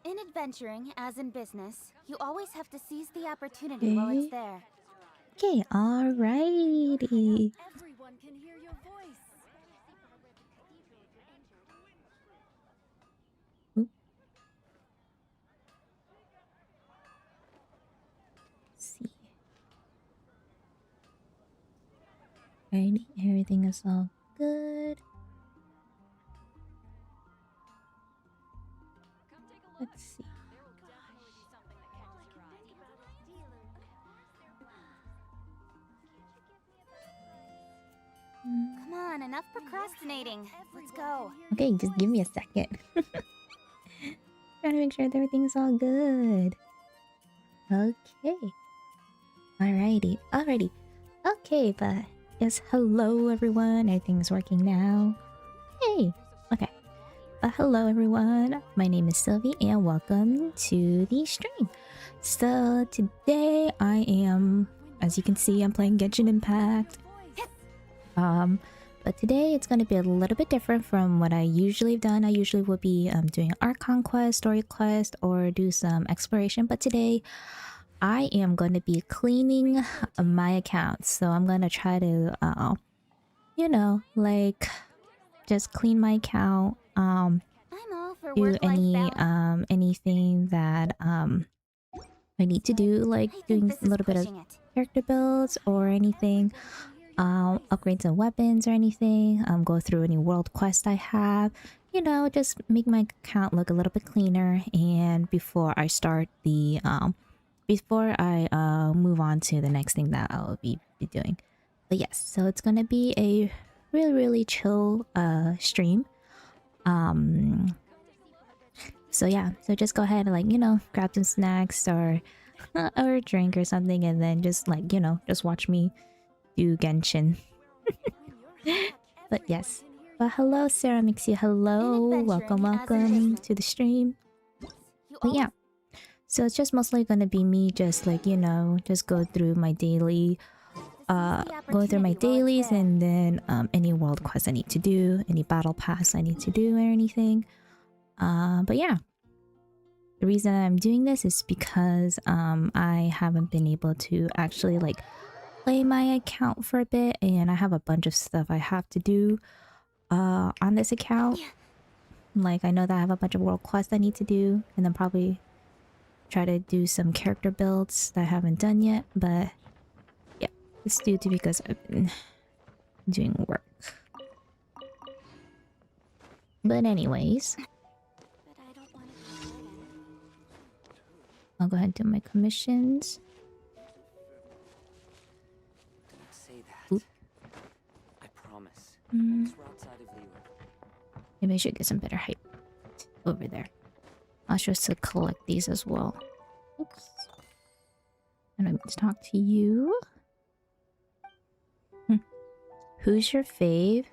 In adventuring, as in business, you always have to seize the opportunity while it's there. Okay, alrighty. Everyone can hear your voice. Oop. See. Alrighty, everything is all good. Let's see. Come on, enough procrastinating. Let's go. Okay, just give me a second. Trying to make sure that everything's all good. Okay. Alrighty. Okay, but yes, hello everyone. Everything's working now. Hey. Okay. Hello everyone. My name is Sylvie and welcome to the stream. So today I am, as you can see, I'm playing Genshin Impact. But today it's going to be a little bit different from what I usually have done. I usually would be doing Archon quest, story quest, or do some exploration. But today I am going to be cleaning my account. So I'm going to try to, you know, like just clean my account. I'm all for Do work-life any balance. anything that I need to do, like I think doing this a is little bit of pushing it. character builds or anything. Upgrades of weapons or anything, go through any world quest I have, you know, just make my account look a little bit cleaner. And before I start the before I move on to the next thing that I'll be doing. But yes, so it's gonna be a really chill stream. So yeah, so just go ahead and, like, you know, grab some snacks or or a drink or something, and then just, like, you know, just watch me do Genshin. But yes. But hello, Sarah Mixie. Hello. Welcome to the stream. But yeah. So it's just mostly gonna be me just, like, you know, just go through my daily go through my dailies, and then any world quest I need to do, any battle pass I need to do or anything. But yeah. The reason I'm doing this is because I haven't been able to actually, like, play my account for a bit, and I have a bunch of stuff I have to do on this account. Like, I know that I have a bunch of world quests I need to do, and then probably try to do some character builds that I haven't done yet. But yeah, it's due to because I've been doing work. But anyways, I'll go ahead and do my commissions. Say that. I promise. We're outside of Liyue. Maybe I should get some better height over there. I'll just to collect these as well. Oops. And I'm going to talk to you. Who's your fave?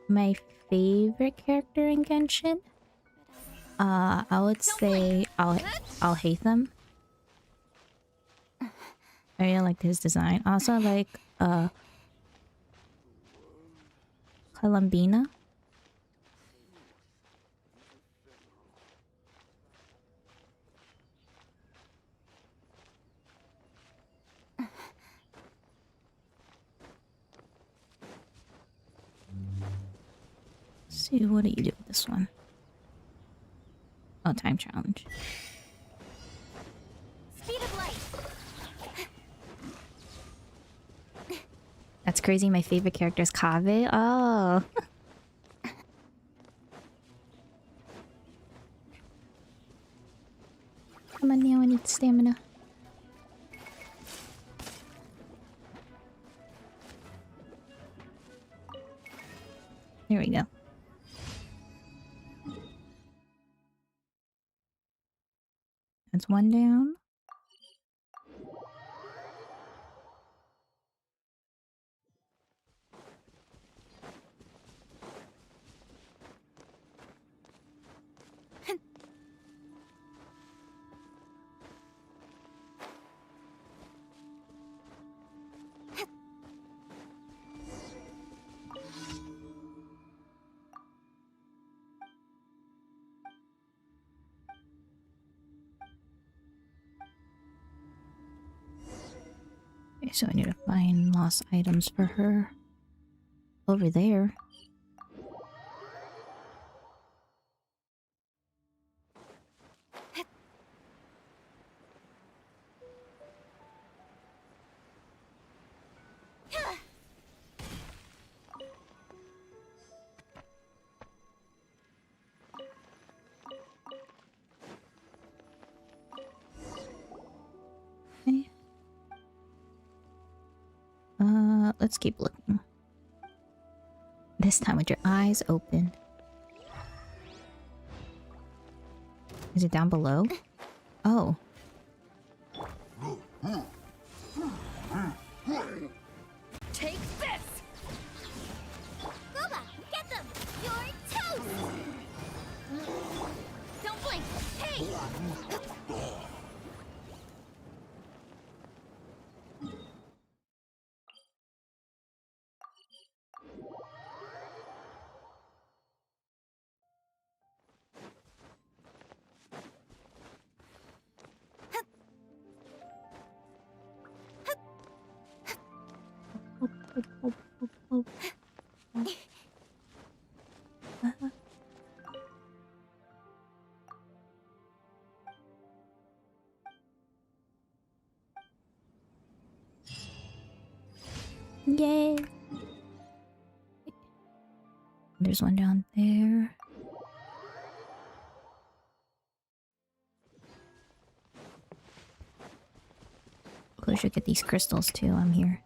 My favorite character in Genshin? I would say I'll hate them. I really like his design. Also, I like Columbina. Let's see, what do you do with this one? Oh, time challenge. Speed of light. That's crazy. My favorite character is Kaveh. Oh. Come on now, I need stamina. There we go. That's one down. Okay, so I need to find lost items for her. Over there. Okay. let's keep looking. This time with your eyes open. Is it down below? Oh. Take this! Gooba, get them! You're toast! Don't blink! Hey! Yay! There's one down there. Oh, I should get these crystals too. I'm here.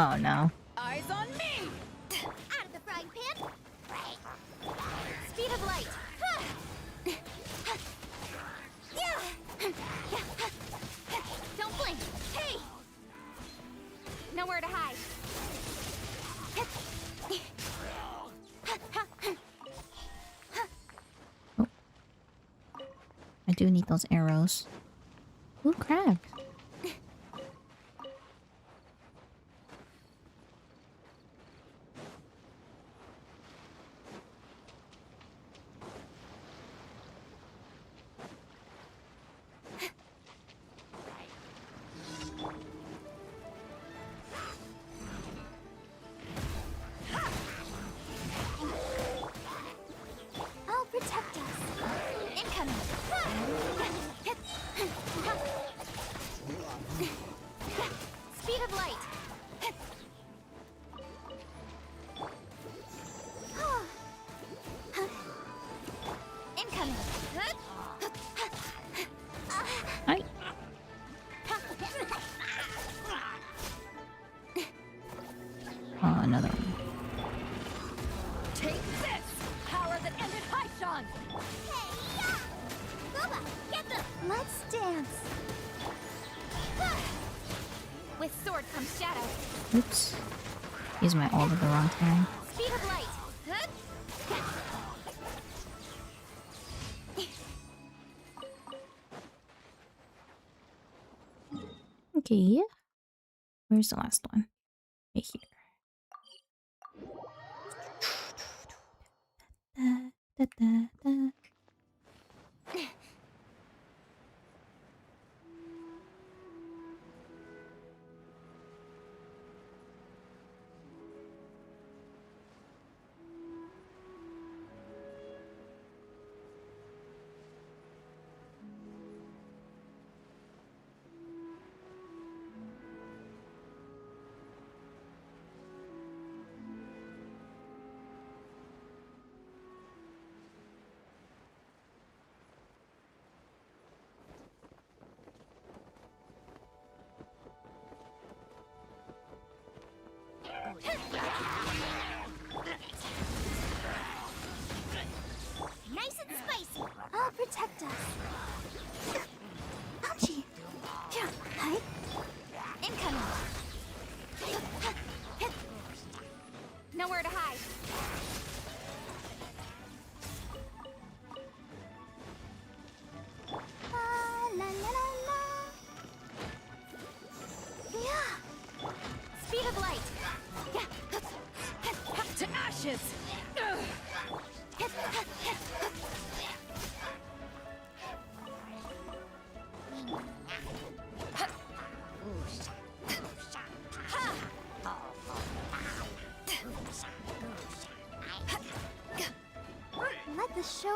Oh no. Eyes on me! Out of the frying pan! Speed of light! Don't blink! Hey! Nowhere to hide! I do need those arrows. Ooh, crab. I'll protect us. Incoming. Speed of light. Incoming. Hi. Oh, another one. Take this! Power that ended Haishan! Hey, ya! Gooba, get them! Let's dance. With sword comes shadow. Oops. Use my ult at the wrong time. Speed of light. Okay. Where's the last one? Right here. Da, da, da, da. Nice and spicy. I'll protect us. Ouchie. Here, hide. Incoming. Nowhere to hide. La la la la. Yeah.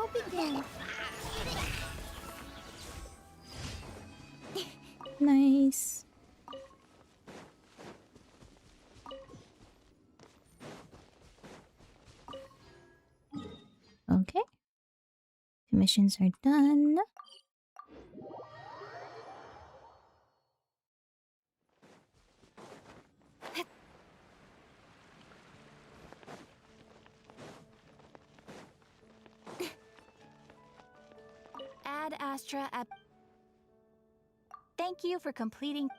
show begin. Nice. Okay. Commissions are done. Ad Astra at. Thank you for completing.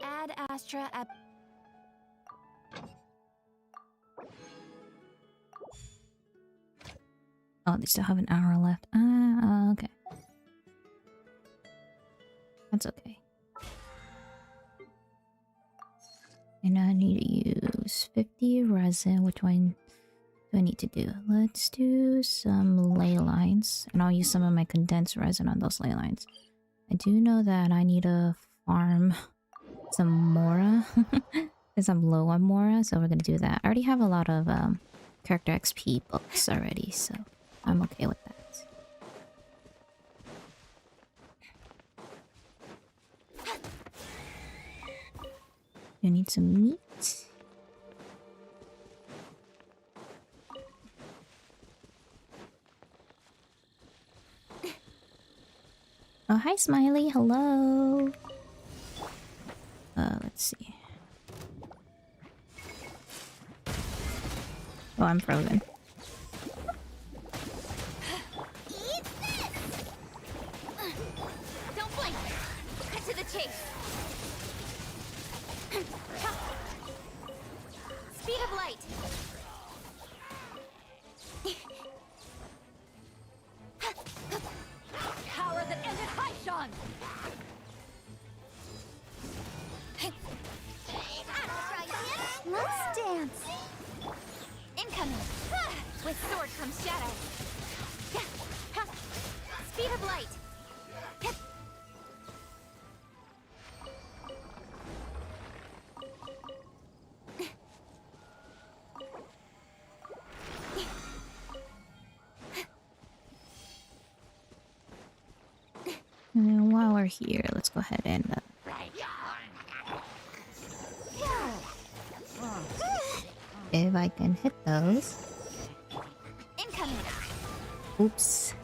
Ad Astra at. Oh, they still have an hour left. Ah, okay. That's okay. And I need to use 50 resin. Which one do I need to do? Let's do some ley lines. And I'll use some of my condensed resin on those ley lines. I do know that I need to farm some Mora. Because I'm low on Mora, so we're gonna do that. I already have a lot of character XP books already, so I'm okay with that. You need some meat. Oh, hi, Smiley. Hello. Let's see. Oh, I'm frozen. Eat this! Don't blink! Cut to the chase! Speed of light! Power that ended Haishan! Let's dance! Incoming! With sword comes shadow! Speed of light! And while we're here, let's go ahead and if I can hit those. Incoming! Oops.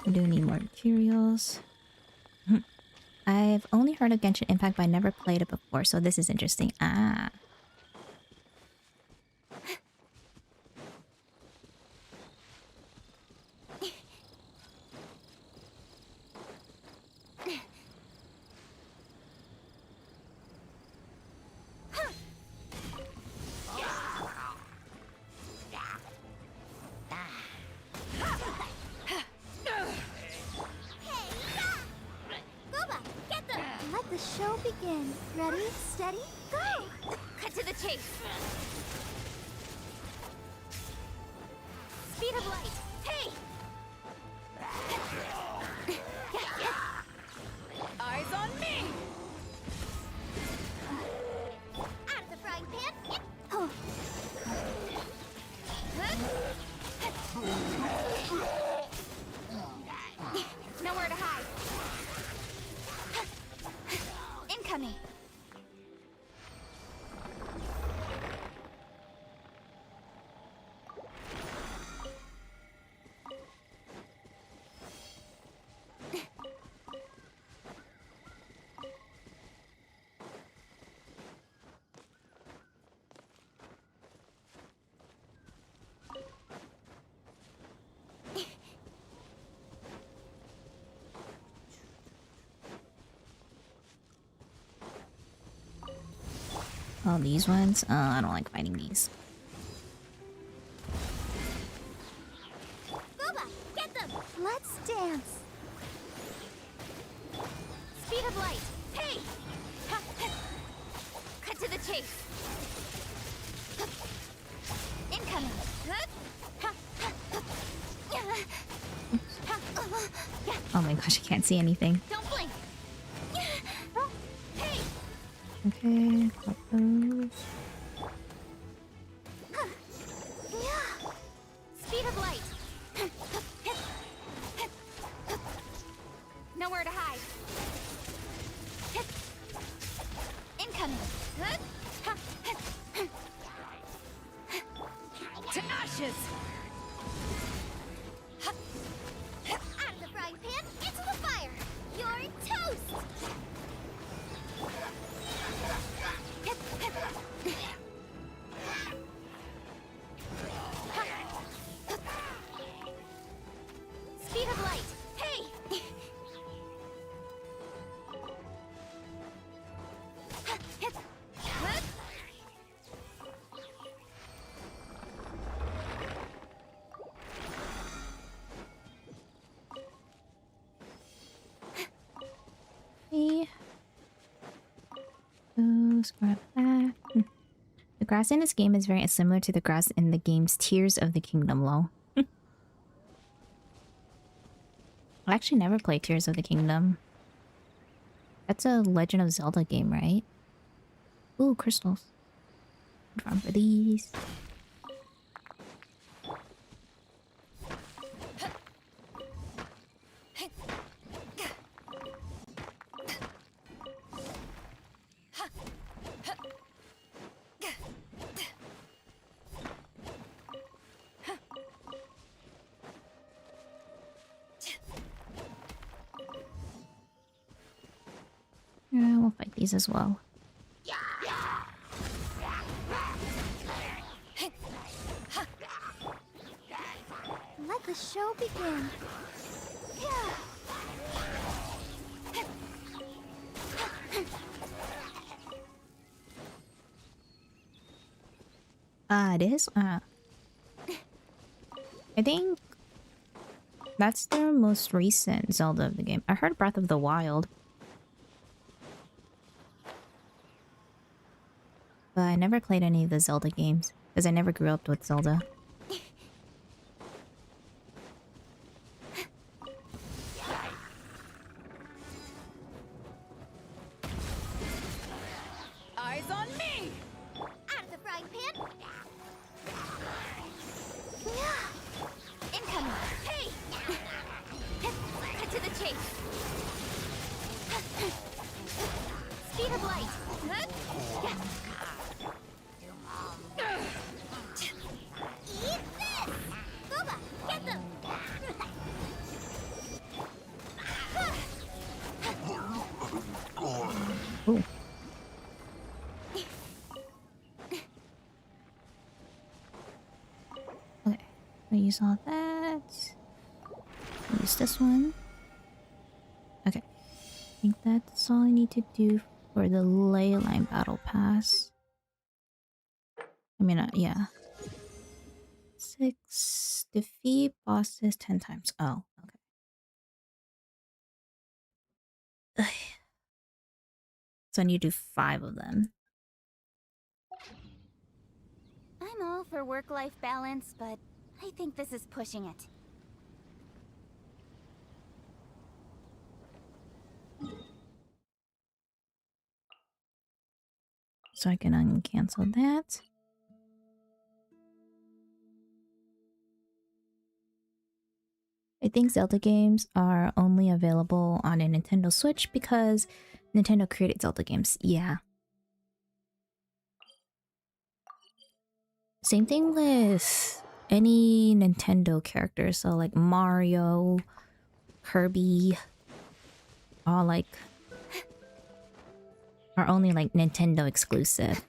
I do need more materials. I've only heard of Genshin Impact, but I never played it before, so this is interesting. Ah. Let the show begin. Ready, steady, go! Cut to the chase. Speed of light. Hey! Eyes on me! Out of the frying pan. Oh. Nowhere to hide. Incoming. Oh, these ones? I don't like fighting these. Booba, get them! Let's dance. Speed of light. Hey! Cut to the chase. Incoming. Oh my gosh, I can't see anything. Don't blink. Okay, got those. Speed of light. Nowhere to hide. Incoming. To ashes. Out of the frying pan, into the fire. You're toast. Speed of light. Hey! Okay. Those, grab that. The grass in this game is very similar to the grass in the game's Tears of the Kingdom, lol. I actually never played Tears of the Kingdom. That's a Legend of Zelda game, right? Ooh, crystals. Run for these. Yeah, we'll fight these as well. Let the show begin. It is? I think that's their most recent Zelda of the game. I heard Breath of the Wild. But I never played any of the Zelda games, because I never grew up with Zelda. Eyes on me! Out of the frying pan! Incoming! Hey! Cut to the chase! Speed of light! Eat this! Booba, get them! Ooh. Okay, I use all that. Use this one. Okay, I think that's all I need to do for the ley line battle pass. I mean, yeah. 6. Defeat bosses 10 times. Oh, okay. Ugh. So I need to do 5 of them. I'm all for work-life balance, but I think this is pushing it. So I can uncancel that. I think Zelda games are only available on a Nintendo Switch because Nintendo created Zelda games. Yeah. Same thing with any Nintendo character. So like Mario, Kirby, all like are only like Nintendo exclusive.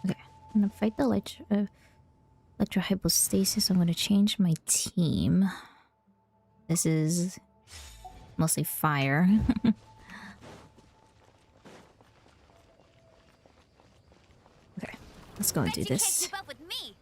Okay, I'm gonna fight the electrohypostasis. I'm gonna change my team. This is mostly fire. Okay, let's go and do this. Can't keep up with me.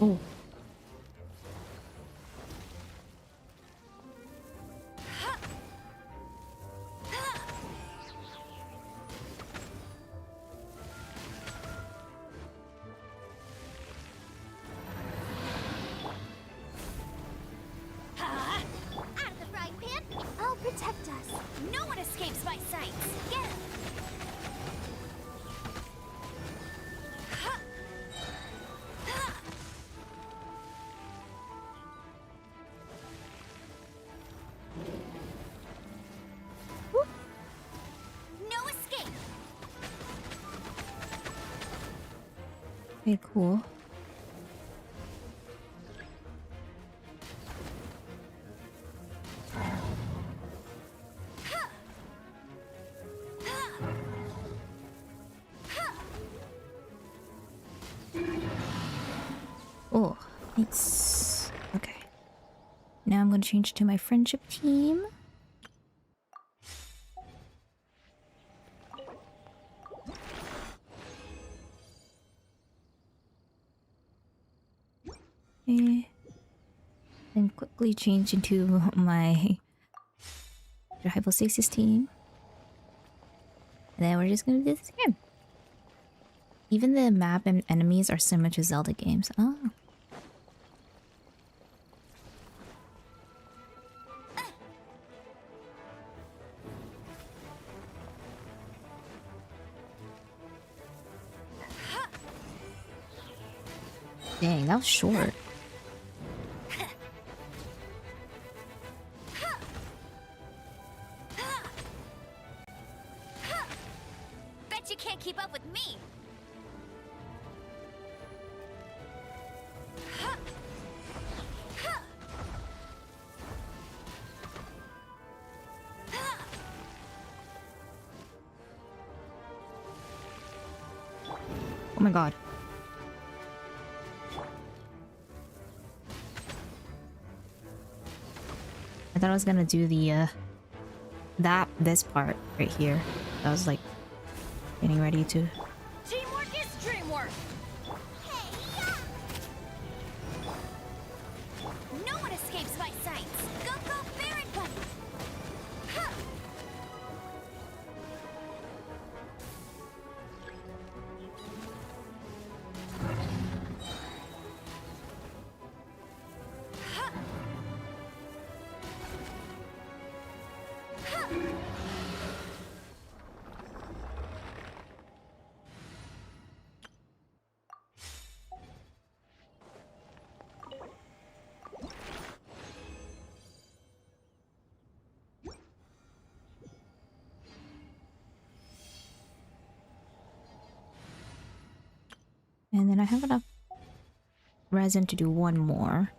Oh. Out of the frying pan, I'll protect us. No one escapes my sights. Get him. No escape. Okay, cool. Oh, nice. Okay. Now I'm gonna change to my friendship team. Okay. Then quickly change into my hypostasis team. And then we're just gonna do this again. Even the map and enemies are similar to Zelda games. Oh. Dang, that was short. Bet you can't keep up with me. Oh my god. I thought I was gonna do the this part right here. I was like getting ready to. Teamwork is dreamwork. Hey, yeah. No one escapes my sights. Go, go, Baron Bunny. Huh. And then I have enough resin to do one more.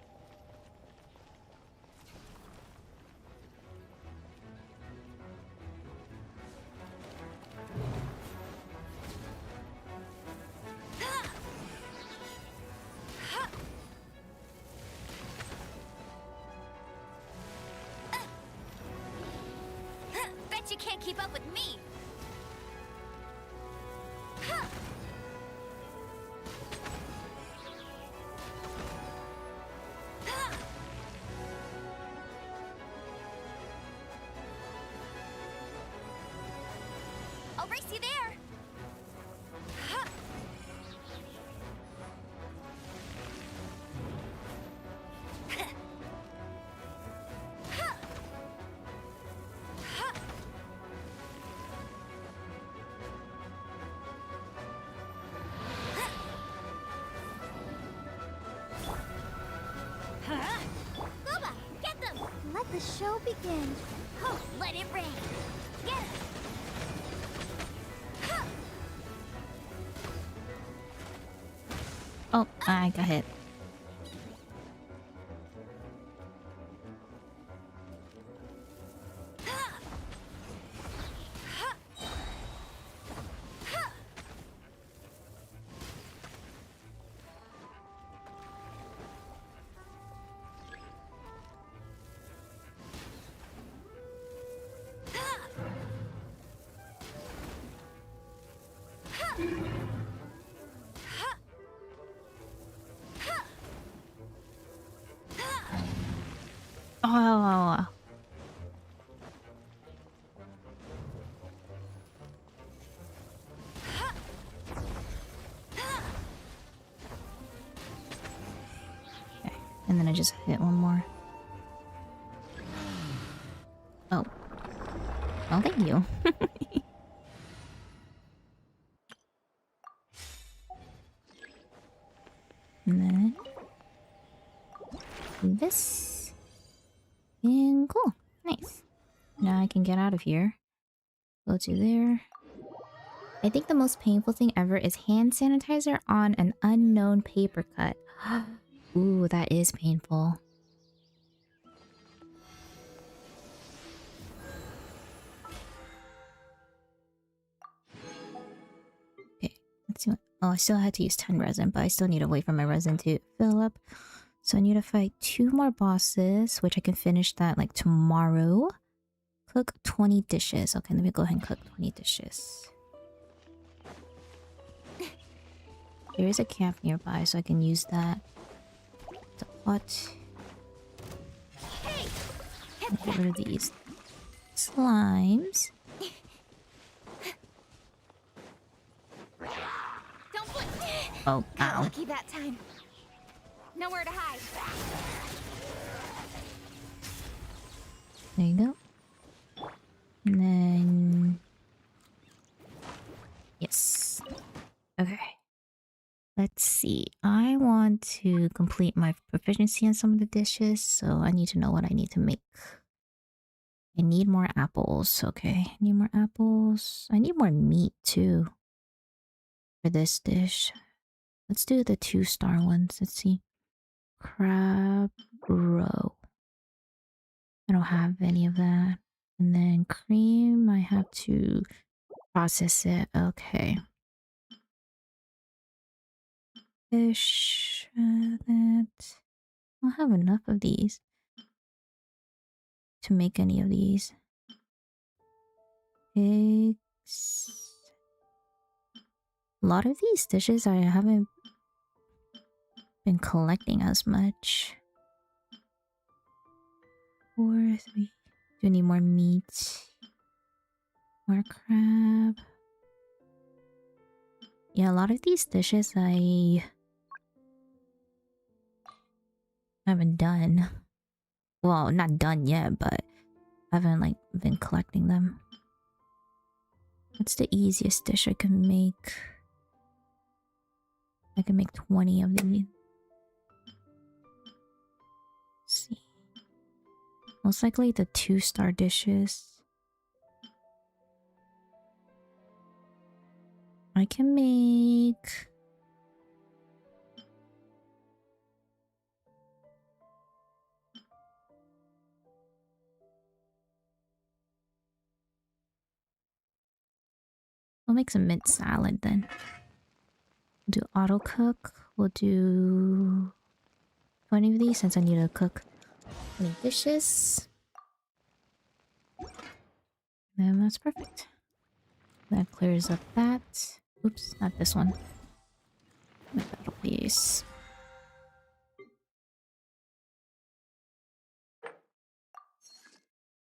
Bet you can't keep up with me. Huh. I'll race you there. Huh. Huh. Huh. Huh? Booba, get them! Let the show begin. Oh, let it rain. Get him! Huh. Oh, I got hit. Oh. Okay, and then I just hit one more. Oh. Oh, thank you. And then this. And cool. Nice. Now I can get out of here. Go to there. I think the most painful thing ever is hand sanitizer on an unknown paper cut. Ooh, that is painful. Okay, let's see what... Oh, I still had to use 10 resin, but I still need to wait for my resin to fill up. So I need to fight 2 more bosses, which I can finish that like tomorrow. Cook 20 dishes. Okay, let me go ahead and cook 20 dishes. There is a camp nearby, so I can use that. The pot. Get rid of these slimes. Don't blink. Oh, ow. Lucky that time. Nowhere to hide. There you go. And then... Yes. Okay. Let's see. I want to complete my proficiency on some of the dishes, so I need to know what I need to make. I need more apples. Okay, I need more apples. I need more meat too for this dish. Let's do the 2-star ones. Let's see. Crab roe. I don't have any of that. And then cream, I have to process it. Okay. Fish, that. I don't have enough of these to make any of these. Eggs. A lot of these dishes I haven't been collecting as much. 4, 3. Do need more meat. More crab. Yeah, a lot of these dishes I haven't done. Well, not done yet, but I haven't like been collecting them. What's the easiest dish I can make? I can make 20 of these. Let's see. Most likely the 2-star dishes. I can make... We'll make some mint salad then. We'll do auto cook. We'll do 20 of these since I need to cook 20 dishes. And that's perfect. That clears up that. Oops, not this one. My battle piece.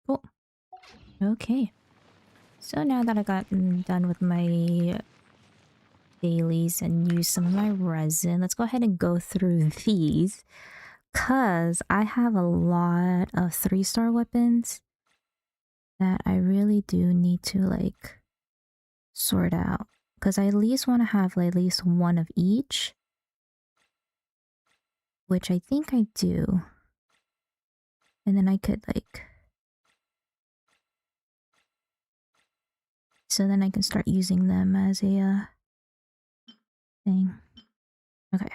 Cool. Okay. So now that I got done with my dailies and used some of my resin, let's go ahead and go through these. Cause I have a lot of 3-star weapons that I really do need to like sort out. Cause I at least want to have like, at least one of each. Which I think I do. And then I could like... So then I can start using them as a thing. Okay.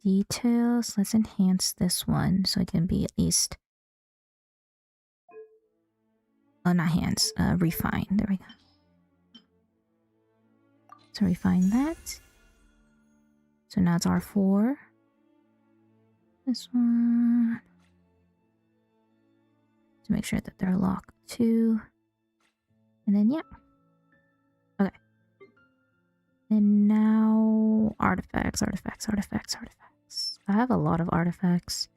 Details. Let's enhance this one so it can be at least... Oh, not hands. Refine. There we go. So refine that. So now it's R4. This one. To make sure that they're locked too. And then, yeah. Okay. And now artifacts, artifacts, artifacts, artifacts. I have a lot of artifacts.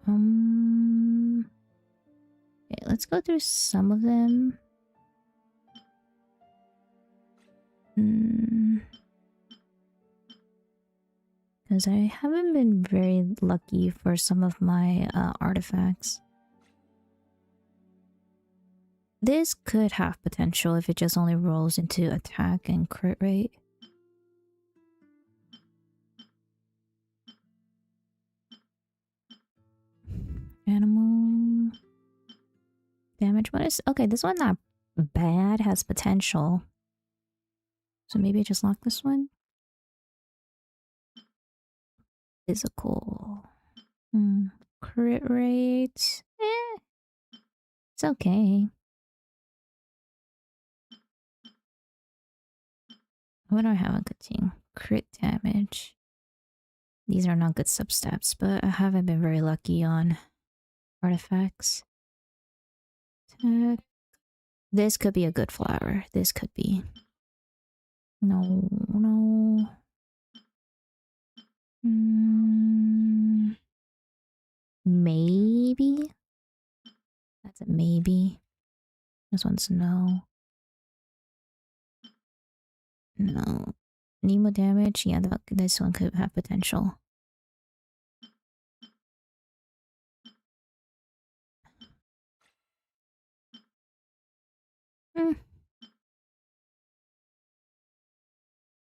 Okay, let's go through some of them. Because I haven't been very lucky for some of my artifacts. This could have potential if it just only rolls into attack and crit rate. Animal damage bonus. Okay, this one's not bad, has potential. So maybe I just lock this one. Physical. Crit rate. It's okay. What do I have on good team? Crit damage. These are not good substats, but I haven't been very lucky on artifacts. Attack. This could be a good flower. This could be. No, no. Maybe? That's a maybe. This one's no. No. Nemo damage? Yeah, this one could have potential.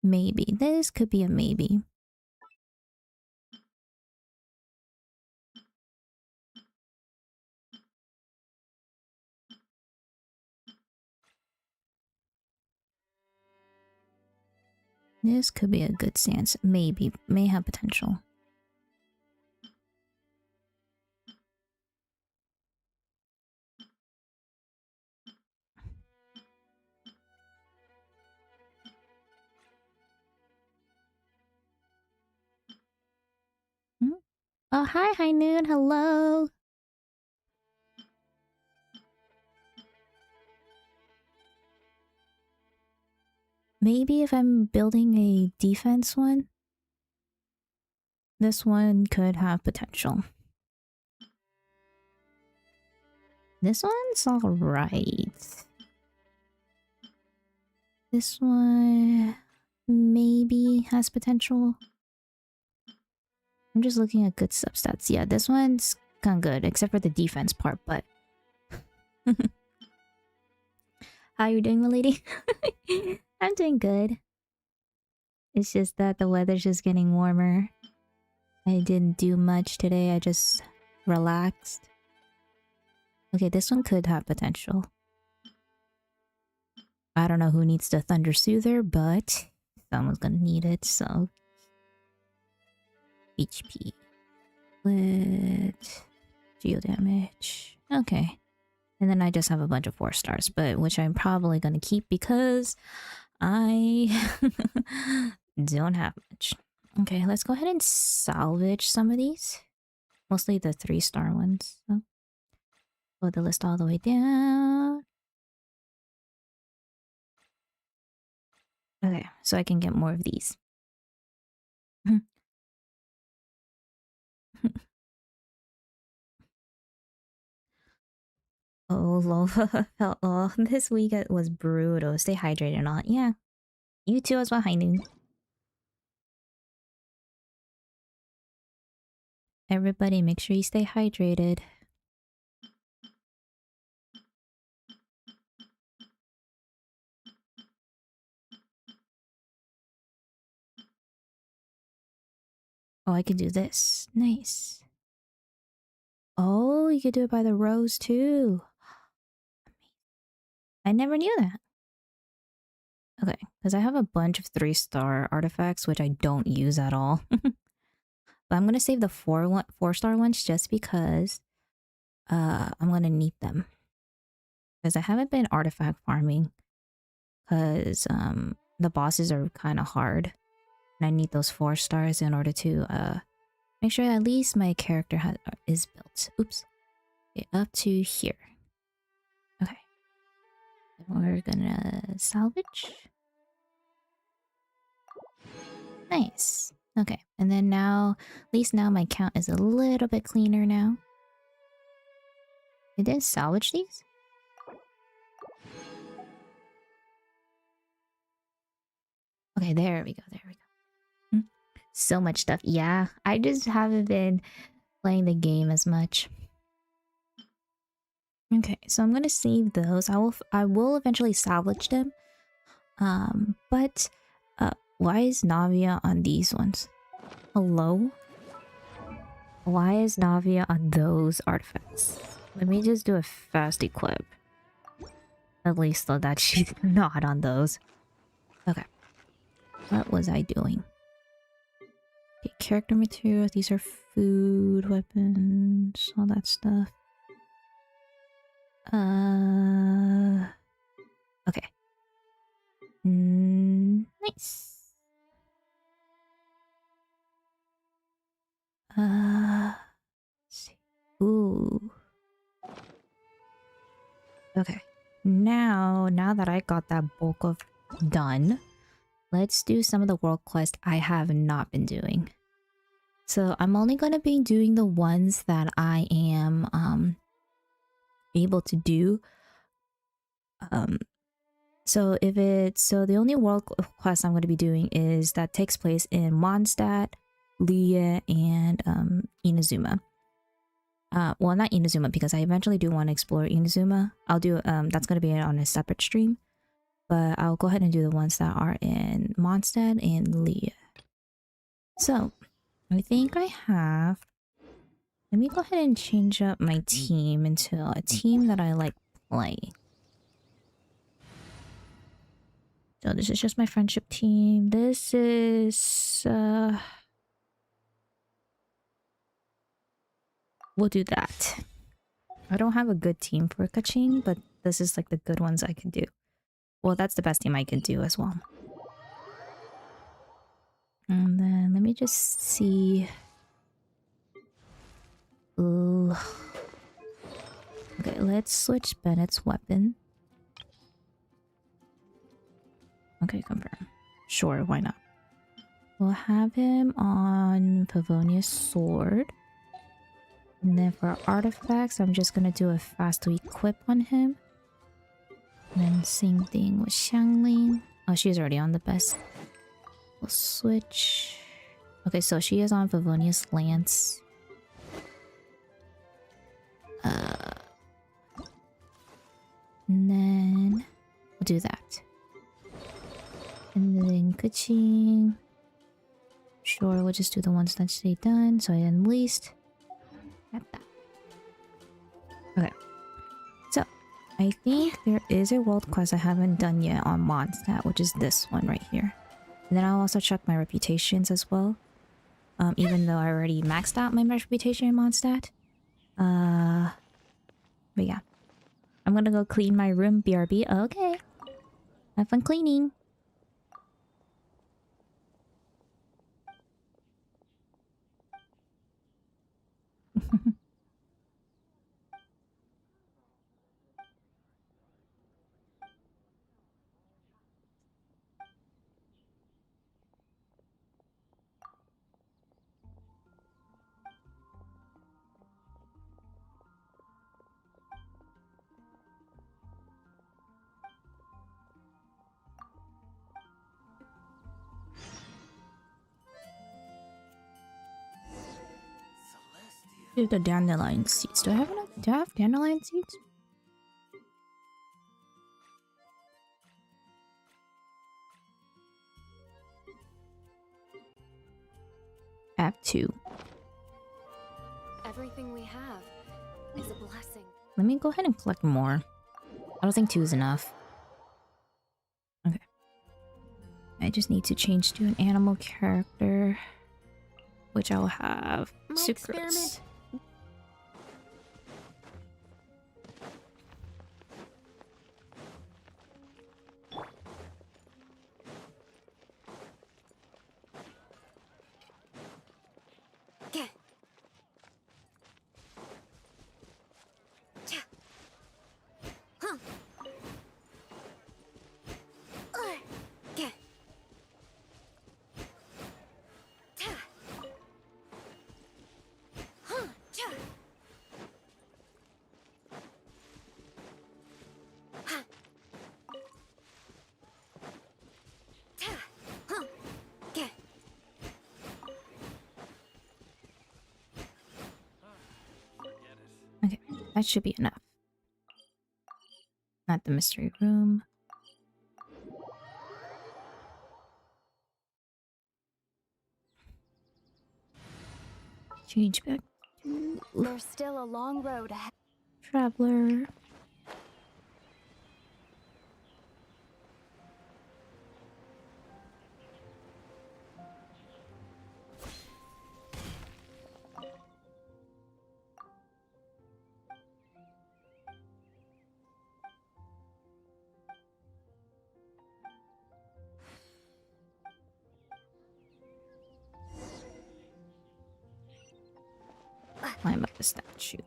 Maybe. This could be a maybe. This could be a good stance. Maybe. May have potential. Oh, hi, High Noon. Hello. Maybe if I'm building a defense one, this one could have potential. This one's alright. This one maybe has potential. I'm just looking at good substats. Yeah, this one's kind of good, except for the defense part, but... How you doing, my lady? I'm doing good. It's just that the weather's just getting warmer. I didn't do much today, I just relaxed. Okay, this one could have potential. I don't know who needs the Thunder Soother, but someone's gonna need it, so... HP. Lit. Geo damage. Okay. And then I just have a bunch of 4 stars, but which I'm probably gonna keep because I don't have much. Okay, let's go ahead and salvage some of these. Mostly the 3-star ones. So. Go the list all the way down. Okay, so I can get more of these. Oh, Lova felt oh, this week it was brutal. Stay hydrated or not. Yeah. You too as well, High Noon. Everybody, make sure you stay hydrated. Oh, I can do this. Nice. Oh, you could do it by the rows too. I never knew that. Okay, because I have a bunch of 3-star artifacts, which I don't use at all. But I'm gonna save the 4-star ones just because I'm gonna need them. Because I haven't been artifact farming. Because the bosses are kind of hard. And I need those 4 stars in order to make sure at least my character is built. Oops. Okay, up to here. Okay. And we're gonna salvage. Nice. Okay, and then now, at least now my count is a little bit cleaner now. Did I salvage these? Okay, there we go, there we go. So much stuff. Yeah, I just haven't been playing the game as much. Okay, so I'm gonna save those. I will eventually salvage them. But why is Navia on these ones? Hello? Why is Navia on those artifacts? Let me just do a fast equip. At least so that she's not on those. Okay. What was I doing? Okay, character materials. These are food, weapons, all that stuff. Okay. Nice. Let's see. Ooh. Okay. Now that I got that bulk of done, let's do some of the world quests I have not been doing. So I'm only gonna be doing the ones that I am able to do. So the only world quest I'm gonna be doing is that takes place in Mondstadt, Leah, and Inazuma. Well, not Inazuma, because I eventually do want to explore Inazuma. I'll do that's gonna be on a separate stream. But I'll go ahead and do the ones that are in Mondstadt and Leah. So, I think I have... Let me go ahead and change up my team into a team that I like playing. So this is just my friendship team. This is... We'll do that. I don't have a good team for Kaching, but this is like the good ones I can do. Well, that's the best team I can do as well. And then let me just see... Ooh. Okay, let's switch Bennett's weapon. Okay, confirm. Sure, why not? We'll have him on Pavonia's sword. And then for artifacts, I'm just gonna do a fast equip on him. And then same thing with Xiangling. Oh, she's already on the best. We'll switch. Okay, so she is on Pavonia's lance. And then we'll do that. And then Kaching. Sure, we'll just do the ones that stay done. So I unleashed. At that. Okay. So I think there is a world quest I haven't done yet on Mondstadt, which is this one right here. And then I'll also check my reputations as well. Even though I already maxed out my reputation in Mondstadt. But yeah. I'm gonna go clean my room, BRB. Okay. Have fun cleaning. Do the dandelion seeds. Do I have enough? Do I have dandelion seeds? I have 2. Everything we have is a blessing. Let me go ahead and collect more. I don't think 2 is enough. Okay. I just need to change to an animal character, which I'll have sucrose. That should be enough. Not the mystery room. Change back to There's still a long road ahead. Traveler. Climb up the statue.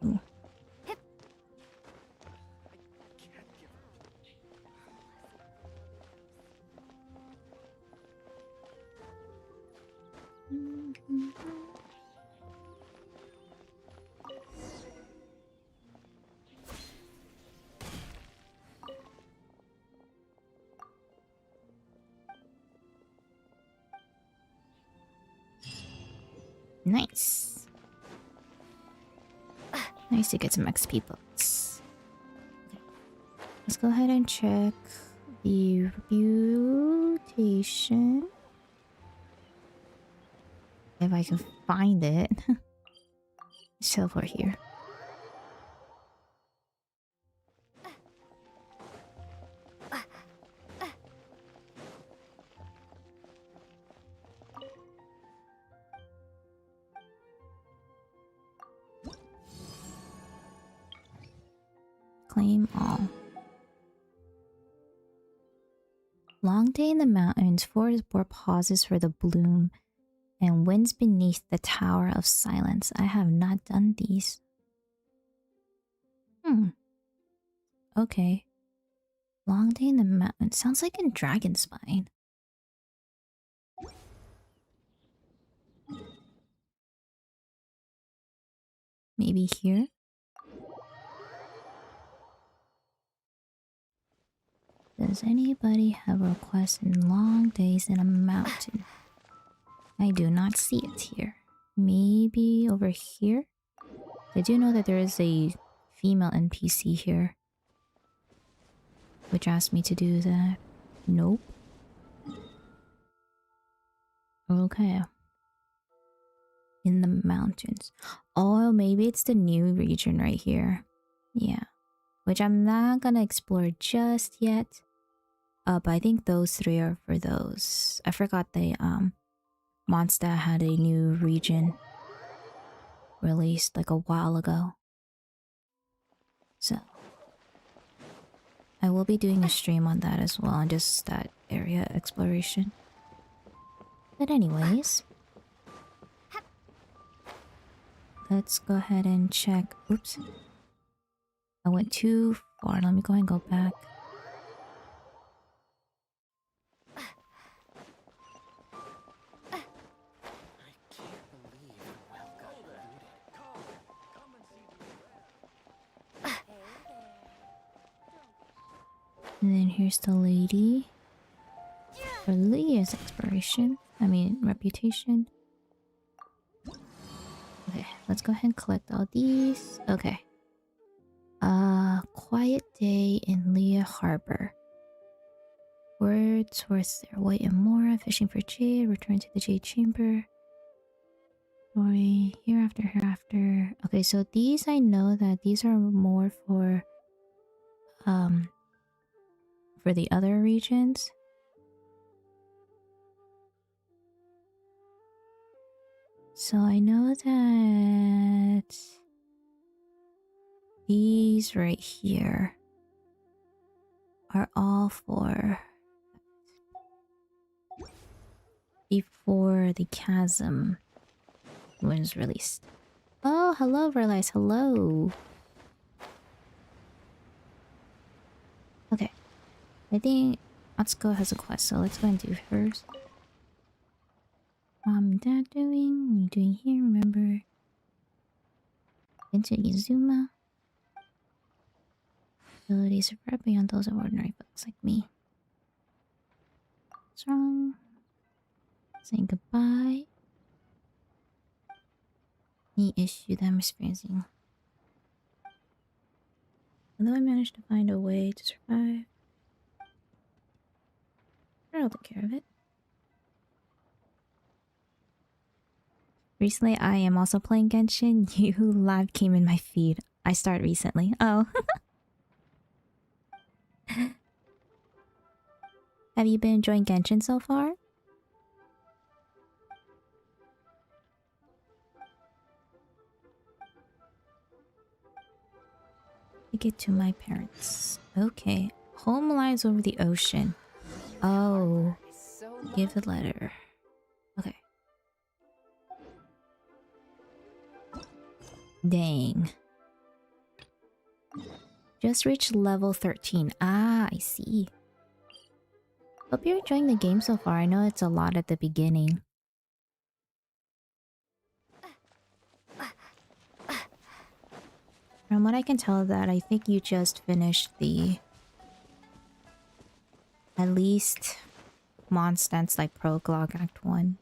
Nice. Nice to get some XP books. Okay. Let's go ahead and check the reputation. If I can find it. Silver here. Claim all. Long day in the mountains, forest boar pauses for the bloom and winds beneath the tower of silence. I have not done these. Okay. Long day in the mountains. Sounds like in Dragon Spine. Maybe here? Does anybody have a request in long days in a mountain? I do not see it here. Maybe over here? I do know that there is a female NPC here, which asked me to do that. Nope. Okay. In the mountains. Oh, maybe it's the new region right here. Yeah. Which I'm not gonna explore just yet. But I think those three are for those. I forgot the Monster had a new region released like a while ago. So I will be doing a stream on that as well, and just that area exploration. But anyways, let's go ahead and check. Oops. I went too far. Let me go ahead and go back. And then here's the lady. For Leah's exploration. I mean, reputation. Okay, let's go ahead and collect all these. Okay. Quiet day in Leah Harbor. Wordsworth there. White and Mora, fishing for jade, return to the jade chamber. Story, hereafter. Okay, so these I know that these are more for the other regions. So I know that these right here are all for before the chasm was released. Oh, hello, Verlice. Hello. Okay. I think Atsuko has a quest, so let's go and do hers. Mom and Dad doing? What are you doing here? Remember? Into Izuma. Abilities are far beyond those of ordinary folks like me. What's wrong? Saying goodbye. Any issue that I'm experiencing. Although I managed to find a way to survive. Sure, I'll take care of it. Recently, I am also playing Genshin. You live came in my feed. I started recently. Oh. Have you been enjoying Genshin so far? Take it to my parents. Okay. Home lies over the ocean. Oh. Give the letter. Okay. Dang. Just reached level 13. Ah, I see. Hope you're enjoying the game so far. I know it's a lot at the beginning. From what I can tell that I think you just finished the... At least... Mondstance like Prologue Act 1.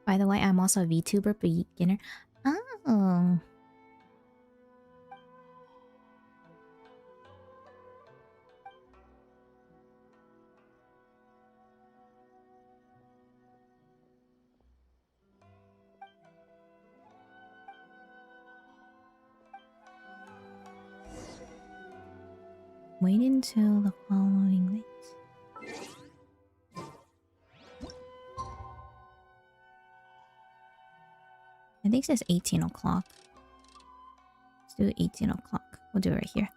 By the way, I'm also a VTuber beginner. Oh. Wait until the following week. I think it says 18 o'clock. Let's do 18 o'clock. We'll do it right here.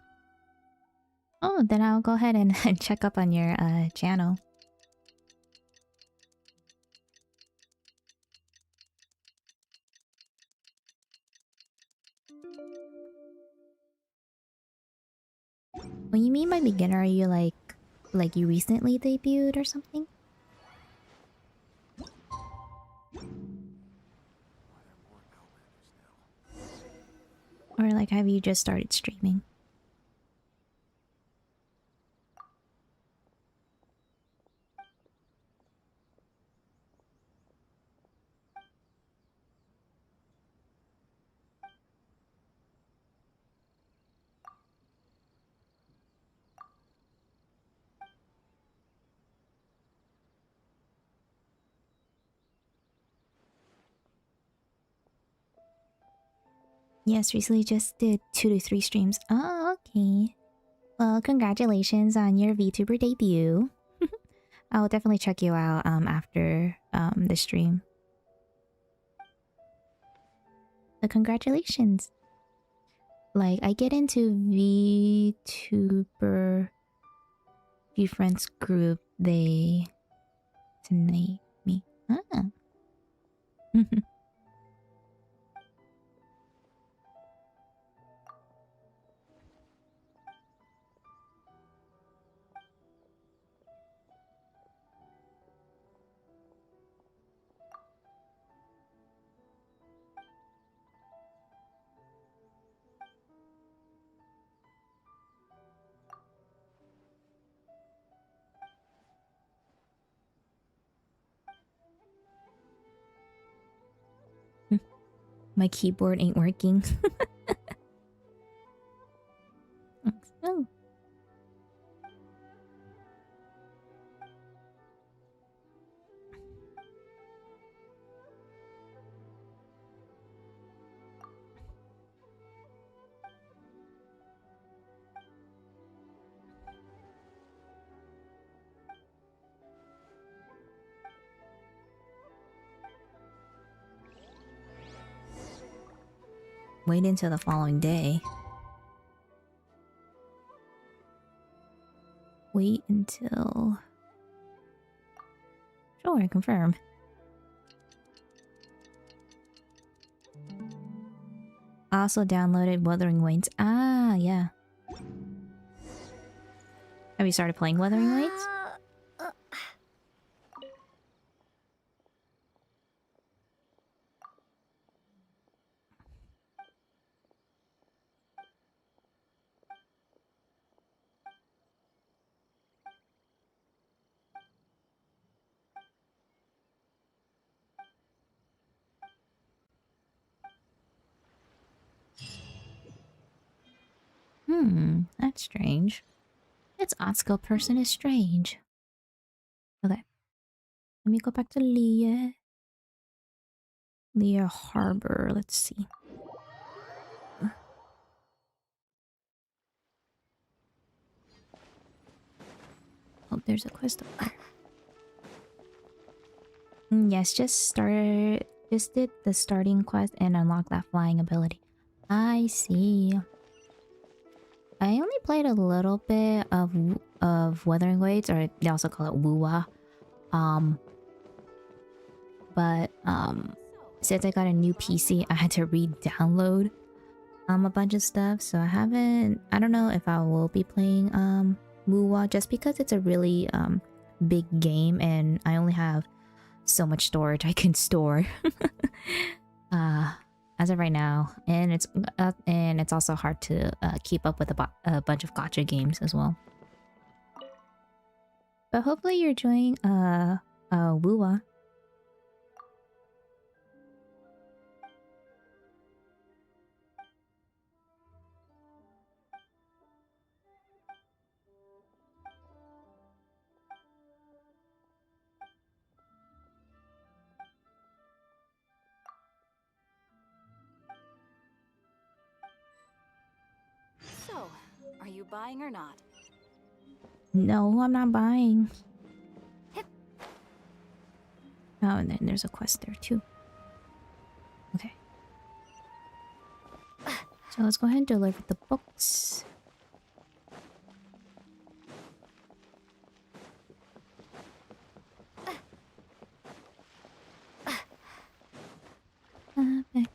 Oh, then I'll go ahead and check up on your channel. What you mean by beginner? Are you like you recently debuted or something? Or like have you just started streaming? Yes, recently just did 2 to 3 streams. Oh, okay. Well, congratulations on your VTuber debut. I'll definitely check you out after the stream. So congratulations. Like I get into VTuber few friends group, they tonight me. Ah. My keyboard ain't working. Oh. Wait until the following day. Wait until... Sure, confirm. I also downloaded Wuthering Waves. Ah, yeah. Have you started playing Wuthering Waves? That's strange. This Otsko person is strange. Okay. Let me go back to Leah. Leah Harbor. Let's see. Oh, there's a quest up there. Yes, just did the starting quest and unlock that flying ability. I see. I only played a little bit of Wuthering Waves, or they also call it Wuwa. But since I got a new PC, I had to re-download a bunch of stuff. So I don't know if I will be playing Wuwa, just because it's a really big game and I only have so much storage I can store. As of right now, and it's also hard to keep up with a bunch of gacha games as well. But hopefully you're enjoying Wuwa. So, are you buying or not? No, I'm not buying. Oh, and then there's a quest there too. Okay. So let's go ahead and deliver the books. Okay.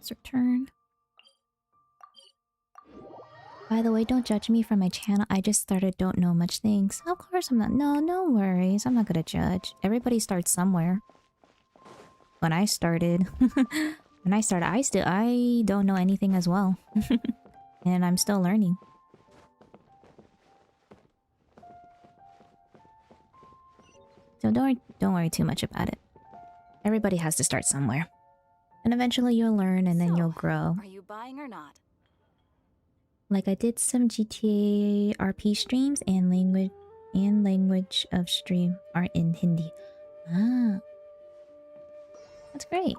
Let's return. By the way, don't judge me for my channel. I just started Don't Know Much Things. Of course I'm not. No worries. I'm not gonna judge. Everybody starts somewhere. When I started... I don't know anything as well. And I'm still learning. So don't worry too much about it. Everybody has to start somewhere. And eventually you'll learn and then you'll grow. Are you buying or not? Like I did some GTA RP streams and language of stream are in Hindi. Ah. That's great.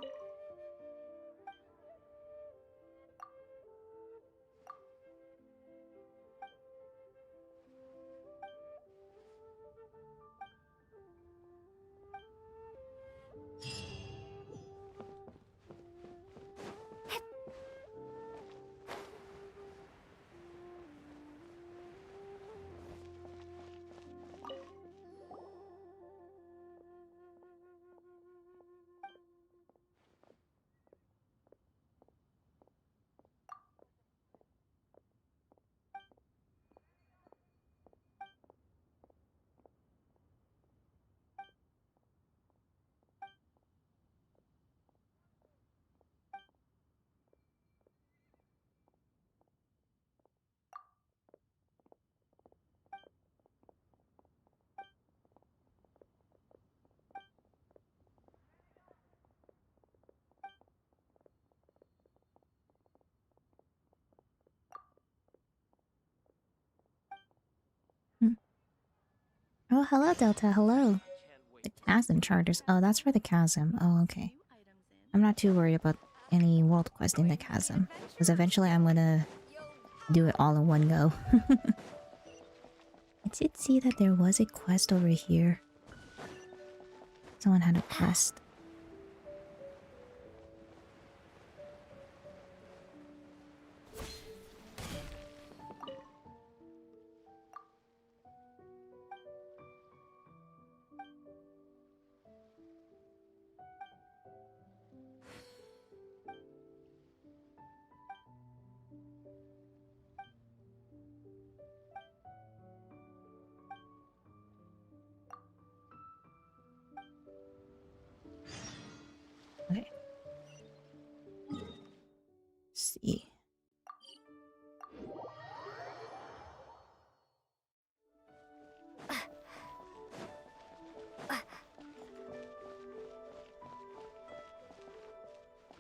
Oh, hello, Delta. Hello. The chasm charters. Oh, that's for the chasm. Oh, okay. I'm not too worried about any world quest in the chasm, because eventually I'm gonna do it all in one go. I did see that there was a quest over here. Someone had a quest. Okay. Let's see.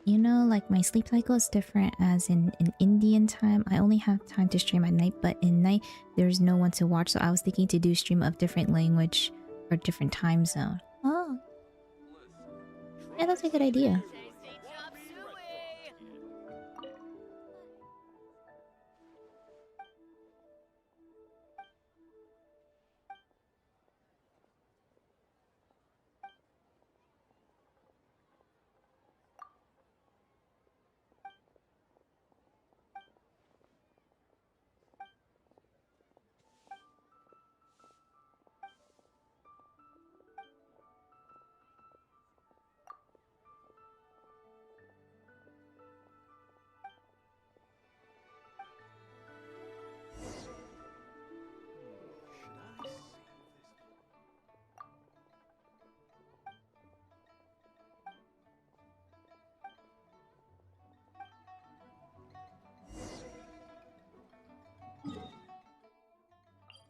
You know, like my sleep cycle is different as in Indian time. I only have time to stream at night, but in night there's no one to watch. So I was thinking to do stream of different language or different time zone. Oh, yeah, that's a good idea.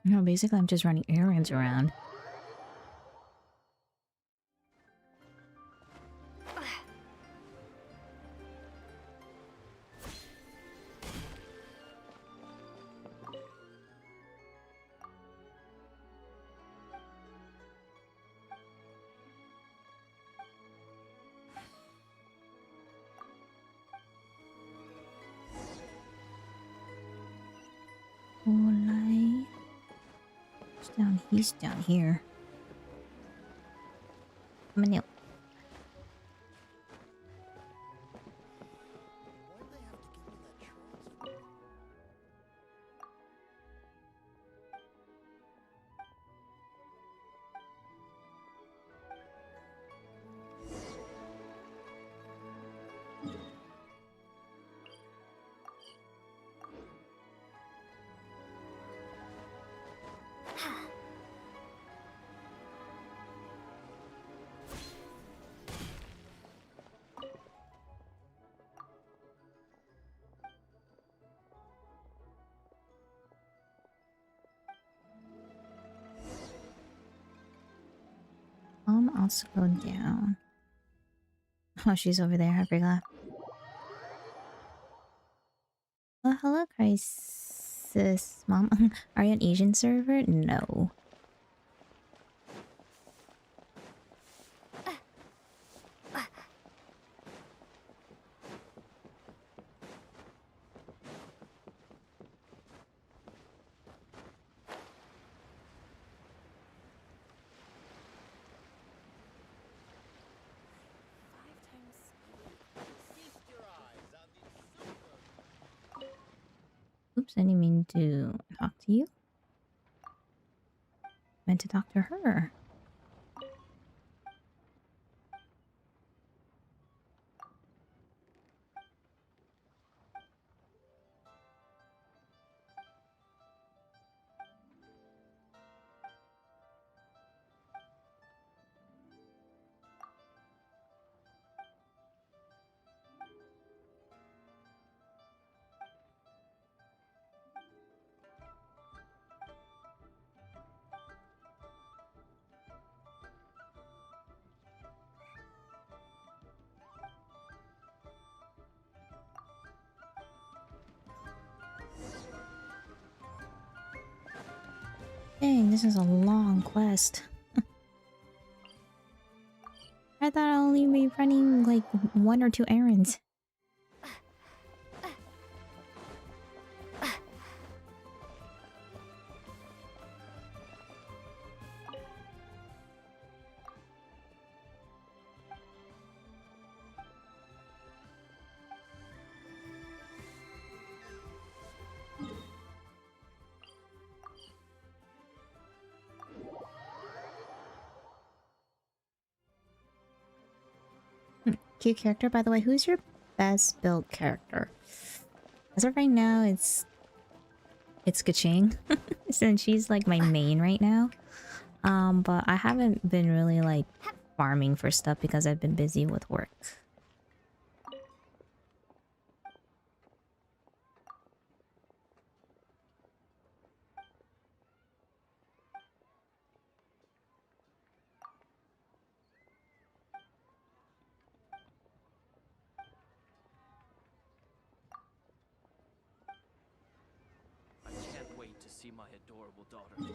No, basically I'm just running errands around. Olay. He's down here. Manil. Also go down. Oh, she's over there. I forgot. Oh, hello, Crisis Mom. Are you an Asian server? No. Oops, I didn't mean to talk to you. Meant to talk to her. Dang, this is a long quest. I thought I'd only be running like 1 or 2 errands. Cute character, by the way. Who's your best built character? As of right now, it's Kaching. Since she's like my main right now. But I haven't been really like farming for stuff because I've been busy with work. I can't wait to see my adorable daughter.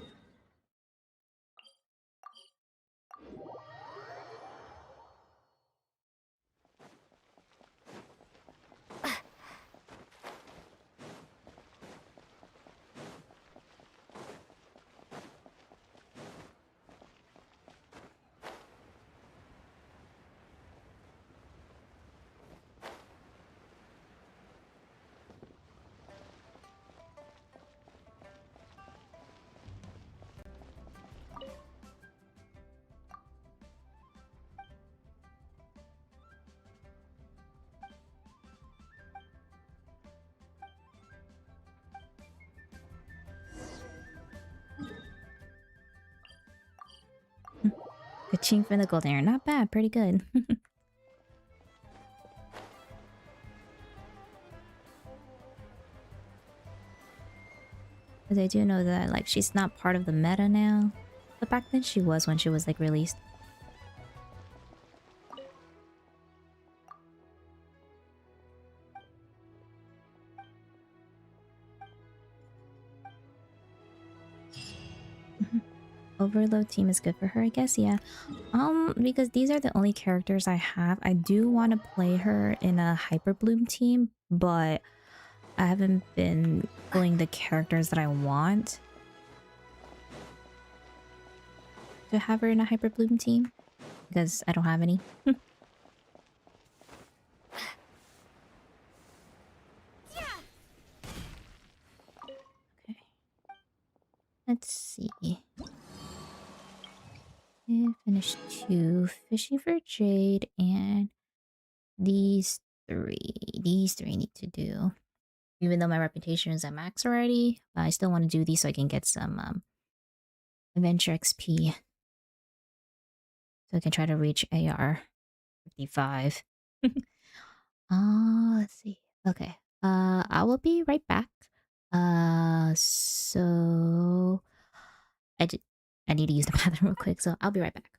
Kaching for the golden hair. Not bad, pretty good. Because I do know that like she's not part of the meta now. But back then she was when she was like released. Overload team is good for her, I guess, yeah. Because these are the only characters I have. I do want to play her in a Hyper Bloom team, but I haven't been pulling the characters that I want to have her in a Hyper Bloom team. Because I don't have any. Okay. Let's see. I finished 2. Fishing for Jade and these 3. These 3 need to do. Even though my reputation is at max already, I still want to do these so I can get some adventure XP. So I can try to reach AR 55. Let's see. Okay. I will be right back. So I need to use the bathroom real quick, so I'll be right back.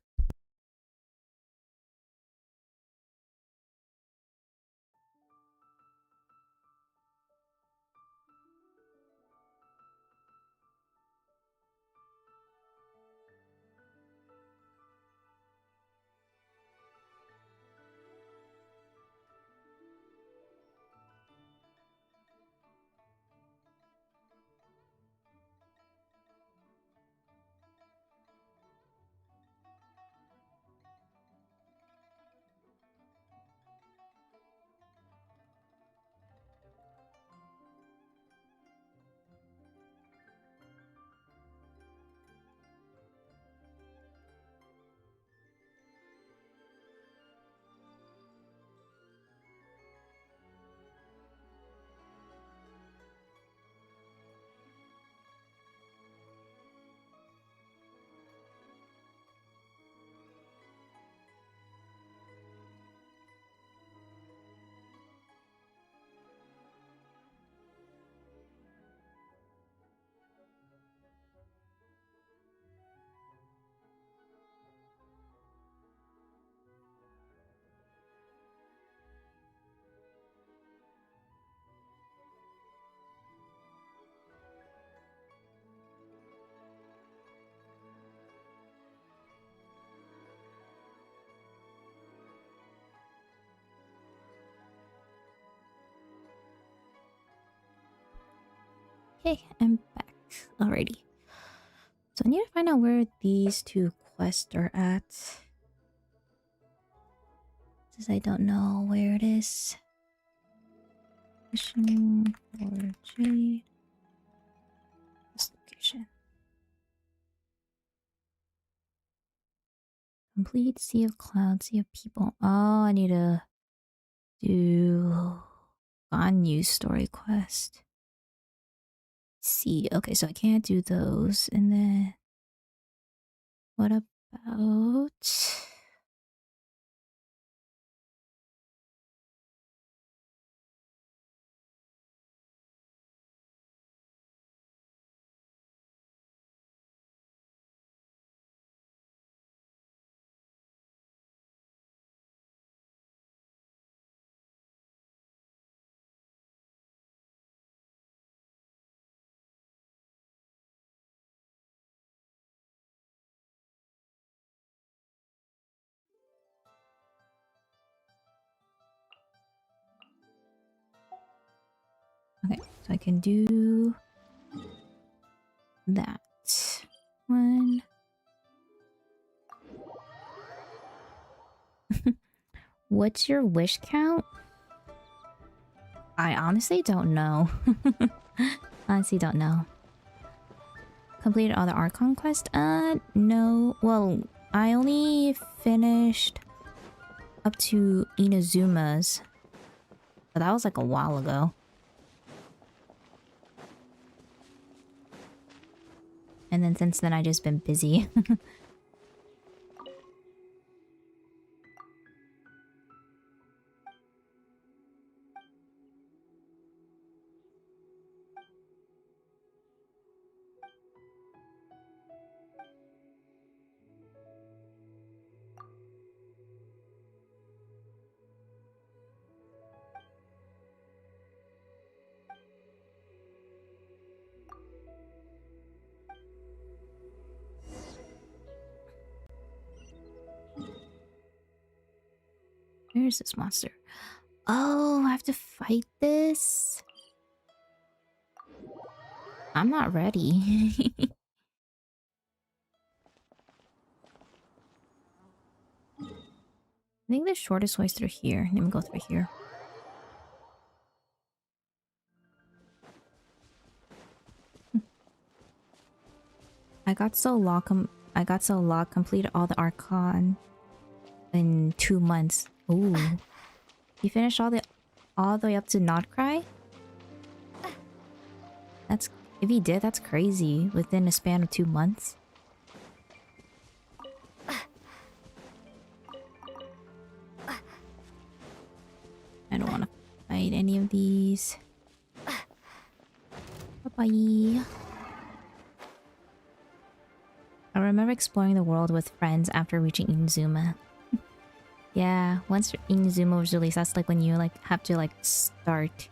Hey, I'm back already. So I need to find out where these two quests are at. Since I don't know where it is. Mission for Jade. This location. Complete Sea of Clouds, Sea of People. Oh, I need to do Ganyu story quest. See, okay, so I can't do those. And then what about okay, so I can do that one. What's your wish count? I honestly don't know. Honestly don't know. Completed all the Archon quest? No. Well, I only finished up to Inazuma's. But that was like a while ago. And then since then I just been busy. Where's this monster? Oh, I have to fight this? I'm not ready. I think the shortest way is through here. Let me go through here. I got so locked, completed all the Archon in 2 months. Ooh. You finished all the way up to Notcry? That's if he did, that's crazy. Within a span of 2 months. I don't want to fight any of these. Bye-bye. I remember exploring the world with friends after reaching Inazuma. Yeah, once Inazuma was released, that's like when you like have to like start.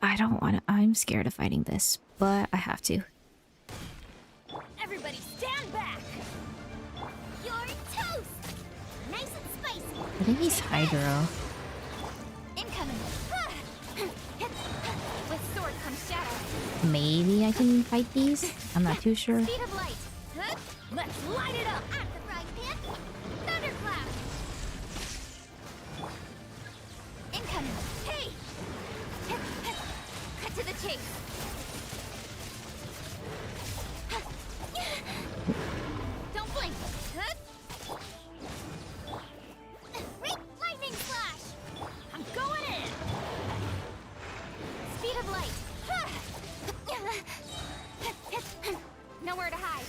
I don't want to. I'm scared of fighting this, but I have to. Everybody stand back! You're toast! Nice and spicy! I think he's Hydro. Incoming! With sword comes shadow. Maybe I can fight these? I'm not too sure. Speed of light! Let's light it up! At the frying pan! Thunderclap! Incoming! Hey! Cut to the chase! Don't blink! Lightning flash! I'm going in! Speed of light! Nowhere to hide!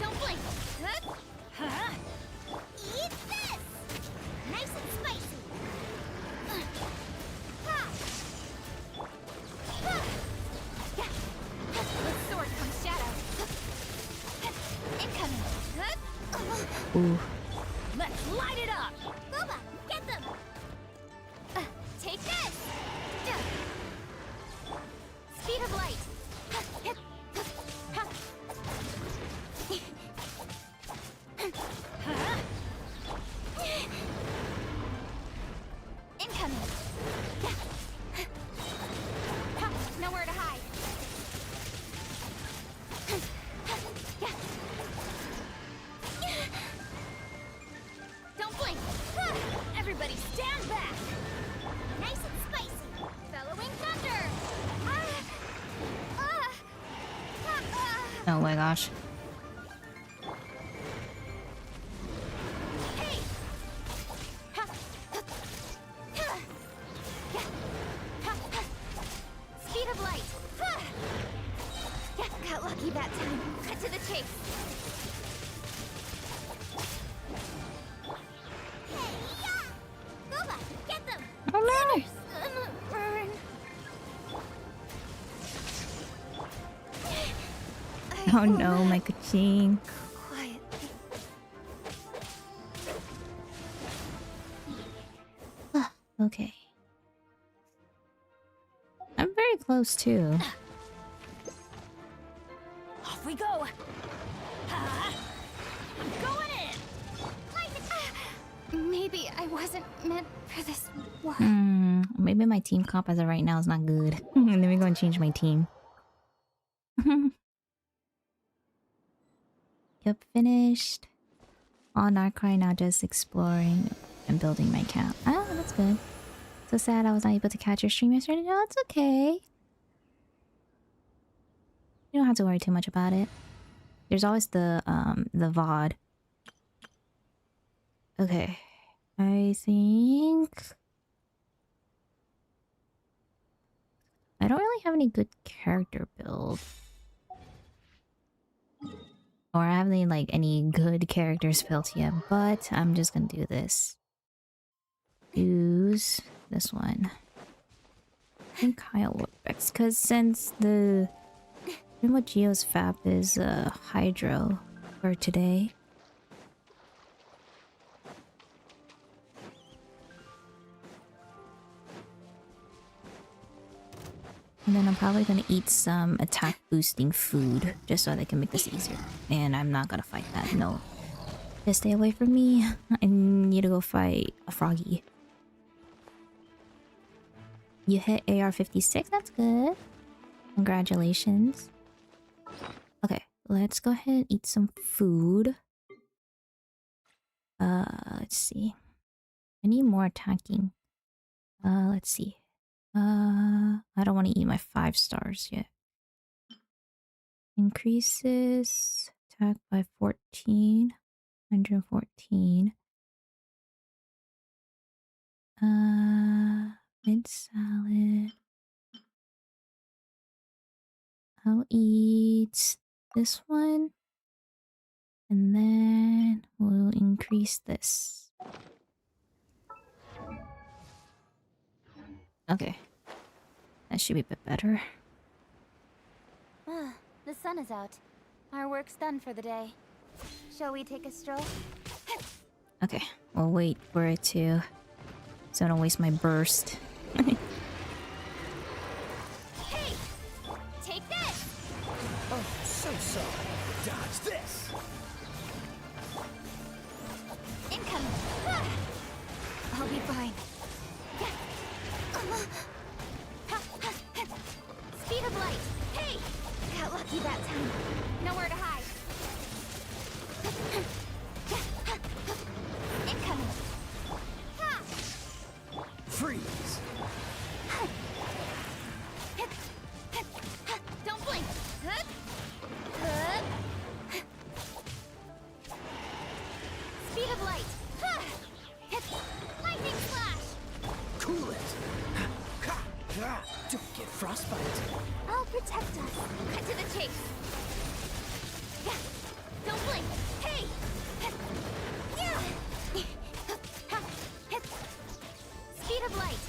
Don't blink! Eat this! Nice and spicy! With sword comes shadow. Incoming. Ooh. Let's light it up. Boba, get them. Take this. Speed of light. Incoming. Oh my gosh. Speed of light. Got lucky that time. Cut to the chase. Hey, yeah! Booba, get them! Oh no! Burn. Oh no, my kuching. Quietly. Okay. I'm very close too. Off we go. I'm going in. Maybe I wasn't meant for this war. Maybe my team comp as of right now is not good. Let me go and change my team. Yep, finished. On Narcry now, just exploring and building my camp. Oh, that's good. So sad I was not able to catch your stream yesterday. No, it's okay. You don't have to worry too much about it. There's always the VOD. Okay. I think I don't really have any good character build. Or I haven't like any good characters built yet, but I'm just gonna do this. Use this one. I think Kyle works because since the what Geo's FAP is Hydro for today. And then I'm probably gonna eat some attack boosting food just so they can make this easier. And I'm not gonna fight that, no. Just stay away from me. I need to go fight a froggy. You hit AR-56, that's good. Congratulations. Okay, let's go ahead and eat some food. Let's see. I need more attacking. Let's see. I don't want to eat my 5 stars yet. Increases attack by 14. 114. Mid salad. I'll eat this one. And then we'll increase this. Okay. That should be a bit better. The sun is out. Our work's done for the day. Shall we take a stroll? Okay, we'll wait for it to... so I don't waste my burst. Hey! Take this! Oh, so sorry. Dodge this. Incoming! I'll be fine. Speed of light! Hey! Got lucky that time. Nowhere to hide. Incoming! Freeze. Don't blink! Speed of light! Lightning flash! Cool it. Don't get frostbite. I'll protect us. Cut to the chase. Don't blink. Hey! Speed of light.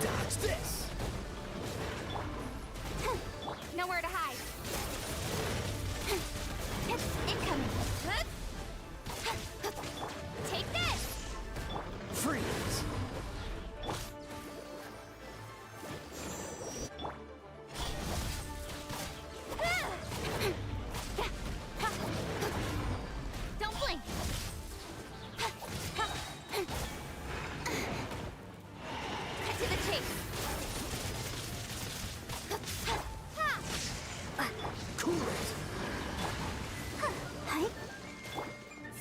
Dodge this. Nowhere to hide. Incoming. Take this. Freeze. Don't blink. Cut to the chase. Cool it. Hi.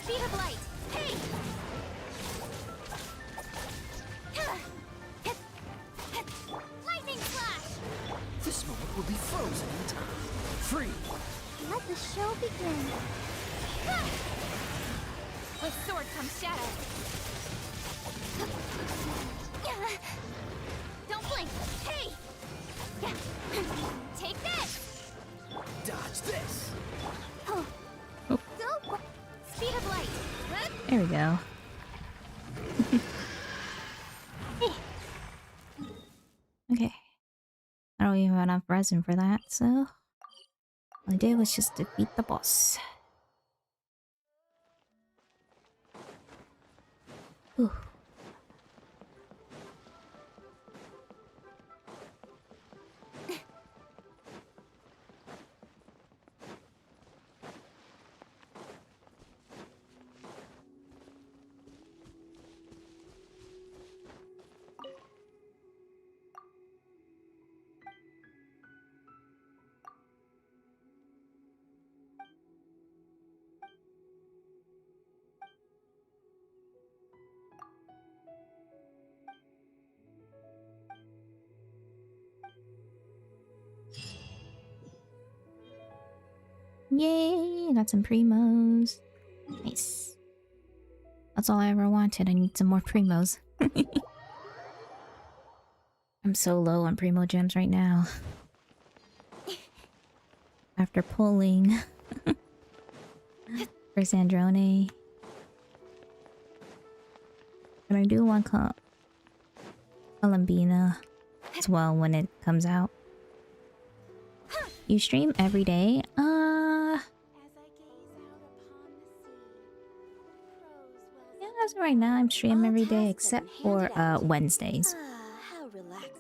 Speed of light. Hey. will be frozen in time. Free. Let the show begin. With sword comes shadow. Don't blink. Hey! Take this! Dodge this. Oh. Go! Speed of light. There we go. Okay. I don't even have enough resin for that, so all I did was just defeat the boss. Whew. Yay! Got some primos. Nice. That's all I ever wanted. I need some more primos. I'm so low on primo gems right now. After pulling for Sandrone. But I do want Columbina as well when it comes out. You stream every day? Yeah, as of right now, I'm streaming every day except for Wednesdays. How relaxing.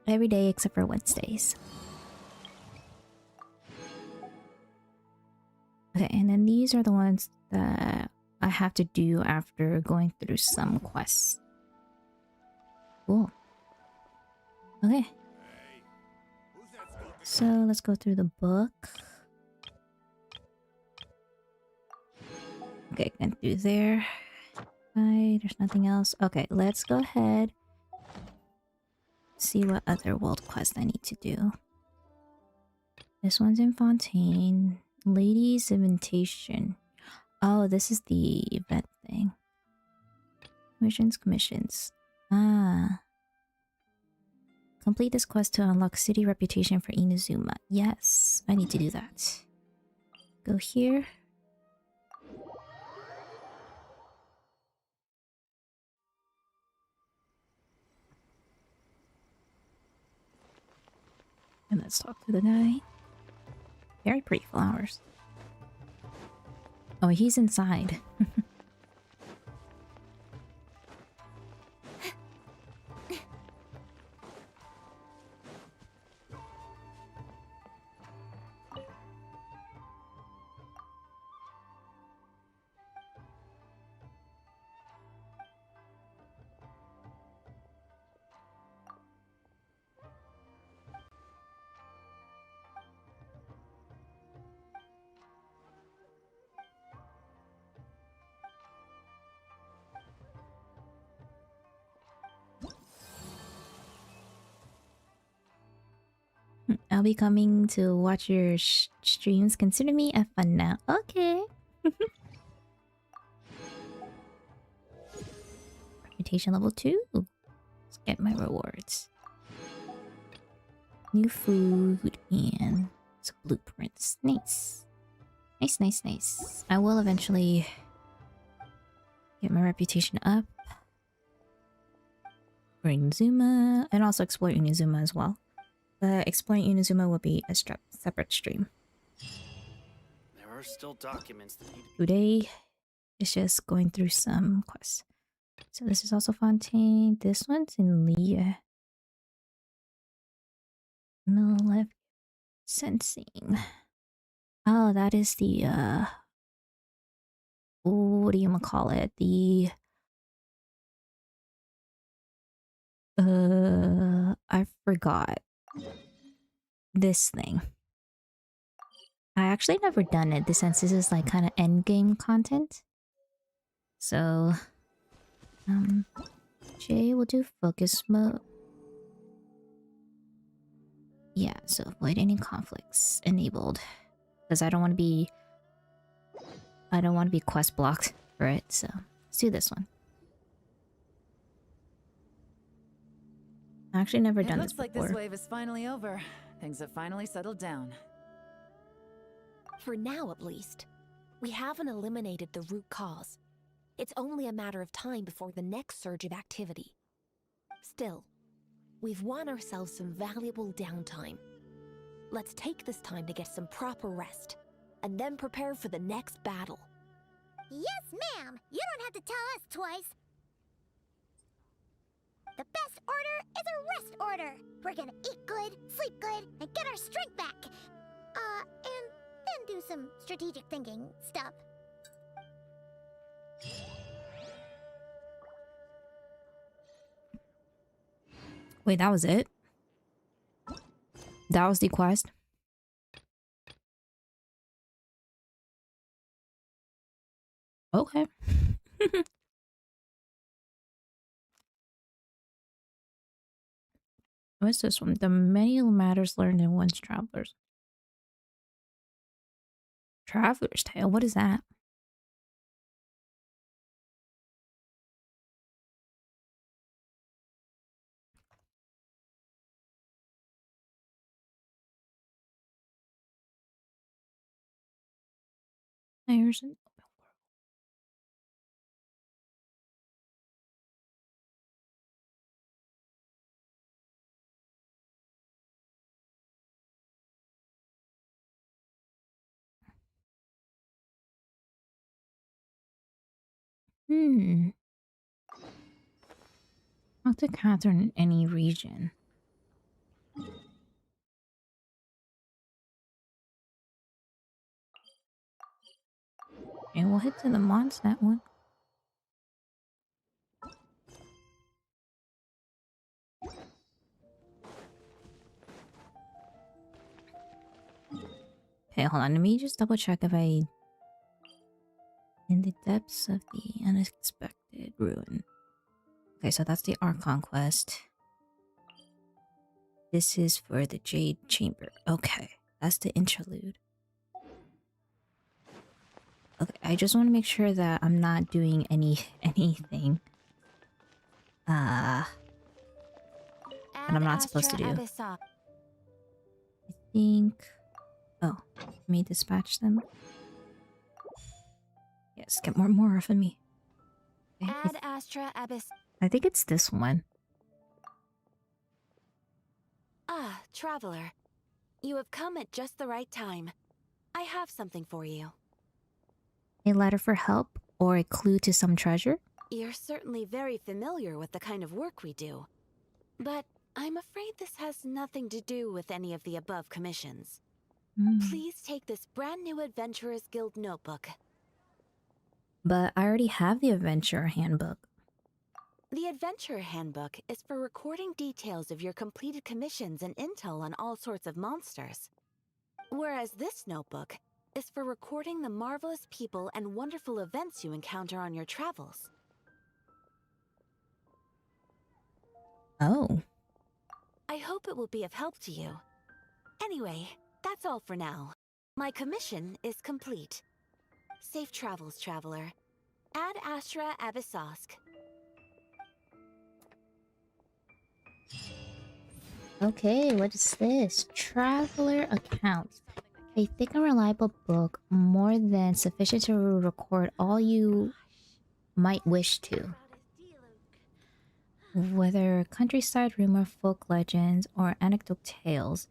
Every day except for Wednesdays. Okay, and then these are the ones that I have to do after going through some quests. Cool. Okay. So let's go through the book. Okay, can do there. Right, there's nothing else. Okay, let's go ahead. See what other world quest I need to do. This one's in Fontaine. Ladies' Invitation. Oh, this is the event thing. Commissions. Ah. Complete this quest to unlock city reputation for Inazuma. Yes, I need to do that. Go here. And let's talk to the guy. Very pretty flowers. Oh, he's inside. I'll be coming to watch your streams. Consider me a fan now. Okay. Reputation level 2. Let's get my rewards. New food and some blueprints. Nice. Nice. I will eventually get my reputation up for Inazuma and also explore Inazuma as well. Exploring Inazuma will be a separate stream. There are still documents that need to Today is just going through some quests. So this is also Fontaine. This one's in Leah. Malevolent Sensing. Oh, that is the what do you call it? The I forgot. This thing. I actually never done it since this is like kind of end game content. So Jay will do focus mode. Yeah, so avoid any conflicts enabled. Because I don't want to be... I don't want to be quest blocked for it, so let's do this one. I've actually never done this Looks like before. this wave is finally over. Things have finally settled down. For now, at least. We haven't eliminated the root cause. It's only a matter of time before the next surge of activity. Still, we've won ourselves some valuable downtime. Let's take this time to get some proper rest, and then prepare for the next battle. Yes, ma'am. You don't have to tell us twice. The best order is a rest order. We're gonna eat good, sleep good, and get our strength back. And then do some strategic thinking stuff. Wait, that was it? That was the quest? Okay. What's this one? The many matters learned in one's travelers. Traveler's Tale? What is that? There's an... Talk to Catherine in any region. And we'll head to the Mondstadt one. Okay, hold on. Let me just double check if I... In the depths of the unexpected ruin. Okay, so that's the Archon quest. This is for the Jade Chamber. Okay, that's the interlude. Okay, I just want to make sure that I'm not doing anything that I'm not supposed to do. I think... Oh, let me dispatch them. Yes, get more of me. Okay, Ad Astra Abyss. I think it's this one. Ah, traveler. You have come at just the right time. I have something for you. A letter for help or a clue to some treasure? You're certainly very familiar with the kind of work we do. But I'm afraid this has nothing to do with any of the above commissions. Please take this brand new Adventurers Guild notebook. But I already have the Adventurer Handbook. The Adventurer Handbook is for recording details of your completed commissions and intel on all sorts of monsters. Whereas this notebook is for recording the marvelous people and wonderful events you encounter on your travels. Oh. I hope it will be of help to you. Anyway, that's all for now. My commission is complete. Safe travels, traveler. Ad Astra Abyssosk. Okay, what is this? Traveler account. A thick and reliable book, more than sufficient to record all you might wish to. Whether countryside rumor, folk legends, or anecdote tales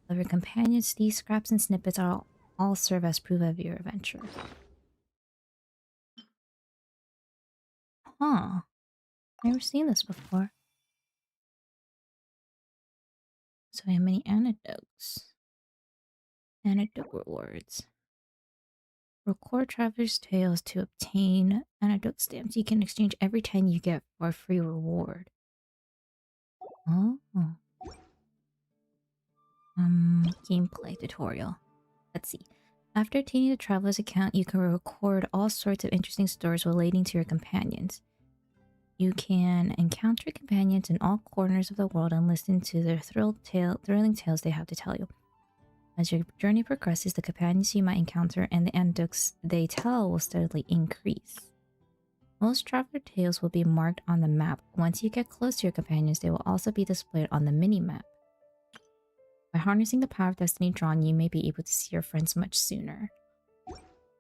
of your companions, these scraps and snippets are all serve as proof of your adventure. Huh. Never seen this before. So I have many anecdotes. Anecdote rewards. Record traveler's tales to obtain anecdote stamps. You can exchange every 10 you get for a free reward. Oh. Gameplay tutorial. Let's see. After obtaining the traveler's account, you can record all sorts of interesting stories relating to your companions. You can encounter companions in all corners of the world and listen to their thrilling tales they have to tell you. As your journey progresses, the companions you might encounter and the anecdotes they tell will steadily increase. Most traveler tales will be marked on the map. Once you get close to your companions, they will also be displayed on the mini-map. By harnessing the power of destiny drawn, you may be able to see your friends much sooner.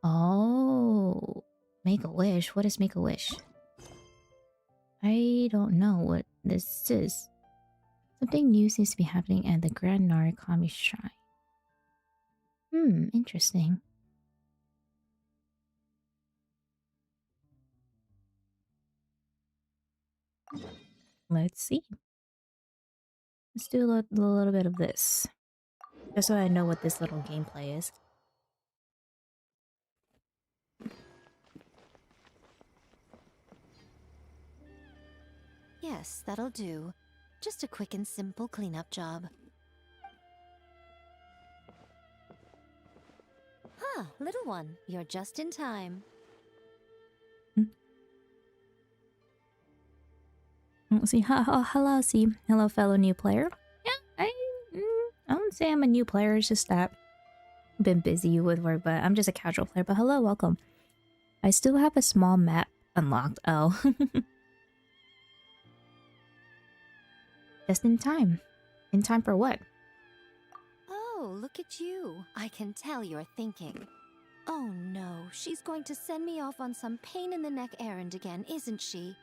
Oh, make a wish. What is make a wish? I don't know what this is. Something new seems to be happening at the Grand Narukami Shrine. Interesting. Let's see. Let's do a little bit of this. Just so I know what this little gameplay is. Yes, that'll do. Just a quick and simple cleanup job. Ah, little one, you're just in time. See, hello, see, hello, fellow new player. Yeah, I don't say I'm a new player. It's just that I've been busy with work, but I'm just a casual player. But hello, welcome. I still have a small map unlocked. Oh, just in time. In time for what? Oh, look at you. I can tell you're thinking. Oh no, she's going to send me off on some pain-in-the-neck errand again, isn't she?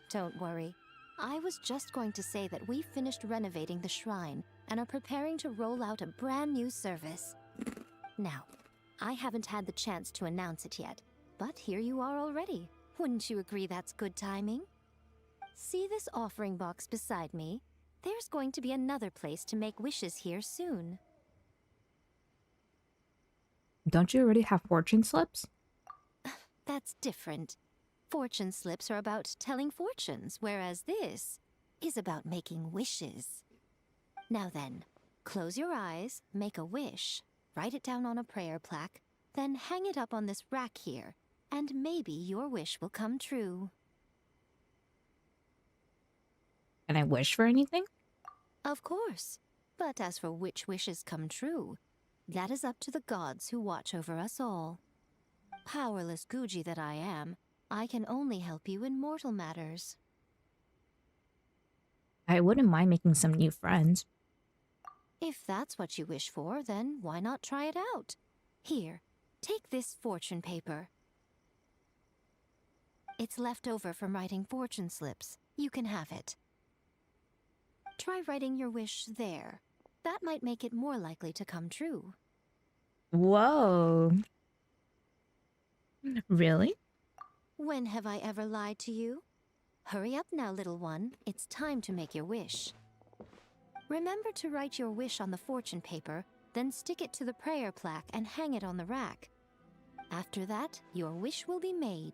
Don't worry. I was just going to say that we finished renovating the shrine and are preparing to roll out a brand new service. Now, I haven't had the chance to announce it yet, but here you are already. Wouldn't you agree that's good timing? See this offering box beside me? There's going to be another place to make wishes here soon. Don't you already have fortune slips? That's different. Fortune slips are about telling fortunes, whereas this is about making wishes. Now then, close your eyes, make a wish, write it down on a prayer plaque, then hang it up on this rack here, and maybe your wish will come true. Can I wish for anything? Of course. But as for which wishes come true, that is up to the gods who watch over us all. Powerless Guji that I am, I can only help you in mortal matters. I wouldn't mind making some new friends. If that's what you wish for, then why not try it out? Here, take this fortune paper. It's left over from writing fortune slips. You can have it. Try writing your wish there. That might make it more likely to come true. Whoa. Really? When have I ever lied to you? Hurry up now, little one. It's time to make your wish. Remember to write your wish on the fortune paper, then stick it to the prayer plaque and hang it on the rack. After that, your wish will be made.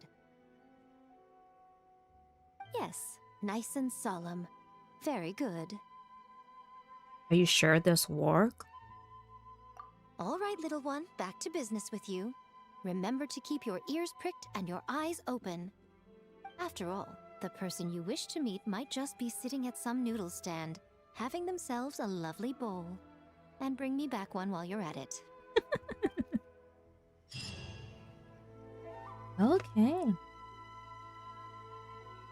Yes, nice and solemn. Very good. Are you sure this will work? All right, little one, back to business with you. Remember to keep your ears pricked and your eyes open. After all, the person you wish to meet might just be sitting at some noodle stand, having themselves a lovely bowl. And bring me back one while you're at it. Okay.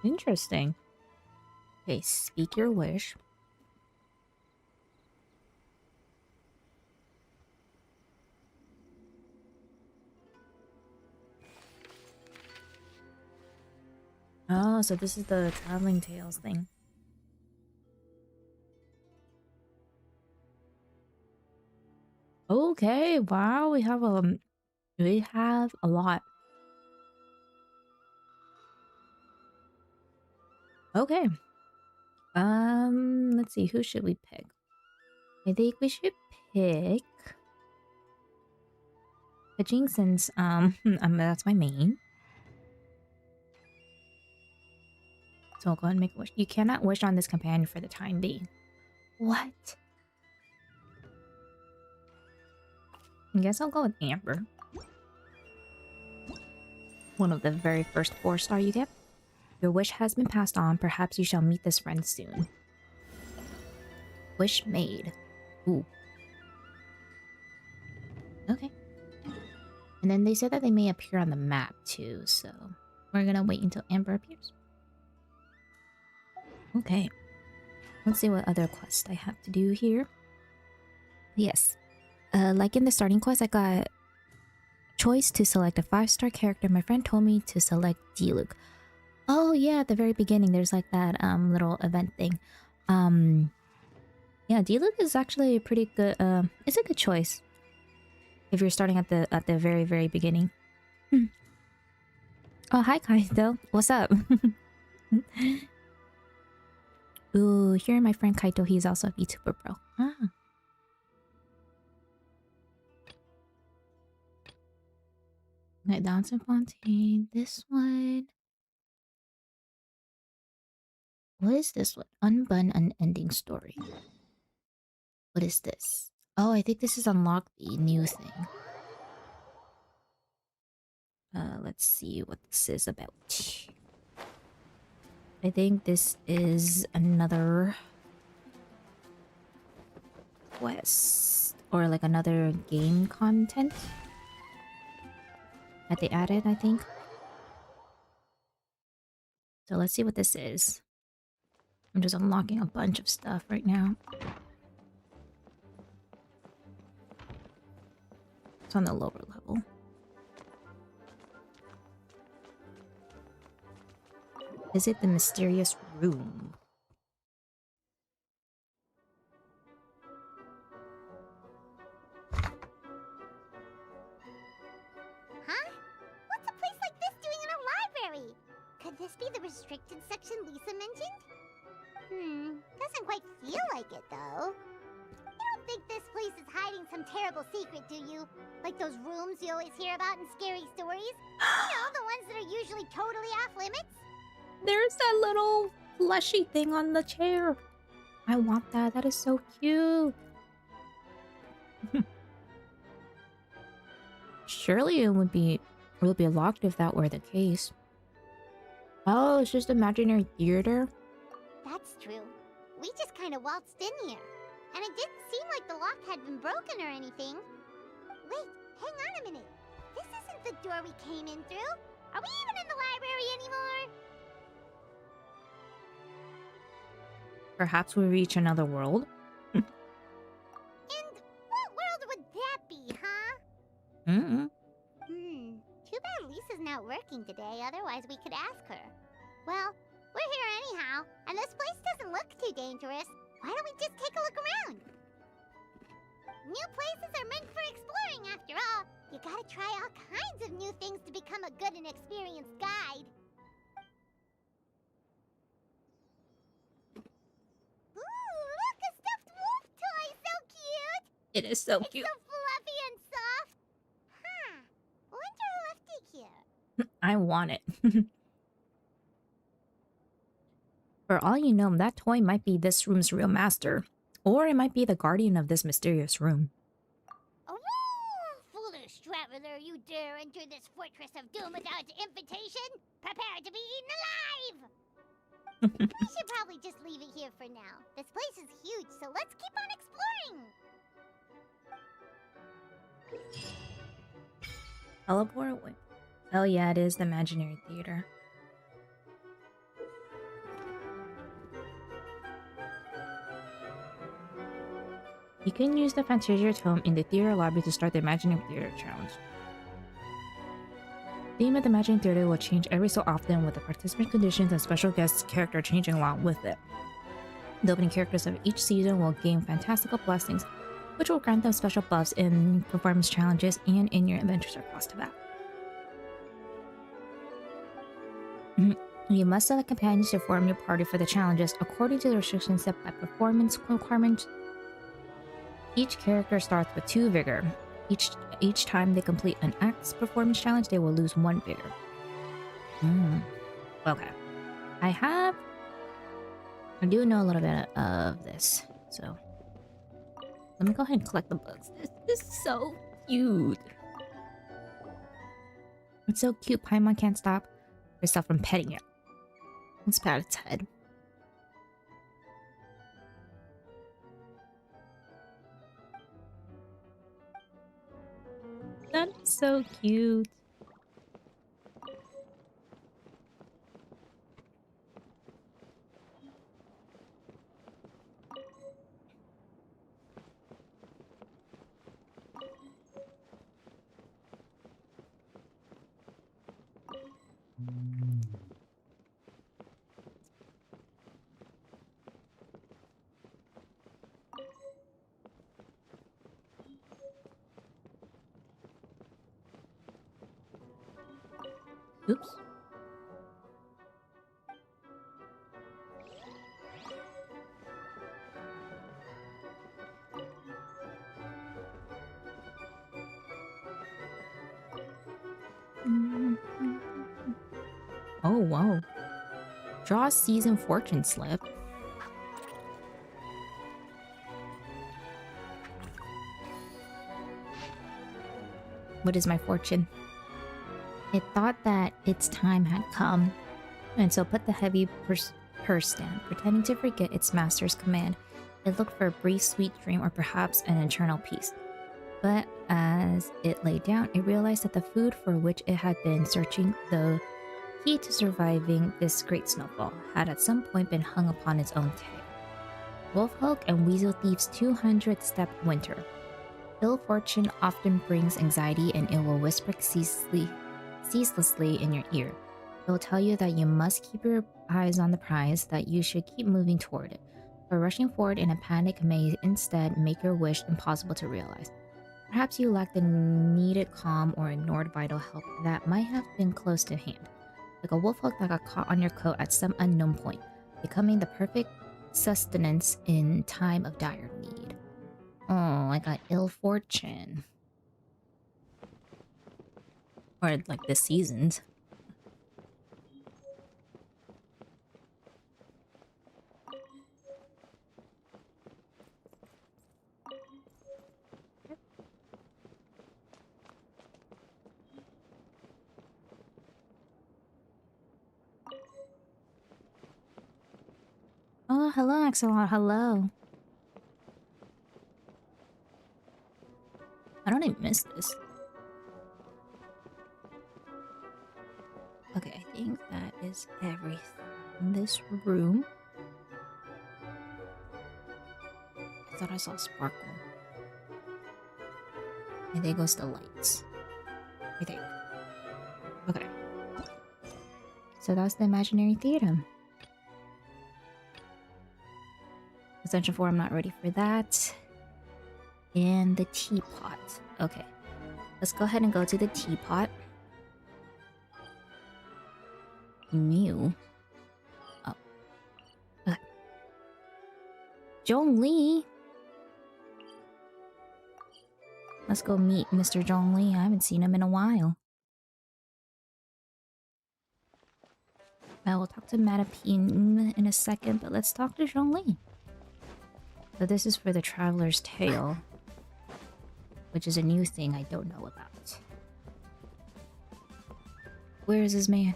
Interesting. Okay, speak your wish. Oh, so this is the traveling tales thing. Okay, wow, we have a lot. Okay. Let's see, who should we pick? I think we should pick Pajing since that's my main. So I'll go ahead and make a wish. You cannot wish on this companion for the time being. What? I guess I'll go with Amber. One of the very first 4-star you get. Your wish has been passed on. Perhaps you shall meet this friend soon. Wish made. Ooh. Okay. And then they said that they may appear on the map too, so we're gonna wait until Amber appears. Okay. Let's see what other quest I have to do here. Yes. Like in the starting quest, I got choice to select a 5-star character. My friend told me to select Diluc. Oh yeah, at the very beginning there's like that little event thing. Yeah, Diluc is actually a pretty good it's a good choice if you're starting at the very beginning. Oh, hi Kaito. What's up? Ooh, here my friend Kaito, he's also a VTuber bro. Ah. Night Dance and Fontaine. This one. What is this one? Unbun Unending Story. What is this? Oh, I think this is unlock the new thing. Let's see what this is about. I think this is another quest or like another game content that they added, I think. So let's see what this is. I'm just unlocking a bunch of stuff right now. It's on the lower level. Visit the mysterious room. Huh? What's a place like this doing in a library? Could this be the restricted section Lisa mentioned? Doesn't quite feel like it, though. You don't think this place is hiding some terrible secret, do you? Like those rooms you always hear about in scary stories? You know, the ones that are usually totally off limits? There's that little fleshy thing on the chair. I want that. That is so cute. Surely it would be locked if that were the case. Oh, it's just imaginary theater. That's true. We just kind of waltzed in here. And it didn't seem like the lock had been broken or anything. Wait, hang on a minute. This isn't the door we came in through. Are we even in the library anymore? Perhaps we reach another world. And what world would that be, huh? Too bad Lisa's not working today, otherwise we could ask her. Well, we're here anyhow, and this place doesn't look too dangerous. Why don't we just take a look around? New places are meant for exploring, after all. You gotta try all kinds of new things to become a good and experienced guide. Ooh, look, a stuffed wolf toy! So cute! It is so It's cute. so fluffy and soft. Huh. Wonder who left it here. I want it. For all you know, that toy might be this room's real master. Or it might be the guardian of this mysterious room. Oh, foolish traveler, you dare enter this fortress of doom without invitation? Prepare to be eaten alive! We should probably just leave it here for now. This place is huge, so let's keep on exploring! Teleport? Wait. Oh yeah, it is the imaginary theater. You can use the Fantasia Tome in the theater lobby to start the Imaginary Theater Challenge. The theme of the Imaginary Theater will change every so often, with the participant conditions and special guest character changing along with it. The opening characters of each season will gain fantastical blessings, which will grant them special buffs in performance challenges and in your adventures across the map. You must select companions to form your party for the challenges according to the restrictions set by performance requirements. Each character starts with 2 vigor. Each time they complete an Axe performance challenge, they will lose 1 vigor. Okay. I do know a little bit of this, so let me go ahead and collect the books. This is so cute. It's so cute. Paimon can't stop herself from petting it. Let's pat its head. That's so cute. Oops. Oh, wow. Draw season fortune slip. What is my fortune? It thought that its time had come, and so put the heavy purse down, pretending to forget its master's command. It looked for a brief sweet dream or perhaps an eternal peace. But as it lay down, it realized that the food for which it had been searching, the key to surviving this great snowfall, had at some point been hung upon its own tail. Wolfhook and Weasel Thief's 200-step winter. Ill fortune often brings anxiety, and it will whisper ceaselessly in your ear. It will tell you that you must keep your eyes on the prize, that you should keep moving toward it. But rushing forward in a panic may instead make your wish impossible to realize. Perhaps you lacked the needed calm or ignored vital help that might have been close to hand, like a wolfhook that got caught on your coat at some unknown point, becoming the perfect sustenance in time of dire need. Oh, I got ill fortune. Or like this season's. Oh, hello, Axelot. Hello. How did I miss this? Okay, I think that is everything in this room. I thought I saw sparkle. And there goes the lights. Right there. Okay. So that's the imaginary theater. Essential 4, I'm not ready for that. And the teapot. Okay. Let's go ahead and go to the teapot. New. Oh. Okay. Zhongli. Let's go meet Mr. Zhongli. I haven't seen him in a while. Well, we'll talk to Matapine in a second, but let's talk to Zhongli. So this is for the Traveler's Tale, which is a new thing I don't know about. Where is this man?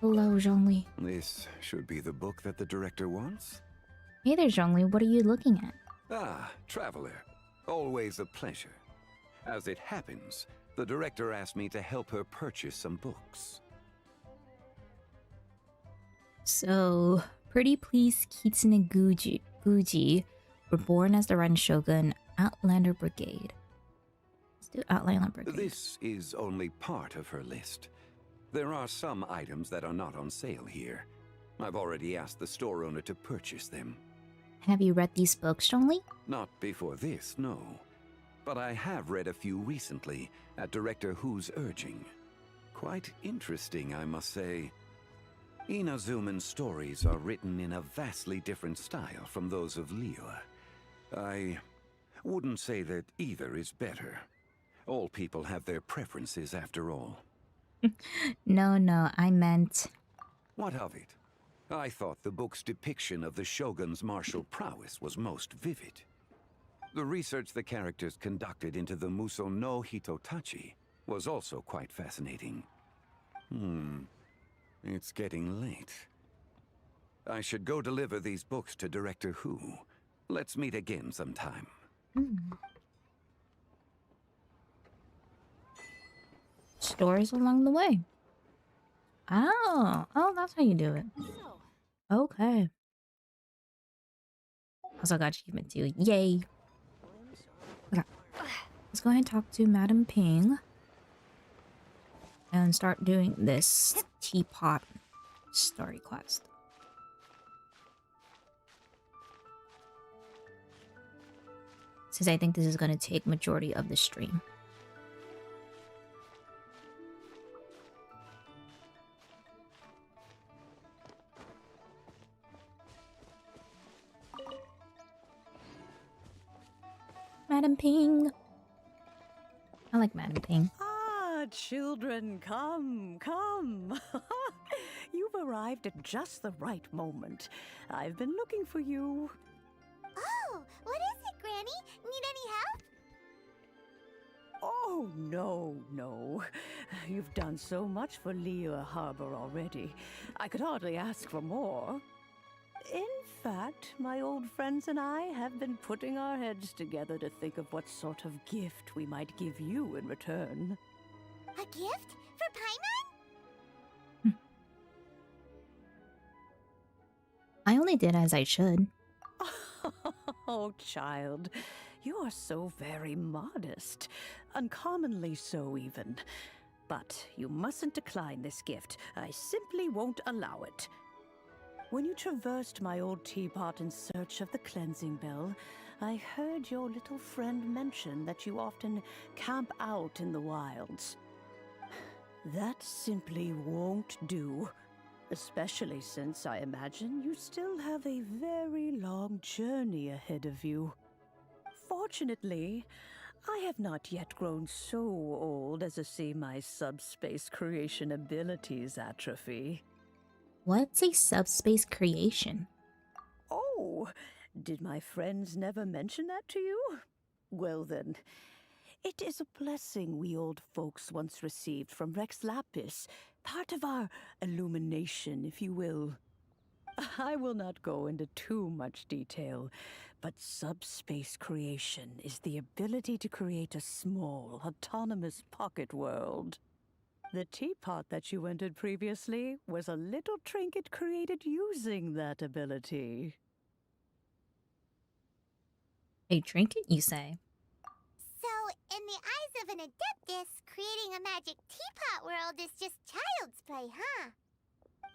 Hello, Zhongli. This should be the book that the director wants. Hey there, Zhongli. What are you looking at? Ah, Traveler. Always a pleasure. As it happens, the director asked me to help her purchase some books. So, Pretty Please Kitsune Guji were born as the Ren Shogun Outlander Brigade. Let's do Outlander Brigade. This is only part of her list. There are some items that are not on sale here. I've already asked the store owner to purchase them. Have you read these books, Zhongli? Not before this, no. But I have read a few recently, at Director Hu's urging. Quite interesting, I must say. Inazuman's stories are written in a vastly different style from those of Liyue. I wouldn't say that either is better. All people have their preferences after all. No, I meant... What of it? I thought the book's depiction of the Shogun's martial prowess was most vivid. The research the characters conducted into the Muso no Hitotachi was also quite fascinating. It's getting late. I should go deliver these books to Director Who. Let's meet again sometime. Stores along the way. Oh, that's how you do it. Okay. Also got achievement too. Yay. Okay. Let's go ahead and talk to Madam Ping. And start doing this teapot story quest. Since I think this is going to take majority of the stream. Madam Ping. I like Madam Ping. Ah, children, come, come. You've arrived at just the right moment. I've been looking for you. Oh, what is it, Granny? Need any help? Oh, no. You've done so much for Lea Harbor already. I could hardly ask for more. In fact, my old friends and I have been putting our heads together to think of what sort of gift we might give you in return. A gift? For Paimon? I only did as I should. Oh, child, you are so very modest. Uncommonly so, even. But you mustn't decline this gift. I simply won't allow it. When you traversed my old teapot in search of the cleansing bell, I heard your little friend mention that you often camp out in the wilds. That simply won't do. Especially since I imagine you still have a very long journey ahead of you. Fortunately, I have not yet grown so old as to see my subspace creation abilities atrophy. What's a subspace creation? Oh, did my friends never mention that to you? Well then, it is a blessing we old folks once received from Rex Lapis, part of our illumination, if you will. I will not go into too much detail, but subspace creation is the ability to create a small, autonomous pocket world. The teapot that you entered previously was a little trinket created using that ability. A trinket, you say? So, in the eyes of an adeptus, creating a magic teapot world is just child's play, huh?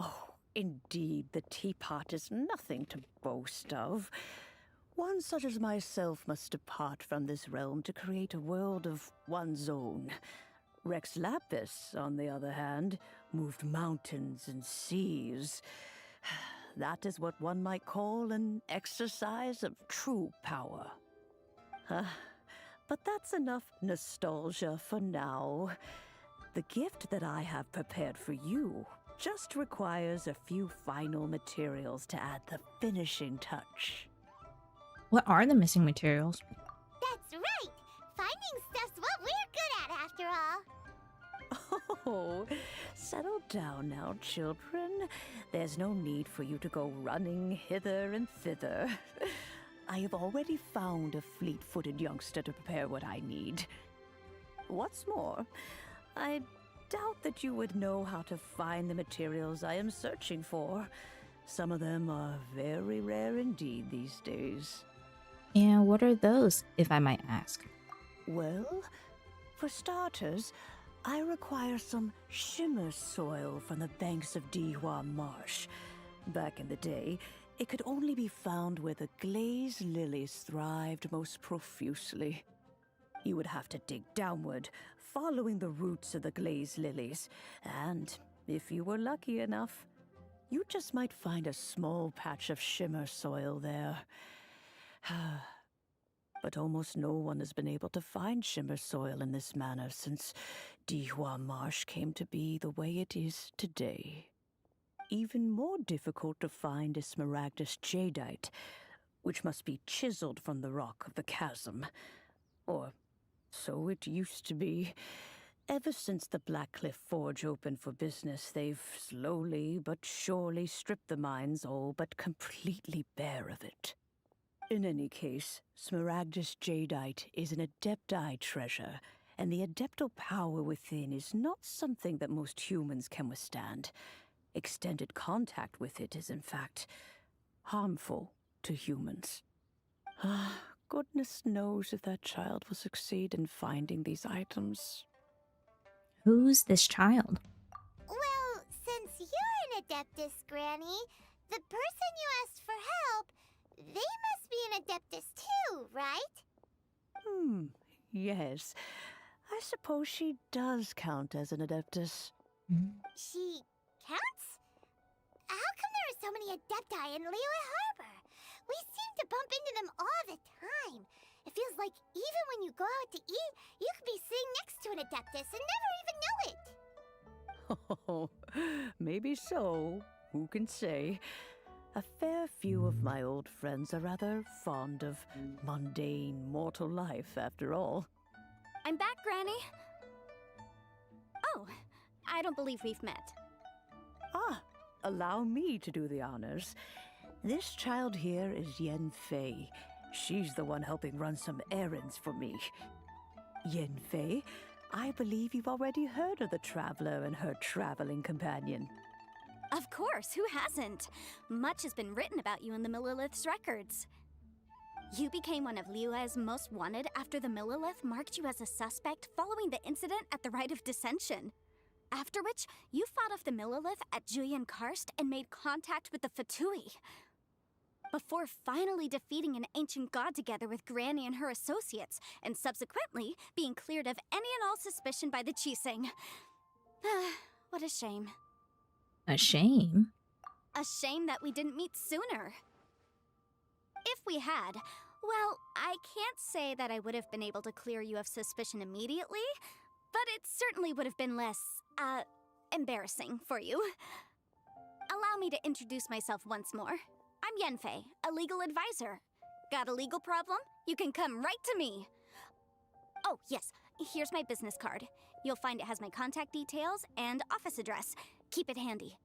Oh, indeed, the teapot is nothing to boast of. One such as myself must depart from this realm to create a world of one's own. Rex Lapis, on the other hand, moved mountains and seas. That is what one might call an exercise of true power. But that's enough nostalgia for now. The gift that I have prepared for you just requires a few final materials to add the finishing touch. What are the missing materials? That's right! Finding stuff's what we're good at, after all. Oh, settle down now, children. There's no need for you to go running hither and thither. I have already found a fleet-footed youngster to prepare what I need. What's more, I doubt that you would know how to find the materials I am searching for. Some of them are very rare indeed these days. And what are those, if I might ask? Well, for starters, I require some shimmer soil from the banks of Dihua Marsh. Back in the day, it could only be found where the glazed lilies thrived most profusely. You would have to dig downward, following the roots of the glazed lilies, and if you were lucky enough, you just might find a small patch of shimmer soil there. But almost no one has been able to find shimmer soil in this manner since Dihua Marsh came to be the way it is today. Even more difficult to find is smaragdus jadeite, which must be chiseled from the rock of the chasm. Or so it used to be. Ever since the Blackcliff Forge opened for business, they've slowly but surely stripped the mines all but completely bare of it. In any case, Smaragdus Jadeite is an Adepti treasure, and the Adeptal power within is not something that most humans can withstand. Extended contact with it is, in fact, harmful to humans. Goodness knows if that child will succeed in finding these items. Who's this child? Well, since you're an Adeptus, Granny, the person you asked for help, they must be an Adeptus too, right? Yes. I suppose she does count as an Adeptus. She counts? How come there are so many Adepti in Liyue Harbor? We seem to bump into them all the time. It feels like even when you go out to eat, you could be sitting next to an Adeptus and never even know it. Oh, maybe so. Who can say? A fair few of my old friends are rather fond of mundane mortal life, after all. I'm back, Granny. Oh, I don't believe we've met. Allow me to do the honors. This child here is Yen Fei. She's the one helping run some errands for me. Yen Fei, I believe you've already heard of the Traveler and her traveling companion. Of course, who hasn't? Much has been written about you in the Millilith's records. You became one of Liyue's most wanted after the Millilith marked you as a suspect following the incident at the Rite of Dissension. After which, you fought off the Millilith at Julian Karst and made contact with the Fatui. Before finally defeating an ancient god together with Granny and her associates, and subsequently being cleared of any and all suspicion by the Chiseng. What a shame. A shame? A shame that we didn't meet sooner. If we had, well, I can't say that I would have been able to clear you of suspicion immediately, but it certainly would have been less, embarrassing for you. Allow me to introduce myself once more. I'm Yenfei, a legal advisor. Got a legal problem? You can come right to me. Oh, yes, here's my business card. You'll find it has my contact details and office address. Keep it handy.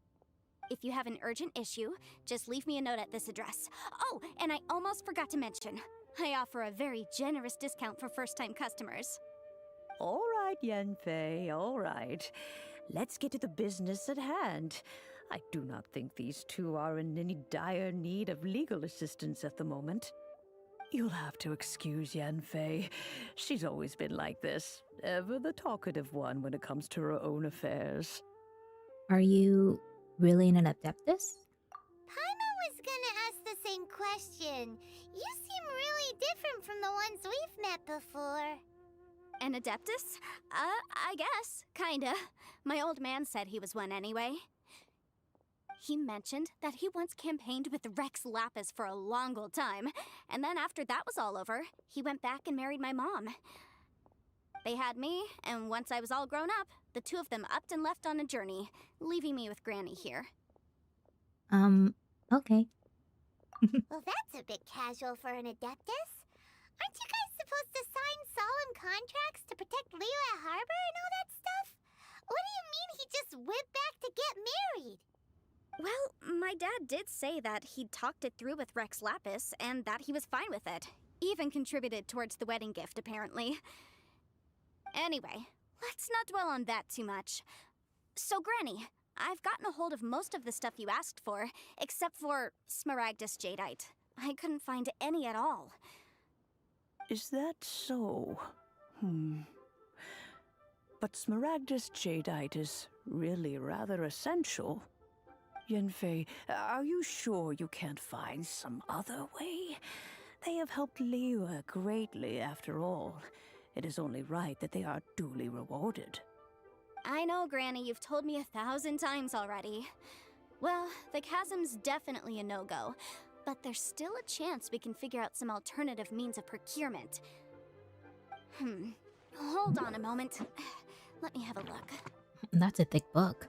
If you have an urgent issue, just leave me a note at this address. Oh, and I almost forgot to mention, I offer a very generous discount for first-time customers. All right, Yenfei, all right. Let's get to the business at hand. I do not think these two are in any dire need of legal assistance at the moment. You'll have to excuse Yenfei. She's always been like this, ever the talkative one when it comes to her own affairs. Are you really an Adeptus? Paimon was gonna ask the same question. You seem really different from the ones we've met before. An Adeptus? I guess. Kinda. My old man said he was one anyway. He mentioned that he once campaigned with Rex Lapis for a long old time, and then after that was all over, he went back and married my mom. They had me, and once I was all grown up, the two of them upped and left on a journey, leaving me with Granny here. Okay. Well, that's a bit casual for an Adeptus. Aren't you guys supposed to sign solemn contracts to protect Liyue Harbor and all that stuff? What do you mean he just went back to get married? Well, my dad did say that he'd talked it through with Rex Lapis, and that he was fine with it. Even contributed towards the wedding gift, apparently. Anyway, let's not dwell on that too much. So, Granny, I've gotten a hold of most of the stuff you asked for, except for Smaragdus Jadeite. I couldn't find any at all. Is that so? But Smaragdus Jadeite is really rather essential. Yenfei, are you sure you can't find some other way? They have helped Liyue greatly, after all. It is only right that they are duly rewarded. I know, Granny, you've told me 1,000 times already. Well, the chasm's definitely a no-go, but there's still a chance we can figure out some alternative means of procurement. Hold on a moment. Let me have a look. That's a thick book.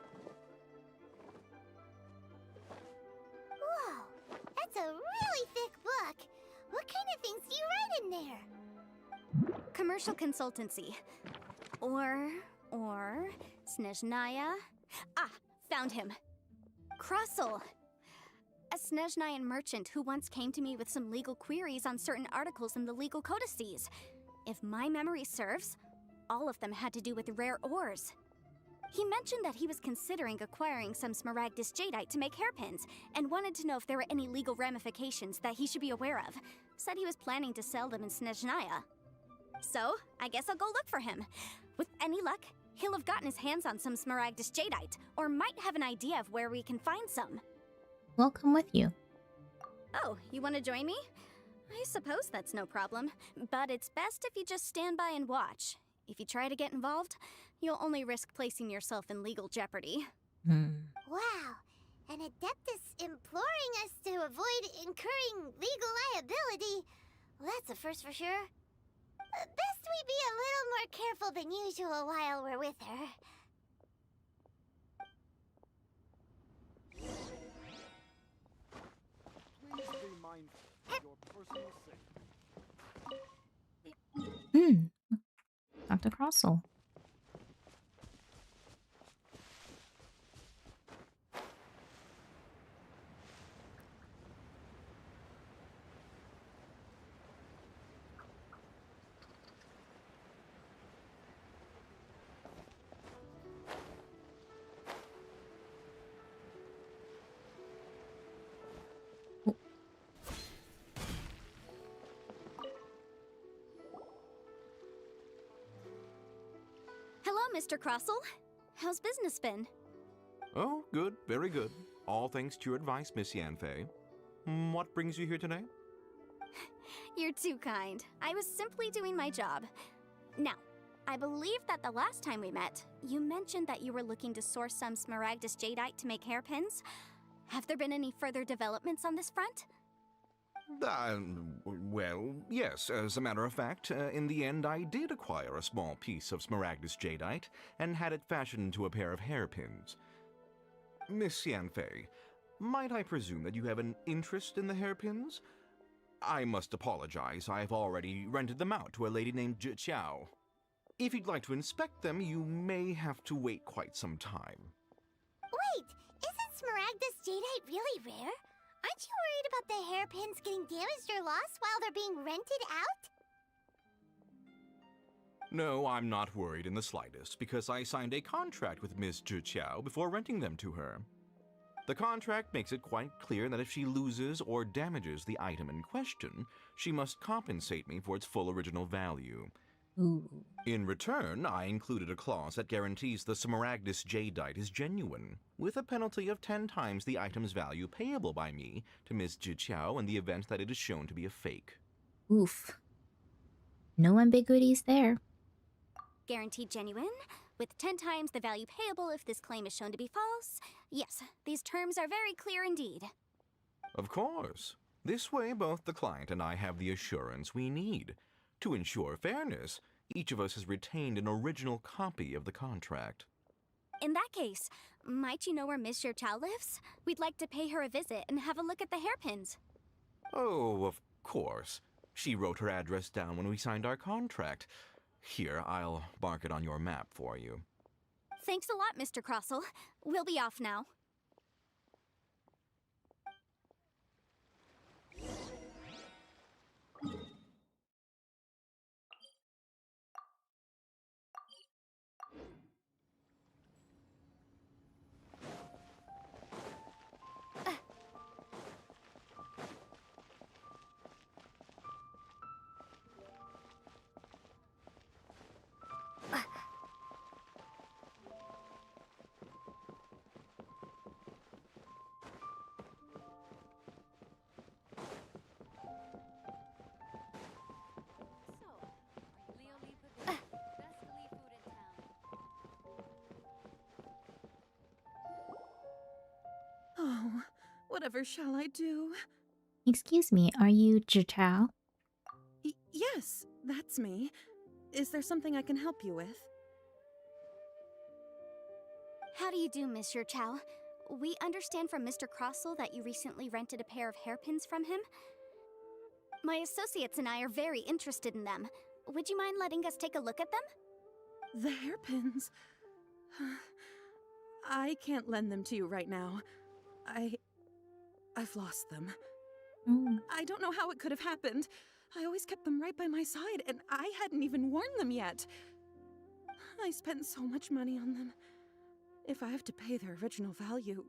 Whoa, that's a really thick book. What kind of things do you write in there? Commercial consultancy. Or Or Snezhnaya. Ah, found him. Crossel. A Snezhnayan merchant who once came to me with some legal queries on certain articles in the legal codices. If my memory serves, all of them had to do with rare ores. He mentioned that he was considering acquiring some Smaragdus jadeite to make hairpins, and wanted to know if there were any legal ramifications that he should be aware of. Said he was planning to sell them in Snezhnaya. So, I guess I'll go look for him. With any luck, he'll have gotten his hands on some Smaragdus jadeite, or might have an idea of where we can find some. We'll come with you. Oh, you want to join me? I suppose that's no problem, but it's best if you just stand by and watch. If you try to get involved, you'll only risk placing yourself in legal jeopardy. Wow, an Adeptus imploring us to avoid incurring legal liability. Well, that's a first for sure. Best we be a little more careful than usual while we're with her. Please be mindful of your personal safety. Dr. Crossel. Hello, Mr. Crossel. How's business been? Oh, good, very good. All thanks to your advice, Miss Yanfei. What brings you here today? You're too kind. I was simply doing my job. Now, I believe that the last time we met, you mentioned that you were looking to source some Smaragdus jadeite to make hairpins. Have there been any further developments on this front? Well, yes. As a matter of fact, in the end, I did acquire a small piece of Smaragdus jadeite and had it fashioned into a pair of hairpins. Miss Yanfei, might I presume that you have an interest in the hairpins? I must apologize. I've already rented them out to a lady named Zhiqiao. If you'd like to inspect them, you may have to wait quite some time. Wait, isn't Smaragdus jadeite really rare? Aren't you worried about the hairpins getting damaged or lost while they're being rented out? No, I'm not worried in the slightest, because I signed a contract with Miss Zhiqiao before renting them to her. The contract makes it quite clear that if she loses or damages the item in question, she must compensate me for its full original value. Ooh. In return, I included a clause that guarantees the Smaragdus jadeite is genuine, with a penalty of 10 times the item's value payable by me to Miss Zhiqiao in the event that it is shown to be a fake. Oof. No ambiguities there. Guaranteed genuine, with 10 times the value payable if this claim is shown to be false. Yes, these terms are very clear indeed. Of course. This way, both the client and I have the assurance we need. To ensure fairness, each of us has retained an original copy of the contract. In that case, might you know where Miss Zhiqiao lives? We'd like to pay her a visit and have a look at the hairpins. Oh, of course. She wrote her address down when we signed our contract. Here, I'll mark it on your map for you. Thanks a lot, Mr. Crossel. We'll be off now. Oh, whatever shall I do? Excuse me, are you Zhiqiao? Yes, that's me. Is there something I can help you with? How do you do, Miss Zhiqiao? We understand from Mr. Crossel that you recently rented a pair of hairpins from him. My associates and I are very interested in them. Would you mind letting us take a look at them? The hairpins. I can't lend them to you right now. I've lost them. Oh. I don't know how it could have happened. I always kept them right by my side, and I hadn't even worn them yet. I spent so much money on them. If I have to pay their original value,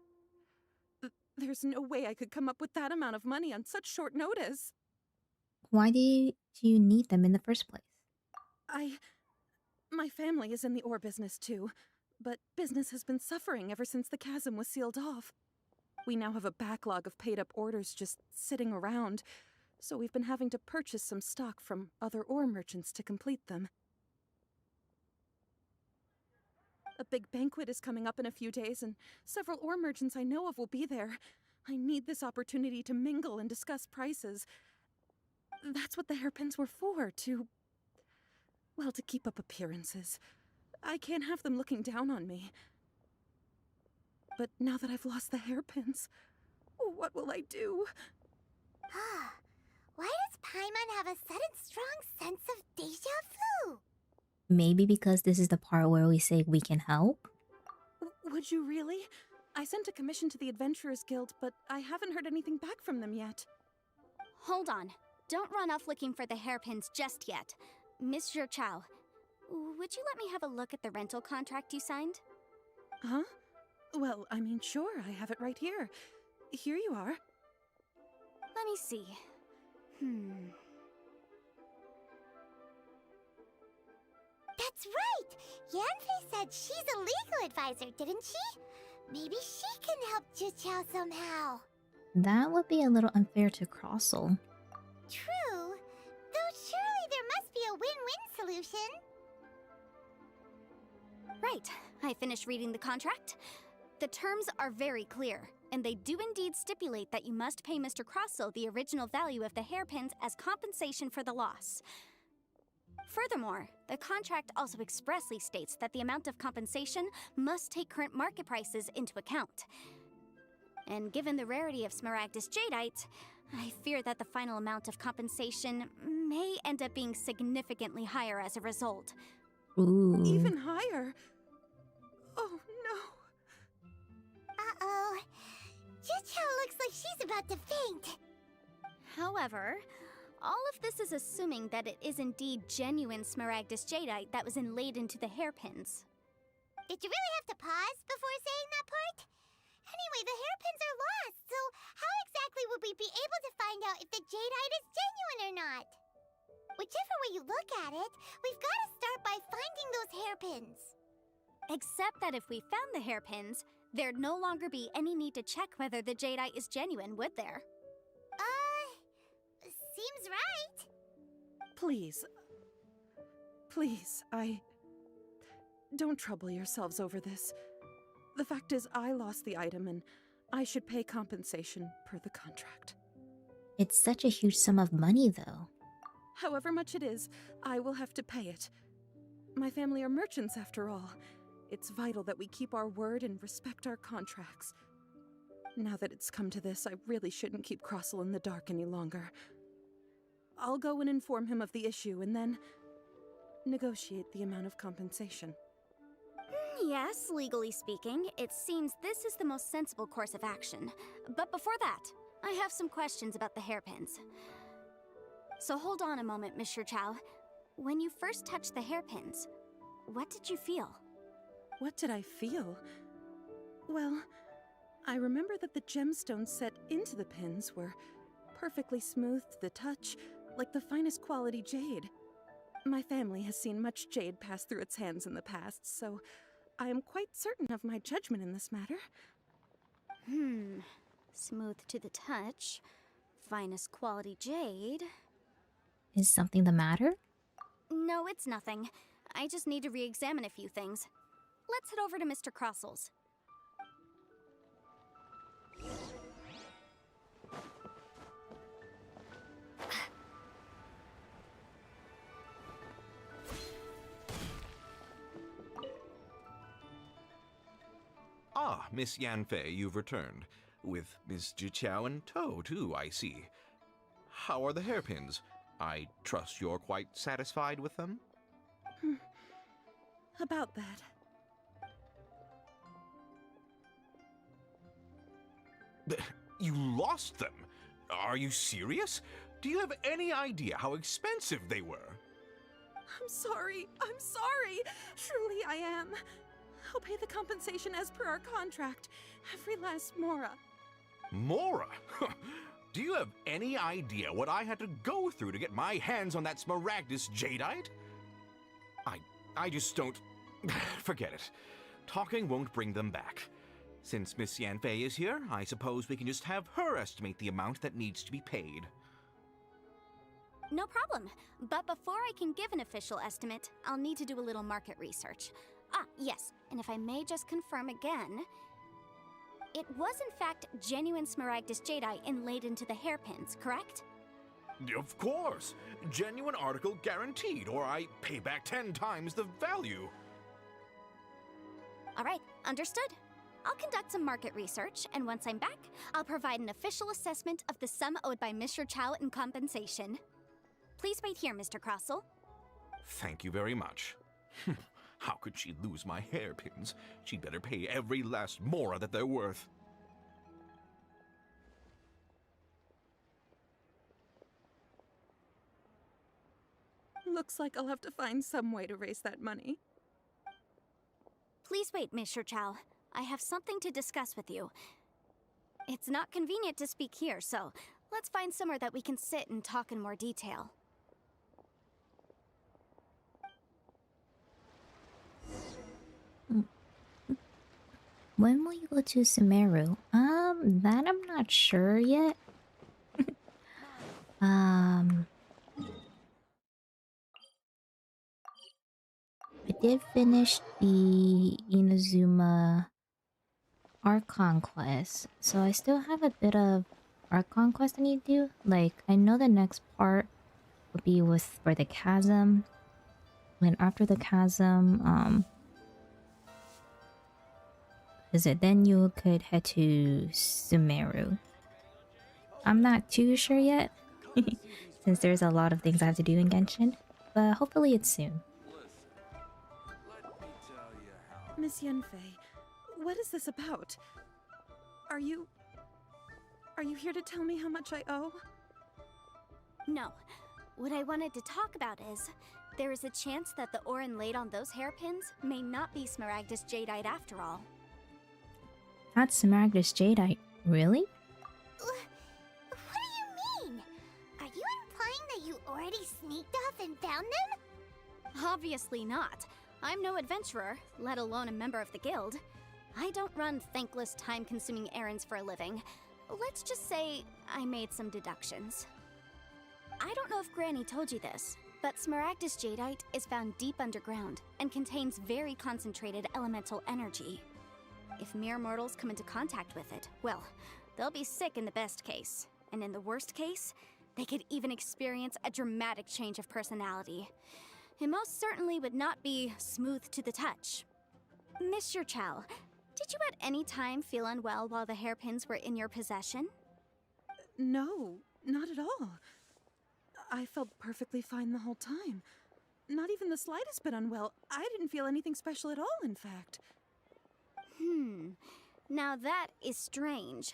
there's no way I could come up with that amount of money on such short notice. Why do you need them in the first place? My family is in the ore business too, but business has been suffering ever since the chasm was sealed off. We now have a backlog of paid-up orders just sitting around, so we've been having to purchase some stock from other ore merchants to complete them. A big banquet is coming up in a few days, and several ore merchants I know of will be there. I need this opportunity to mingle and discuss prices. That's what the hairpins were for, to keep up appearances. I can't have them looking down on me. But now that I've lost the hairpins, what will I do? Why does Paimon have a sudden strong sense of deja vu? Maybe because this is the part where we say we can help? Would you really? I sent a commission to the Adventurers Guild, but I haven't heard anything back from them yet. Hold on. Don't run off looking for the hairpins just yet. Mr. Chow, would you let me have a look at the rental contract you signed? Huh? Well, I mean, sure, I have it right here. Here you are. Let me see. That's right! Yanfei said she's a legal advisor, didn't she? Maybe she can help Juqiao somehow. That would be a little unfair to Crossel. True. Though surely there must be a win-win solution. Right. I finished reading the contract. The terms are very clear, and they do indeed stipulate that you must pay Mr. Crossel the original value of the hairpins as compensation for the loss. Furthermore, the contract also expressly states that the amount of compensation must take current market prices into account. And given the rarity of Smaragdus Jadeite, I fear that the final amount of compensation may end up being significantly higher as a result. Ooh. Even higher? Oh, no. Uh-oh. Juqiao looks like she's about to faint. However, all of this is assuming that it is indeed genuine Smaragdus Jadeite that was inlaid into the hairpins. Did you really have to pause before saying that part? Anyway, the hairpins are lost, so how exactly would we be able to find out if the jadeite is genuine or not? Whichever way you look at it, we've got to start by finding those hairpins. Except that if we found the hairpins, there'd no longer be any need to check whether the jadeite is genuine, would there? Seems right. Please. Please, don't trouble yourselves over this. The fact is, I lost the item and I should pay compensation per the contract. It's such a huge sum of money, though. However much it is, I will have to pay it. My family are merchants, after all. It's vital that we keep our word and respect our contracts. Now that it's come to this, I really shouldn't keep Crossel in the dark any longer. I'll go and inform him of the issue and then negotiate the amount of compensation. Yes, legally speaking, it seems this is the most sensible course of action. But before that, I have some questions about the hairpins. So hold on a moment, Mr. Chow. When you first touched the hairpins, what did you feel? What did I feel? Well, I remember that the gemstones set into the pins were perfectly smooth to the touch, like the finest quality jade. My family has seen much jade pass through its hands in the past, so I am quite certain of my judgment in this matter. Smooth to the touch, finest quality jade. Is something the matter? No, it's nothing. I just need to re-examine a few things. Let's head over to Mr. Crossel's. Ah, Miss Yanfei, you've returned. With Miss Juqiao in tow, too, I see. How are the hairpins? I trust you're quite satisfied with them? about that. You lost them? Are you serious? Do you have any idea how expensive they were? I'm sorry. I'm sorry. Truly, I am. I'll pay the compensation as per our contract. Every last mora. Mora? Do you have any idea what I had to go through to get my hands on that Smaragdus jadeite? I just don't... Forget it. Talking won't bring them back. Since Miss Yanfei is here, I suppose we can just have her estimate the amount that needs to be paid. No problem. But before I can give an official estimate, I'll need to do a little market research. Ah, yes, and if I may just confirm again, it was in fact genuine Smaragdus jadeite inlaid into the hairpins, correct? Of course! Genuine article guaranteed, or I pay back 10 times the value. Alright, understood. I'll conduct some market research, and once I'm back, I'll provide an official assessment of the sum owed by Mr. Chow in compensation. Please wait here, Mr. Crossell. Thank you very much. How could she lose my hairpins? She'd better pay every last mora that they're worth. Looks like I'll have to find some way to raise that money. Please wait, Mr. Chow. I have something to discuss with you. It's not convenient to speak here, so let's find somewhere that we can sit and talk in more detail. When will you go to Sumeru? That I'm not sure yet. I did finish the Inazuma Archon quest, so I still have a bit of Archon quest I need to do. Like, I know the next part will be for the chasm. And after the chasm, then you could head to Sumeru. I'm not too sure yet, since there's a lot of things I have to do in Genshin, but hopefully it's soon. Miss Yanfei, what is this about? Are you here to tell me how much I owe? No. What I wanted to talk about is, there is a chance that the ore inlaid on those hairpins may not be Smaragdus jadeite after all. That's Smaragdus jadeite, really? What do you mean? Are you implying that you already sneaked off and found them? Obviously not. I'm no adventurer, let alone a member of the guild. I don't run thankless, time-consuming errands for a living. Let's just say I made some deductions. I don't know if Granny told you this, but Smaragdus jadeite is found deep underground and contains very concentrated elemental energy. If mere mortals come into contact with it, well, they'll be sick in the best case. And in the worst case, they could even experience a dramatic change of personality. It most certainly would not be smooth to the touch. Mr. Chow, did you at any time feel unwell while the hairpins were in your possession? No, not at all. I felt perfectly fine the whole time. Not even the slightest bit unwell. I didn't feel anything special at all, in fact. Now that is strange.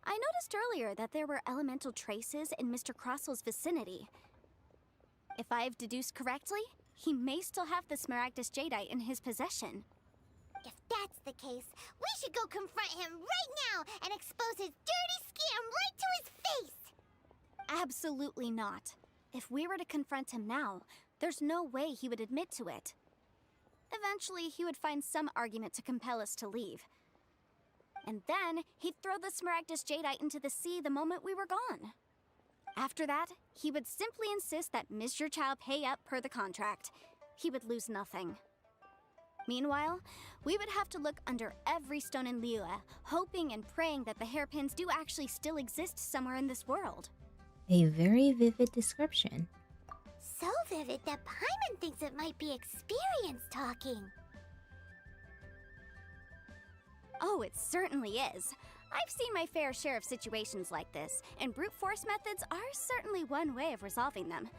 I noticed earlier that there were elemental traces in Mr. Crossell's vicinity. If I've deduced correctly, he may still have the Smaragdus jadeite in his possession. If that's the case, we should go confront him right now and expose his dirty scam right to his face! Absolutely not. If we were to confront him now, there's no way he would admit to it. Eventually, he would find some argument to compel us to leave. And then, he'd throw the Smaragdus jadeite into the sea the moment we were gone. After that, he would simply insist that Mr. Chow pay up per the contract. He would lose nothing. Meanwhile, we would have to look under every stone in Liyue, hoping and praying that the hairpins do actually still exist somewhere in this world. A very vivid description. So vivid that Paimon thinks it might be experience talking. Oh, it certainly is. I've seen my fair share of situations like this, and brute force methods are certainly one way of resolving them.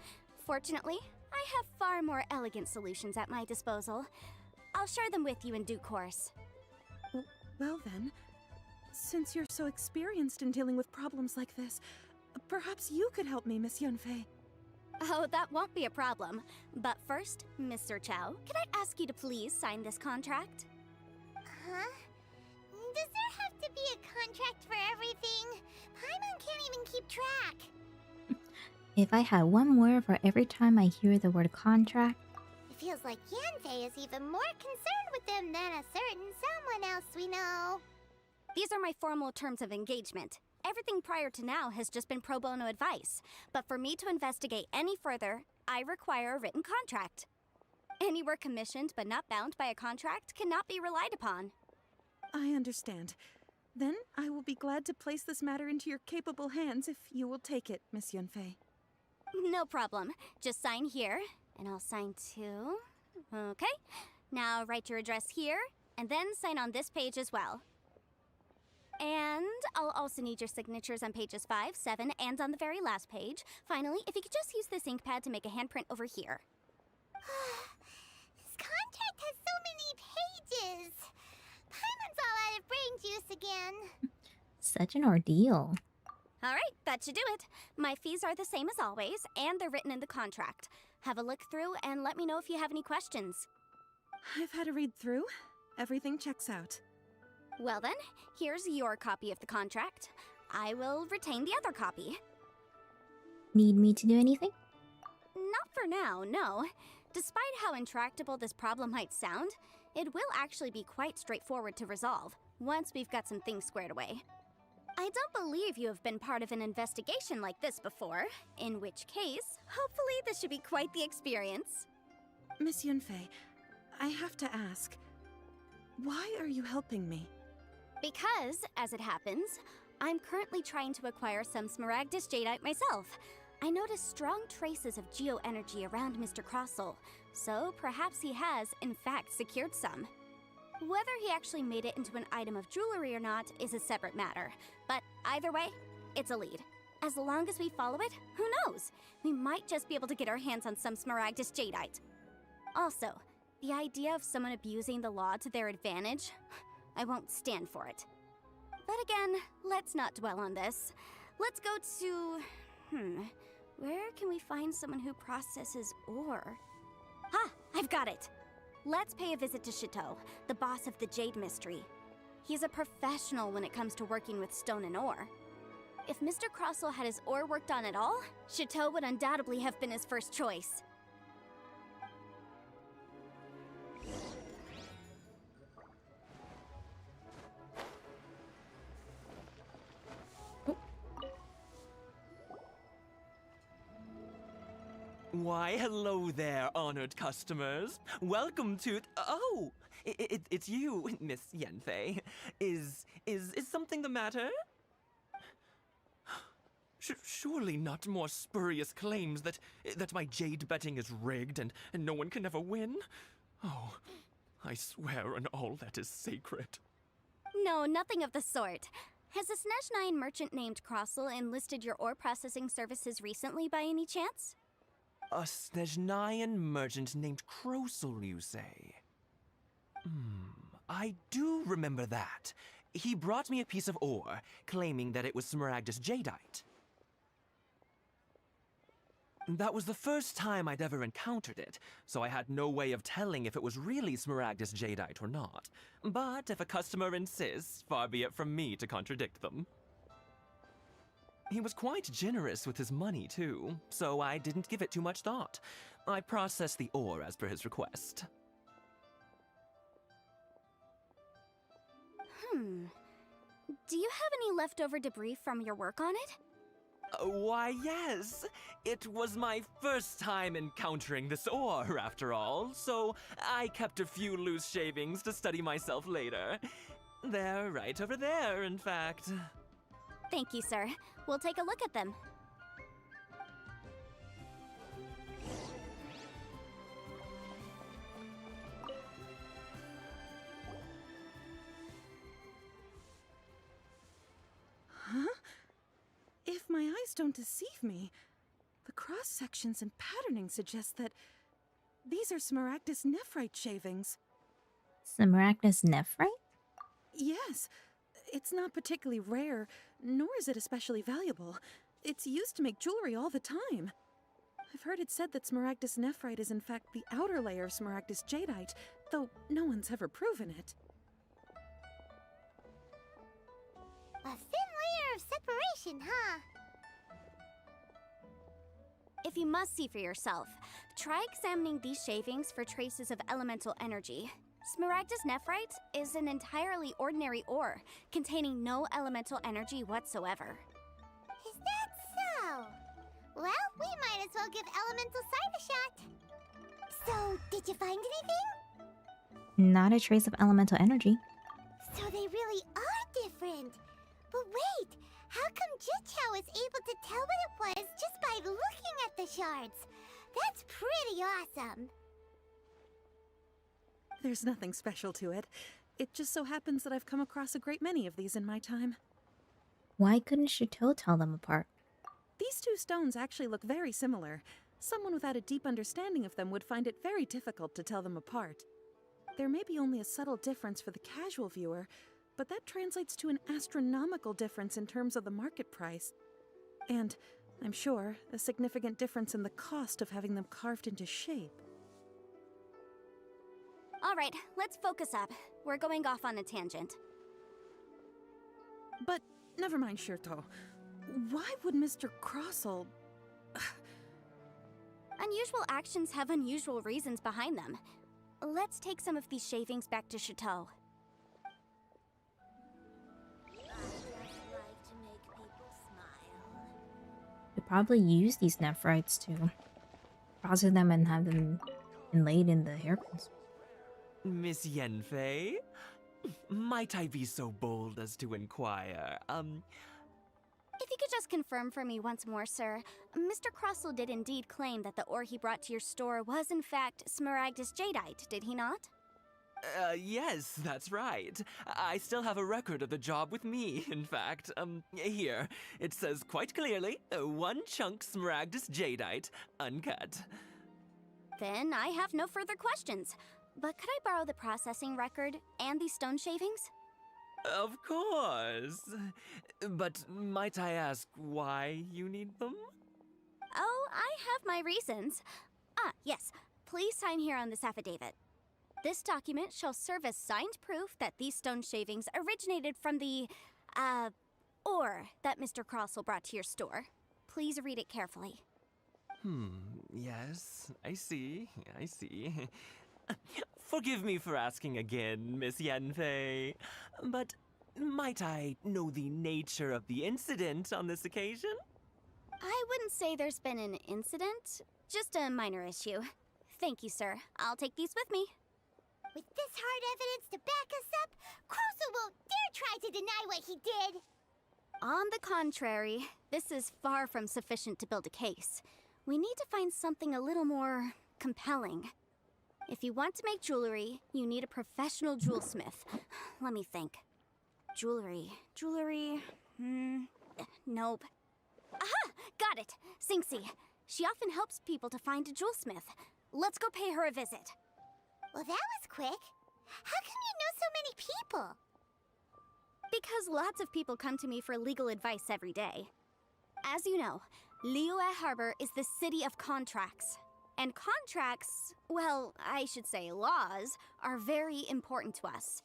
Fortunately, I have far more elegant solutions at my disposal. I'll share them with you in due course. Well then, since you're so experienced in dealing with problems like this, perhaps you could help me, Miss Yunfei. Oh, that won't be a problem. But first, Mr. Chow, can I ask you to please sign this contract? Huh? Does there have to be a contract for everything? Paimon can't even keep track. If I had one word for every time I hear the word contract. It feels like Yanfei is even more concerned with them than a certain someone else we know. These are my formal terms of engagement. Everything prior to now has just been pro bono advice. But for me to investigate any further, I require a written contract. Any work commissioned but not bound by a contract cannot be relied upon. I understand. Then I will be glad to place this matter into your capable hands if you will take it, Miss Yunfei. No problem. Just sign here, and I'll sign too. Okay. Now write your address here, and then sign on this page as well. And I'll also need your signatures on pages 5, 7, and on the very last page. Finally, if you could just use this ink pad to make a handprint over here. This contract has so many pages. Paimon's all out of brain juice again. Such an ordeal. All right, that should do it. My fees are the same as always, and they're written in the contract. Have a look through and let me know if you have any questions. I've had a read through. Everything checks out. Well then, here's your copy of the contract. I will retain the other copy. Need me to do anything? Not for now, no. Despite how intractable this problem might sound, it will actually be quite straightforward to resolve, once we've got some things squared away. I don't believe you have been part of an investigation like this before, in which case, hopefully this should be quite the experience. Miss Yunfei, I have to ask, why are you helping me? Because, as it happens, I'm currently trying to acquire some Smaragdus Jadeite myself. I noticed strong traces of geoenergy around Mr. Crossel, so perhaps he has, in fact, secured some. Whether he actually made it into an item of jewelry or not is a separate matter, but either way, it's a lead. As long as we follow it, who knows? We might just be able to get our hands on some Smaragdus Jadeite. Also, the idea of someone abusing the law to their advantage, I won't stand for it. But again, let's not dwell on this. Let's go to... where can we find someone who processes ore? Ah, I've got it! Let's pay a visit to Chateau, the boss of the Jade Mystery. He's a professional when it comes to working with stone and ore. If Mr. Crossel had his ore worked on at all, Chateau would undoubtedly have been his first choice. Why, hello there, honored customers. Welcome to... Oh, it's you, Miss Yanfei. Is something the matter? Surely not more spurious claims that my jade betting is rigged and no one can ever win? Oh, I swear on all that is sacred. No, nothing of the sort. Has a Snezhnine merchant named Crossel enlisted your ore processing services recently by any chance? A Snezhnine merchant named Crossel, you say? I do remember that. He brought me a piece of ore, claiming that it was Smaragdus Jadeite. That was the first time I'd ever encountered it, so I had no way of telling if it was really Smaragdus Jadeite or not. But if a customer insists, far be it from me to contradict them. He was quite generous with his money, too, so I didn't give it too much thought. I processed the ore as per his request. Do you have any leftover debris from your work on it? Why, yes. It was my first time encountering this ore, after all, so I kept a few loose shavings to study myself later. They're right over there, in fact. Thank you, sir. We'll take a look at them. Huh? If my eyes don't deceive me, the cross-sections and patterning suggest that these are Smaragdus nephrite shavings. Smaragdus nephrite? Yes. It's not particularly rare, nor is it especially valuable. It's used to make jewelry all the time. I've heard it said that Smaragdus nephrite is in fact the outer layer of Smaragdus jadeite, though no one's ever proven it. A thin layer of separation, huh? If you must see for yourself, try examining these shavings for traces of elemental energy. Smaragdus nephrite is an entirely ordinary ore, containing no elemental energy whatsoever. Is that so? Well, we might as well give elemental sight a shot. So, did you find anything? Not a trace of elemental energy. So they really are different. But wait, how come Jichao is able to tell what it was just by looking at the shards? That's pretty awesome. There's nothing special to it. It just so happens that I've come across a great many of these in my time. Why couldn't Chateau tell them apart? These two stones actually look very similar. Someone without a deep understanding of them would find it very difficult to tell them apart. There may be only a subtle difference for the casual viewer, but that translates to an astronomical difference in terms of the market price. And, I'm sure, a significant difference in the cost of having them carved into shape. All right, let's focus up. We're going off on a tangent. But, never mind, Shirto. Why would Mr. Crossell... Unusual actions have unusual reasons behind them. Let's take some of these shavings back to Chateau. They probably use these nephrites to process them and have them inlaid in the hairpins. Miss Yanfei? Might I be so bold as to inquire, If you could just confirm for me once more, sir. Mr. Crossell did indeed claim that the ore he brought to your store was in fact Smaragdus jadeite, did he not? Yes, that's right. I still have a record of the job with me, in fact. Here. It says quite clearly, 1 chunk Smaragdus jadeite, uncut. Then I have no further questions. But could I borrow the processing record and these stone shavings? Of course. But might I ask why you need them? Oh, I have my reasons. Ah, yes. Please sign here on this affidavit. This document shall serve as signed proof that these stone shavings originated from the, ore that Mr. Crossell brought to your store. Please read it carefully. Yes, I see. Forgive me for asking again, Miss Yanfei, but might I know the nature of the incident on this occasion? I wouldn't say there's been an incident, just a minor issue. Thank you, sir. I'll take these with me. With this hard evidence to back us up, Crossell won't dare try to deny what he did. On the contrary, this is far from sufficient to build a case. We need to find something a little more compelling. If you want to make jewelry, you need a professional jewelsmith. Let me think. Jewelry. Nope. Aha! Got it! Sinxie. She often helps people to find a jewelsmith. Let's go pay her a visit. Well, that was quick. How come you know so many people? Because lots of people come to me for legal advice every day. As you know, Liyue Harbor is the city of contracts. And contracts, well, I should say laws, are very important to us.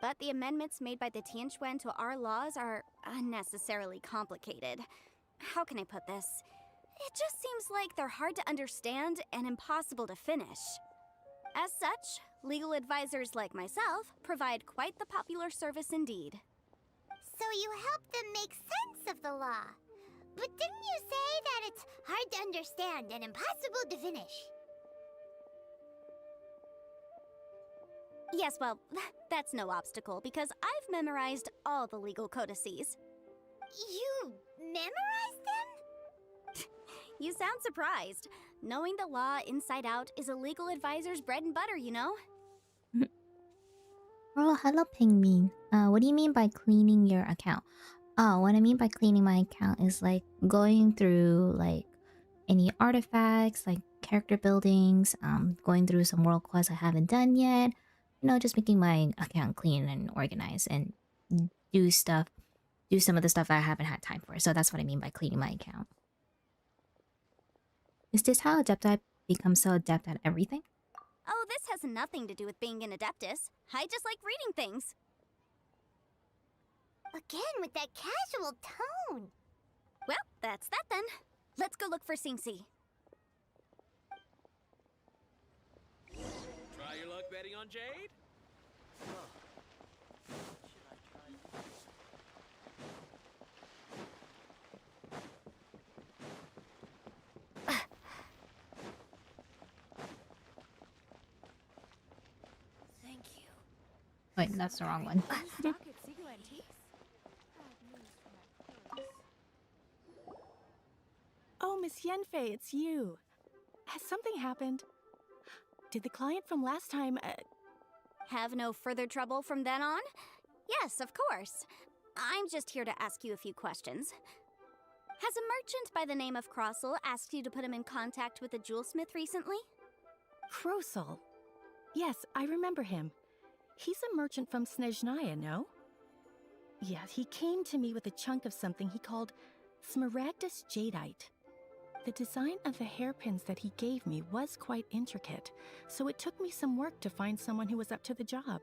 But the amendments made by the Tianquan to our laws are unnecessarily complicated. How can I put this? It just seems like they're hard to understand and impossible to finish. As such, legal advisors like myself provide quite the popular service indeed. So you help them make sense of the law. But didn't you say that it's hard to understand and impossible to finish? Yes, well, that's no obstacle because I've memorized all the legal codices. You memorized them? You sound surprised. Knowing the law inside out is a legal advisor's bread and butter, you know? Oh, hello, Pingmin. What do you mean by cleaning your account? Oh, what I mean by cleaning my account is like going through like any artifacts, like character buildings, going through some world quests I haven't done yet, just making my account clean and organized and do some of the stuff I haven't had time for. So that's what I mean by cleaning my account. Is this how Adepti become so adept at everything? Oh, this has nothing to do with being an Adeptus. I just like reading things. Again with that casual tone. Well, that's that then. Let's go look for Singsi. Try your luck betting on Jade? Thank you. Wait, that's the wrong one. Oh, Miss Yenfei, it's you. Has something happened? Did the client from last time, Have no further trouble from then on? Yes, of course. I'm just here to ask you a few questions. Has a merchant by the name of Crossel asked you to put him in contact with a jewelsmith recently? Krosel? Yes, I remember him. He's a merchant from Snezhnaya, no? Yeah, he came to me with a chunk of something he called Smaragdus Jadeite. The design of the hairpins that he gave me was quite intricate, so it took me some work to find someone who was up to the job.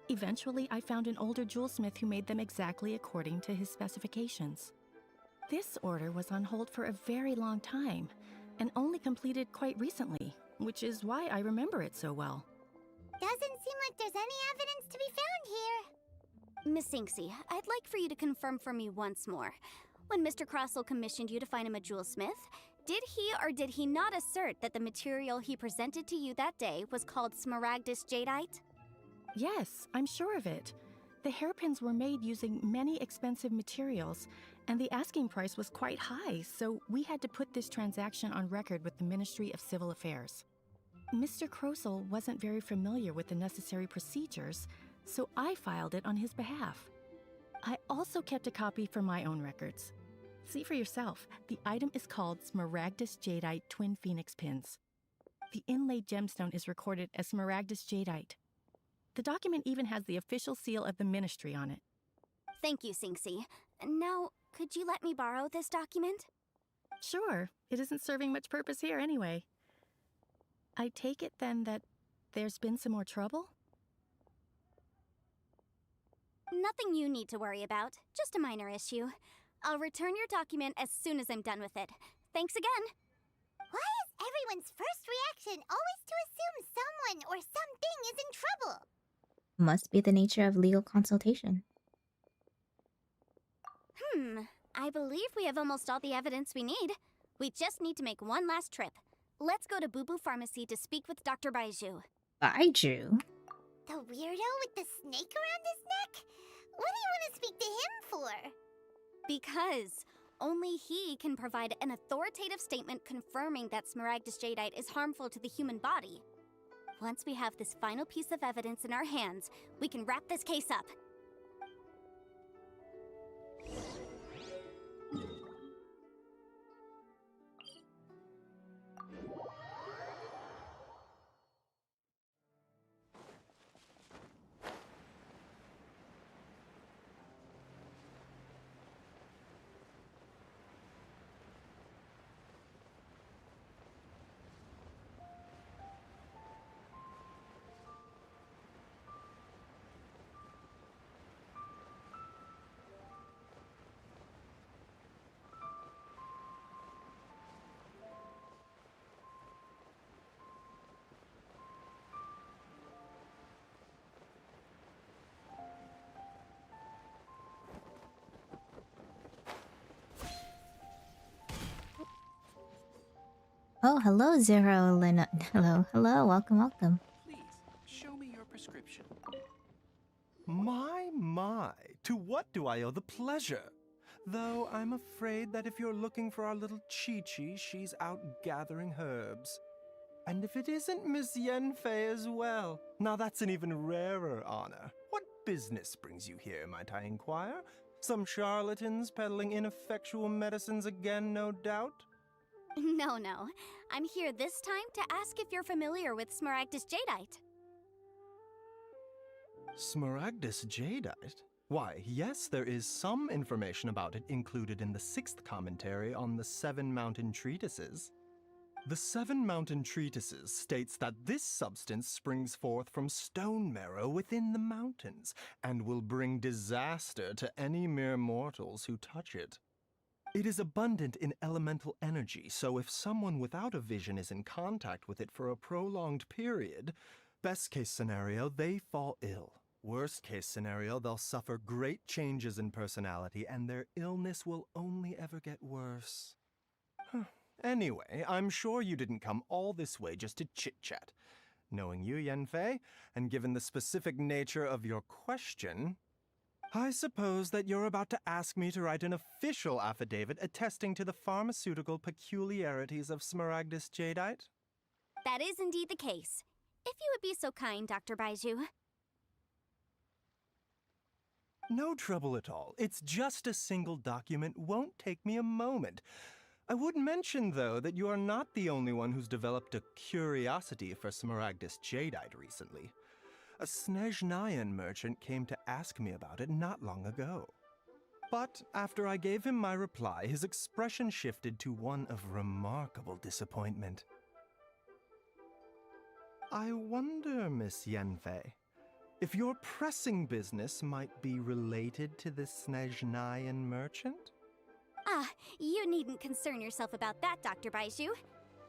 Eventually, I found an older jewelsmith who made them exactly according to his specifications. This order was on hold for a very long time, and only completed quite recently, which is why I remember it so well. Doesn't seem like there's any evidence to be found here. Miss Inksy, I'd like for you to confirm for me once more. When Mr. Crossel commissioned you to find him a jewelsmith, did he or did he not assert that the material he presented to you that day was called Smaragdus Jadeite? Yes, I'm sure of it. The hairpins were made using many expensive materials, and the asking price was quite high, so we had to put this transaction on record with the Ministry of Civil Affairs. Mr. Krosel wasn't very familiar with the necessary procedures, so I filed it on his behalf. I also kept a copy for my own records. See for yourself, the item is called Smaragdus Jadeite Twin Phoenix Pins. The inlaid gemstone is recorded as Smaragdus Jadeite. The document even has the official seal of the ministry on it. Thank you, Sinksy. Now, could you let me borrow this document? Sure, it isn't serving much purpose here anyway. I take it then that there's been some more trouble? Nothing you need to worry about, just a minor issue. I'll return your document as soon as I'm done with it. Thanks again. Why is everyone's first reaction always to assume someone or something is in trouble? Must be the nature of legal consultation. I believe we have almost all the evidence we need. We just need to make one last trip. Let's go to Boo Boo Pharmacy to speak with Dr. Baiju. Baiju? The weirdo with the snake around his neck? What do you want to speak to him for? Because only he can provide an authoritative statement confirming that Smaragdus Jadeite is harmful to the human body. Once we have this final piece of evidence in our hands, we can wrap this case up. Oh, hello, Zero Lena. Hello, welcome. Please, show me your prescription. My, to what do I owe the pleasure? Though I'm afraid that if you're looking for our little Chi-Chi, she's out gathering herbs. And if it isn't Miss Yenfei as well, now that's an even rarer honor. What business brings you here, might I inquire? Some charlatans peddling ineffectual medicines again, no doubt? No. I'm here this time to ask if you're familiar with Smaragdus Jadeite. Smaragdus jadeite? Why, yes, there is some information about it included in the 6th commentary on the 7 Mountain Treatises. The 7 Mountain Treatises states that this substance springs forth from stone marrow within the mountains, and will bring disaster to any mere mortals who touch it. It is abundant in elemental energy, so if someone without a vision is in contact with it for a prolonged period, best case scenario, they fall ill. Worst case scenario, they'll suffer great changes in personality, and their illness will only ever get worse. Anyway, I'm sure you didn't come all this way just to chit-chat. Knowing you, Yanfei, and given the specific nature of your question, I suppose that you're about to ask me to write an official affidavit attesting to the pharmaceutical peculiarities of Smaragdus jadeite? That is indeed the case. If you would be so kind, Dr. Baiju. No trouble at all. It's just a single document, won't take me a moment. I would mention, though, that you are not the only one who's developed a curiosity for Smaragdus jadeite recently. A Snezhnayan merchant came to ask me about it not long ago. But after I gave him my reply, his expression shifted to one of remarkable disappointment. I wonder, Miss Yanfei, if your pressing business might be related to the Snezhnayan merchant? Ah, you needn't concern yourself about that, Dr. Baiju.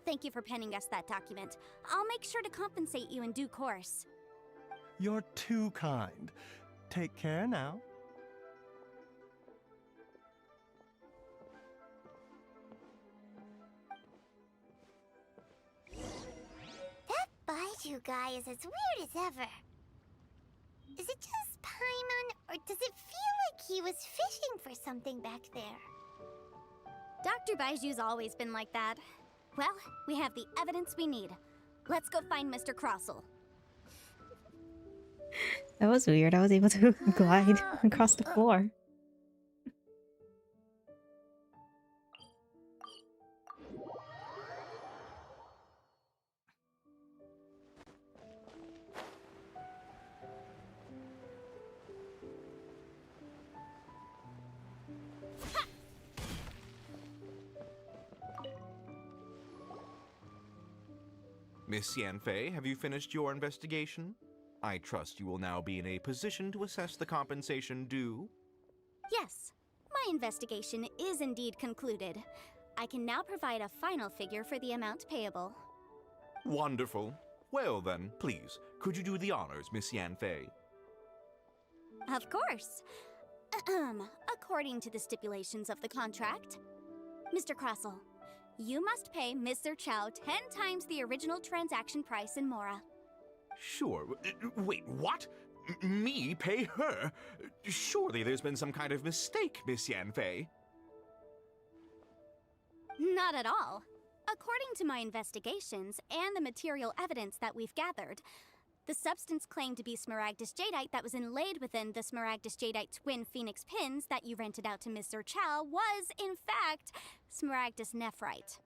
Thank you for penning us that document. I'll make sure to compensate you in due course. You're too kind. Take care now. That Baiju guy is as weird as ever. Is it just Paimon, or does it feel like he was fishing for something back there? Dr. Baiju's always been like that. Well, we have the evidence we need. Let's go find Mr. Crossel. That was weird. I was able to glide across the floor. Miss Yanfei, have you finished your investigation? I trust you will now be in a position to assess the compensation due. Yes, my investigation is indeed concluded. I can now provide a final figure for the amount payable. Wonderful. Well then, please, could you do the honors, Miss Yanfei? Of course. According to the stipulations of the contract, Mr. Crossel, you must pay Mr. Chow 10 times the original transaction price in Mora. Sure. Wait, what? Me pay her? Surely there's been some kind of mistake, Miss Yanfei. Not at all. According to my investigations and the material evidence that we've gathered, the substance claimed to be Smaragdus jadeite that was inlaid within the Smaragdus jadeite twin phoenix pins that you rented out to Mr. Chow was, in fact, Smaragdus nephrite.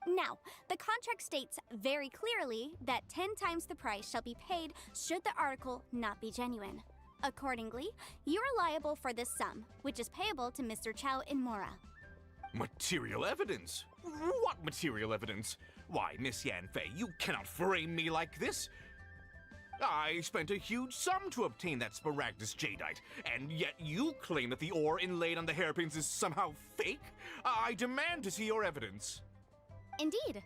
Now, the contract states very clearly that 10 times the price shall be paid should the article not be genuine. Accordingly, you are liable for this sum, which is payable to Mr. Chow in Mora. Material evidence? What material evidence? Why, Miss Yanfei, you cannot frame me like this. I spent a huge sum to obtain that Smaragdus jadeite, and yet you claim that the ore inlaid on the hairpins is somehow fake? I demand to see your evidence. Indeed.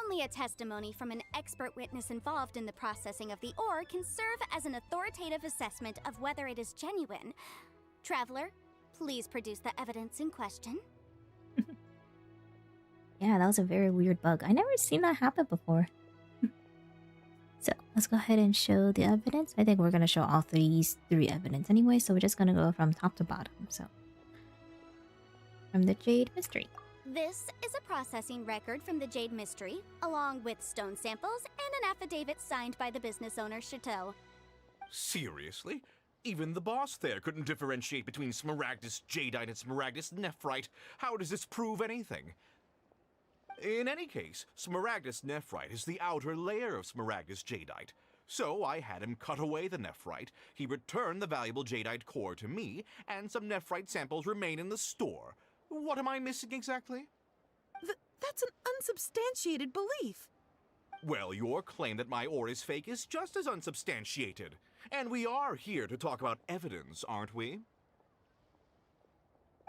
Only a testimony from an expert witness involved in the processing of the ore can serve as an authoritative assessment of whether it is genuine. Traveler, please produce the evidence in question. Yeah, that was a very weird bug. I never seen that happen before. So let's go ahead and show the evidence. I think we're gonna show all these three evidence anyway, so we're just gonna go from top to bottom. So from the Jade Mystery. This is a processing record from the Jade Mystery, along with stone samples and an affidavit signed by the business owner, Chateau. Seriously? Even the boss there couldn't differentiate between Smaragdus jadeite and Smaragdus nephrite. How does this prove anything? In any case, Smaragdus nephrite is the outer layer of Smaragdus jadeite. So I had him cut away the nephrite, he returned the valuable jadeite core to me, and some nephrite samples remain in the store. What am I missing exactly? That's an unsubstantiated belief. Well, your claim that my ore is fake is just as unsubstantiated. And we are here to talk about evidence, aren't we?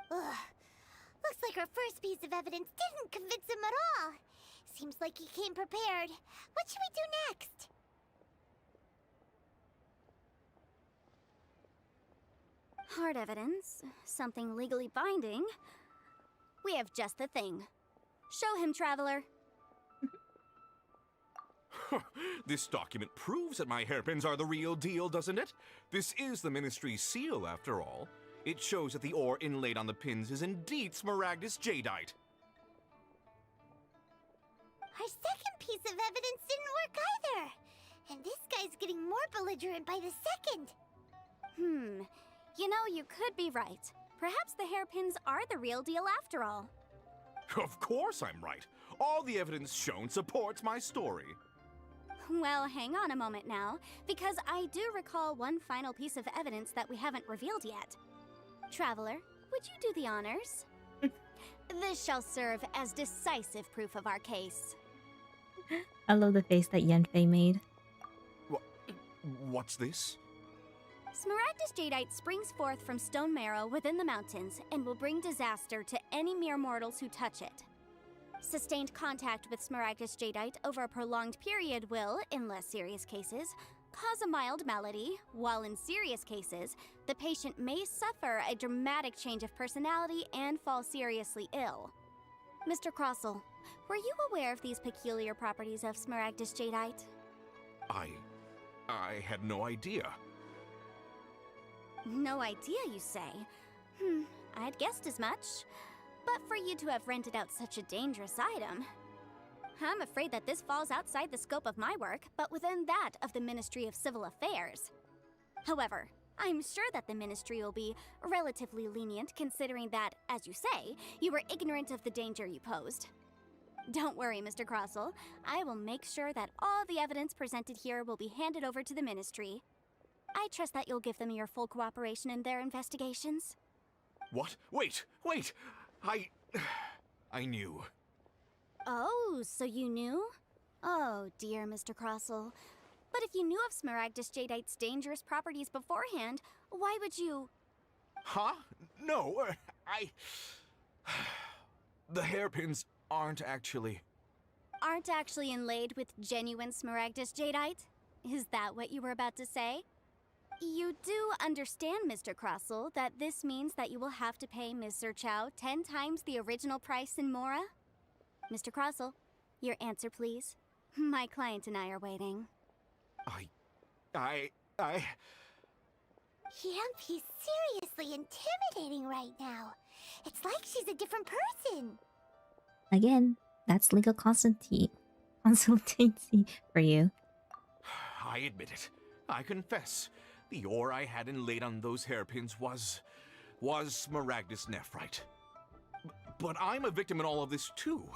Ugh. Looks like our first piece of evidence didn't convince him at all. Seems like he came prepared. What should we do next? Hard evidence, something legally binding. We have just the thing. Show him, Traveler. This document proves that my hairpins are the real deal, doesn't it? This is the Ministry's seal, after all. It shows that the ore inlaid on the pins is indeed Smaragdus jadeite. Our second piece of evidence didn't work either. And this guy's getting more belligerent by the second. You know, you could be right. Perhaps the hairpins are the real deal after all. Of course I'm right. All the evidence shown supports my story. Well, hang on a moment now, because I do recall one final piece of evidence that we haven't revealed yet. Traveler, would you do the honors? This shall serve as decisive proof of our case. I love the face that Yanfei made. What's this? Smaragdus jadeite springs forth from stone marrow within the mountains and will bring disaster to any mere mortals who touch it. Sustained contact with Smaragdus jadeite over a prolonged period will, in less serious cases, cause a mild malady, while in serious cases, the patient may suffer a dramatic change of personality and fall seriously ill. Mr. Crossell, were you aware of these peculiar properties of Smaragdus jadeite? I had no idea. No idea, you say? I'd guessed as much. But for you to have rented out such a dangerous item, I'm afraid that this falls outside the scope of my work, but within that of the Ministry of Civil Affairs. However, I'm sure that the Ministry will be relatively lenient considering that, as you say, you were ignorant of the danger you posed. Don't worry, Mr. Crossell. I will make sure that all the evidence presented here will be handed over to the Ministry. I trust that you'll give them your full cooperation in their investigations. What? Wait! I knew. Oh, so you knew? Oh, dear Mr. Crossell. But if you knew of Smaragdus jadeite's dangerous properties beforehand, why would you... Huh? No, The hairpins aren't actually inlaid with genuine Smaragdus jadeite? Is that what you were about to say? You do understand, Mr. Crossell, that this means that you will have to pay Ms. Zerchow 10 times the original price in Mora? Mr. Crossell, your answer, please. My client and I are waiting. He's seriously intimidating right now. It's like she's a different person. Again, that's legal consultancy for you. I admit it. I confess. The ore I had inlaid on those hairpins was Smaragdus nephrite. But I'm a victim in all of this too.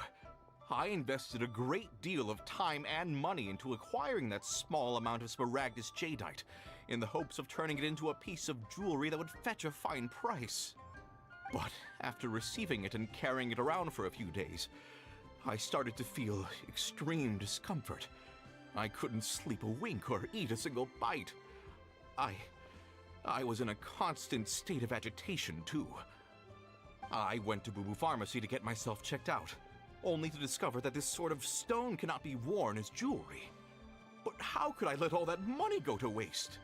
I invested a great deal of time and money into acquiring that small amount of Smaragdus jadeite, in the hopes of turning it into a piece of jewelry that would fetch a fine price. But after receiving it and carrying it around for a few days, I started to feel extreme discomfort. I couldn't sleep a wink or eat a single bite. I was in a constant state of agitation, too. I went to Boo Boo Pharmacy to get myself checked out, only to discover that this sort of stone cannot be worn as jewelry. But how could I let all that money go to waste?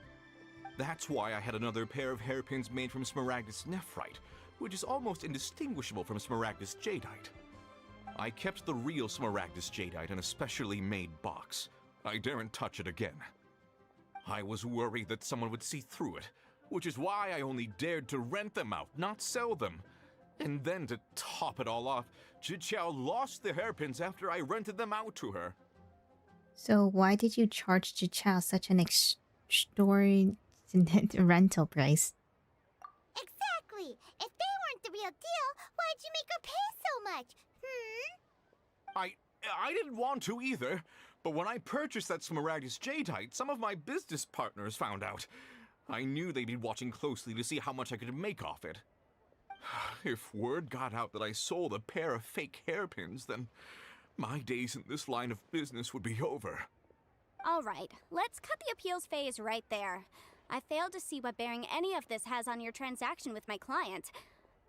That's why I had another pair of hairpins made from Smaragdus nephrite, which is almost indistinguishable from Smaragdus jadeite. I kept the real Smaragdus jadeite in a specially made box. I daren't touch it again. I was worried that someone would see through it, which is why I only dared to rent them out, not sell them. And then to top it all off, Zhiqiao lost the hairpins after I rented them out to her. So why did you charge Zhiqiao such an extortionate rental price? Exactly! If they weren't the real deal, why'd you make her pay so much? I didn't want to either, But when I purchased that Smaragdus Jadeite, some of my business partners found out. I knew they'd be watching closely to see how much I could make off it. If word got out that I sold a pair of fake hairpins, then my days in this line of business would be over. All right, let's cut the appeals phase right there. I failed to see what bearing any of this has on your transaction with my client.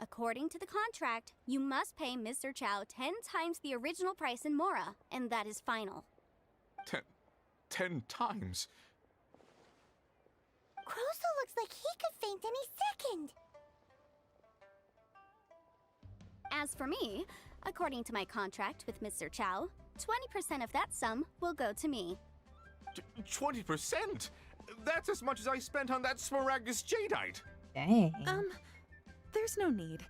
According to the contract, you must pay Mr. Chow 10 times the original price in Mora, and that is final. 10 times? Crosel looks like he could faint any second. As for me, according to my contract with Mr. Chow, 20% of that sum will go to me. 20%? That's as much as I spent on that Smaragdus Jadeite! Dang. There's no need.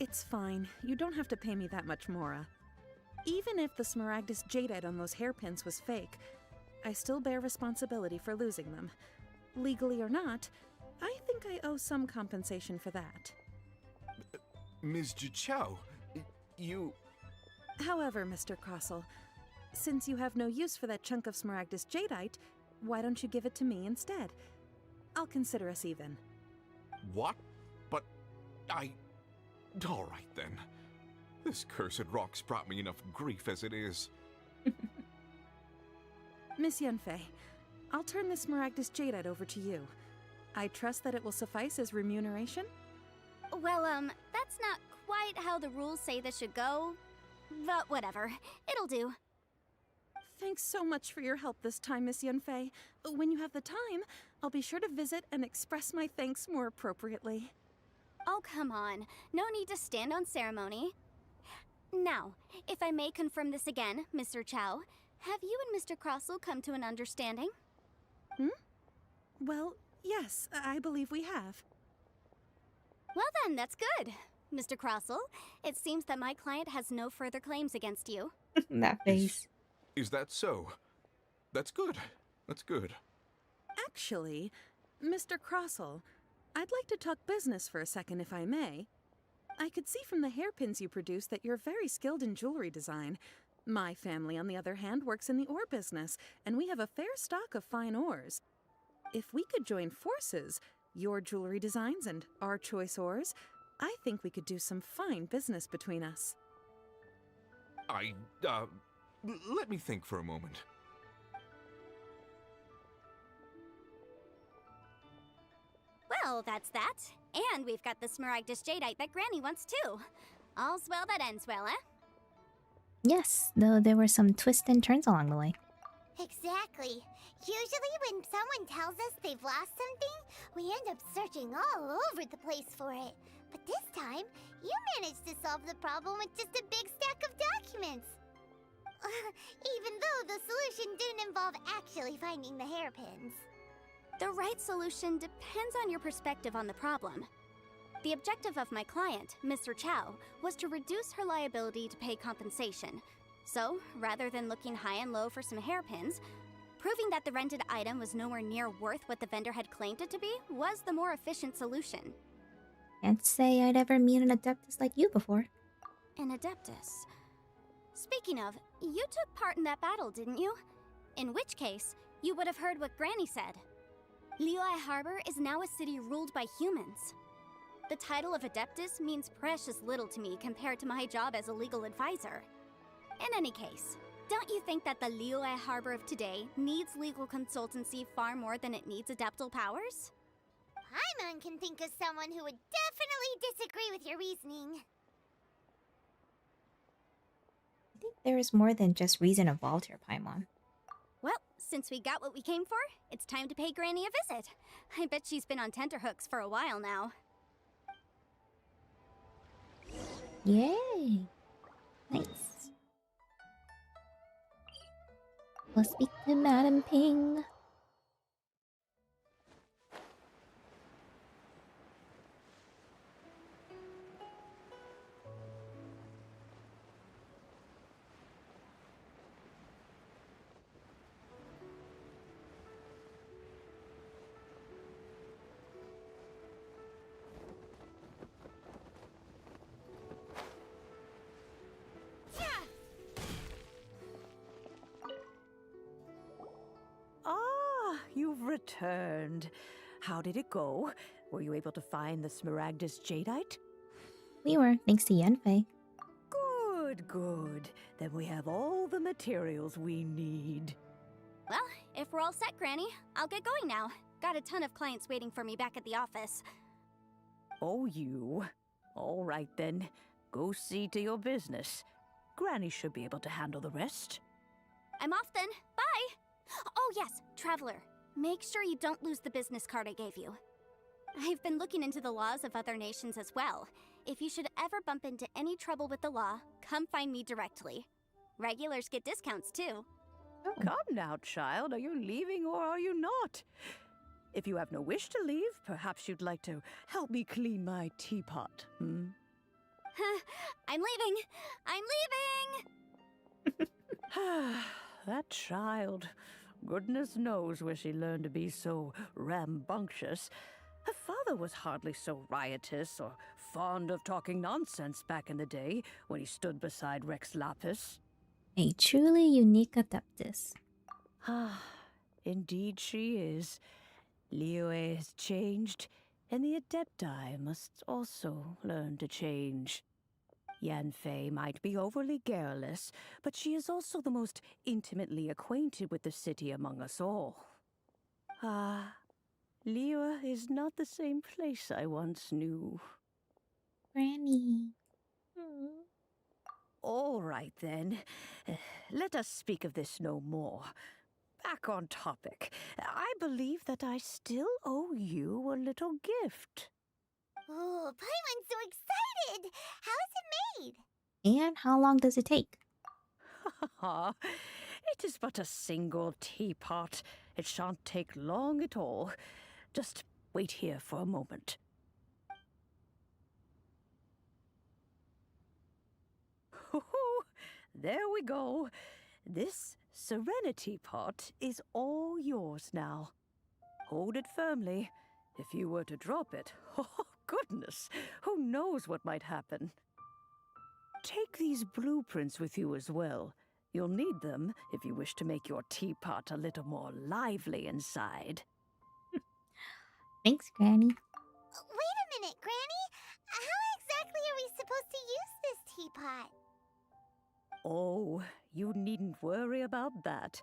It's fine. You don't have to pay me that much, Mora. Even if the Smaragdus Jadeite on those hairpins was fake, I still bear responsibility for losing them. Legally or not, I think I owe some compensation for that. Ms. Chow, you... However, Mr. Crossell, since you have no use for that chunk of Smaragdus Jadeite, why don't you give it to me instead? I'll consider us even. What? But all right then. This cursed rock's brought me enough grief as it is. Miss Yunfei, I'll turn this Smaragdus Jadeite over to you. I trust that it will suffice as remuneration? Well, that's not quite how the rules say this should go. But whatever, it'll do. Thanks so much for your help this time, Miss Yunfei. When you have the time, I'll be sure to visit and express my thanks more appropriately. Oh, come on. No need to stand on ceremony. Now, if I may confirm this again, Mr. Chow, have you and Mr. Crossell come to an understanding? Well, yes, I believe we have. Well then, that's good. Mr. Crossell, it seems that my client has no further claims against you. That face. Is that so? That's good. That's good. Actually, Mr. Crossell, I'd like to talk business for a second if I may. I could see from the hairpins you produce that you're very skilled in jewelry design. My family, on the other hand, works in the ore business, and we have a fair stock of fine ores. If we could join forces, your jewelry designs and our choice ores, I think we could do some fine business between us. Let me think for a moment. Well, that's that. And we've got the Smaragdus Jadeite that Granny wants too. All's well that ends well, eh? Yes, though there were some twists and turns along the way. Exactly. Usually when someone tells us they've lost something, we end up searching all over the place for it. But this time, you managed to solve the problem with just a big stack of documents. Even though the solution didn't involve actually finding the hairpins. The right solution depends on your perspective on the problem. The objective of my client, Mr. Chow, was to reduce her liability to pay compensation. So, rather than looking high and low for some hairpins, proving that the rented item was nowhere near worth what the vendor had claimed it to be was the more efficient solution. Can't say I'd ever met an Adeptus like you before. An Adeptus. Speaking of, you took part in that battle, didn't you? In which case, you would have heard what Granny said. Liyue Harbor is now a city ruled by humans. The title of Adeptus means precious little to me compared to my job as a legal advisor. In any case, don't you think that the Liyue Harbor of today needs legal consultancy far more than it needs adeptal powers? Paimon can think of someone who would definitely disagree with your reasoning. I think there is more than just reason involved here, Paimon. Well, since we got what we came for, it's time to pay Granny a visit. I bet she's been on tenterhooks for a while now. Yay! Nice. We'll speak to Madam Ping. returned. How did it go? Were you able to find the Smaragdus Jadeite? We were, thanks to Yanfei. Good, good. Then we have all the materials we need. Well, if we're all set, Granny, I'll get going now. Got a ton of clients waiting for me back at the office. Oh, you. All right, then. Go see to your business. Granny should be able to handle the rest. I'm off then. Bye! Oh yes, Traveler. Make sure you don't lose the business card I gave you. I've been looking into the laws of other nations as well. If you should ever bump into any trouble with the law, come find me directly. Regulars get discounts too. Come now, child. Are you leaving or are you not? If you have no wish to leave, perhaps you'd like to help me clean my teapot, hmm? I'm leaving! I'm leaving! That child. Goodness knows where she learned to be so rambunctious. Her father was hardly so riotous or fond of talking nonsense back in the day when he stood beside Rex Lapis. A truly unique adeptus. Ah, indeed she is. Liyue has changed, and the Adepti must also learn to change. Yanfei might be overly garrulous, but she is also the most intimately acquainted with the city among us all. Ah, Liyue is not the same place I once knew. Granny. All right, then. Let us speak of this no more. Back on topic. I believe that I still owe you a little gift. Oh, Paimon's so excited! How is it made? And how long does it take? It is but a single teapot. It shan't take long at all. Just wait here for a moment. There we go. This Serenity pot is all yours now. Hold it firmly. If you were to drop it, oh goodness, who knows what might happen. Take these blueprints with you as well. You'll need them if you wish to make your teapot a little more lively inside. Thanks, Granny. Wait a minute, Granny! How exactly are we supposed to use this teapot? Oh, you needn't worry about that.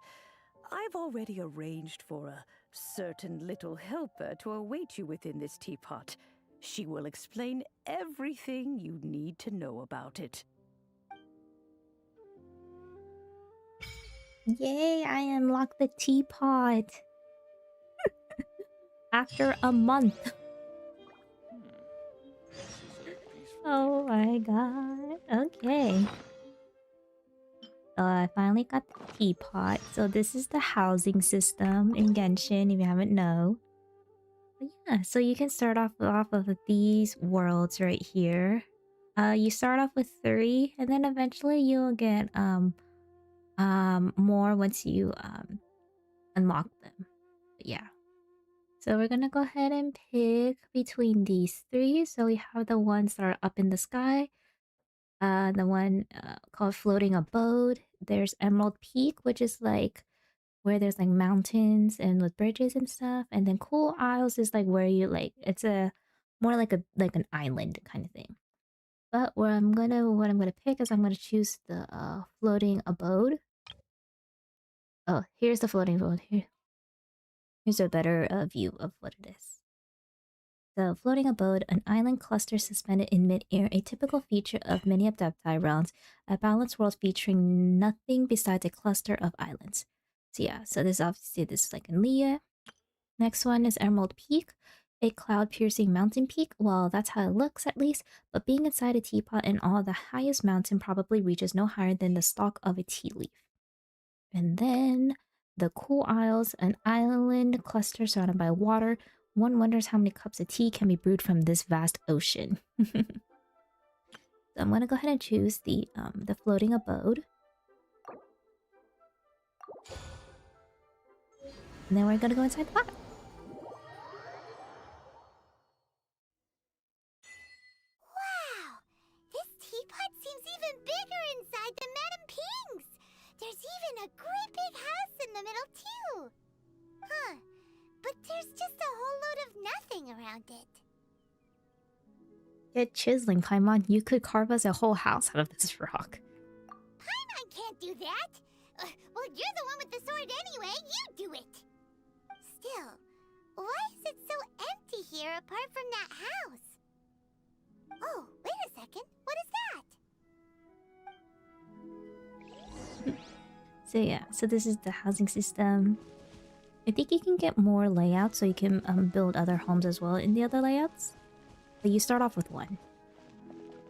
I've already arranged for a certain little helper to await you within this teapot. She will explain everything you need to know about it. Yay, I unlocked the teapot. After a month. Oh my god. Okay. So I finally got the teapot. So this is the housing system in Genshin, if you haven't know. But yeah, so you can start off of these worlds right here. You start off with 3, and then eventually you'll get more once you unlock them. But yeah. So we're gonna go ahead and pick between these 3. So we have the ones that are up in the sky. The one called Floating Abode. There's Emerald Peak, which is like where there's like mountains and with bridges and stuff. And then Cool Isles is like where you like it's a more like an island kind of thing. But what I'm gonna pick is I'm gonna choose the Floating Abode. Oh, here's the Floating Abode. Here's a better view of what it is. The Floating Abode, an island cluster suspended in mid-air, a typical feature of many Adepti realms, a balanced world featuring nothing besides a cluster of islands. So yeah, so this is like in Liyue. Next one is Emerald Peak, a cloud-piercing mountain peak. Well, that's how it looks at least, but being inside a teapot and all, the highest mountain probably reaches no higher than the stalk of a tea leaf. And then the Cool Isles, an island cluster surrounded by water. One wonders how many cups of tea can be brewed from this vast ocean. So I'm gonna go ahead and choose the Floating Abode. And then we're gonna go inside the pot. Wow! This teapot seems even bigger inside than Madame Ping's! There's even a great big house in the middle, too! Huh. But chiseling around it. Get chiseling, Paimon. You could carve us a whole house out of this rock. Paimon can't do that! Well, you're the one with the sword anyway, you do it! Still, why is it so empty here apart from that house? Oh, wait a second, what is that? So yeah, so this is the housing system. I think you can get more layouts, so you can build other homes as well in the other layouts. But you start off with one.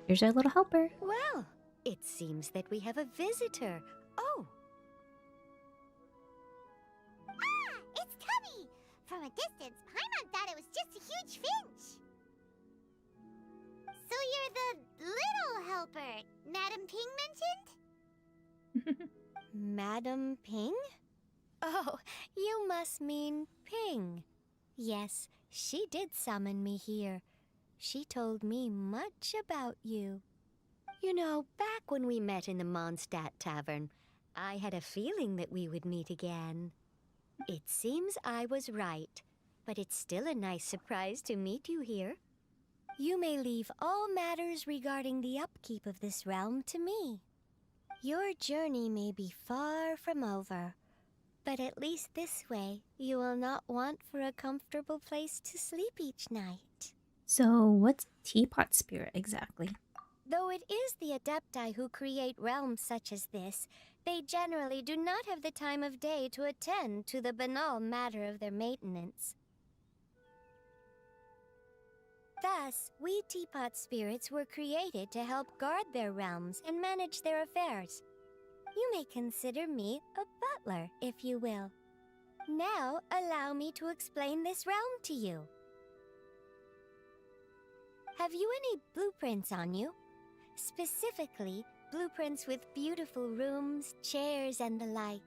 Here's our little helper. Well, it seems that we have a visitor. Oh! Ah! It's Tubby! From a distance, Paimon thought it was just a huge finch. So you're the little helper Madam Ping mentioned? Madam Ping? Oh, you must mean Ping. Yes, she did summon me here. She told me much about you. You know, back when we met in the Mondstadt Tavern, I had a feeling that we would meet again. It seems I was right, but it's still a nice surprise to meet you here. You may leave all matters regarding the upkeep of this realm to me. Your journey may be far from over, but at least this way you will not want for a comfortable place to sleep each night. So what's teapot spirit exactly? Though it is the Adepti who create realms such as this, they generally do not have the time of day to attend to the banal matter of their maintenance. Thus, we teapot spirits were created to help guard their realms and manage their affairs. You may consider me a butler, if you will. Now, allow me to explain this realm to you. Have you any blueprints on you? Specifically, blueprints with beautiful rooms, chairs, and the like.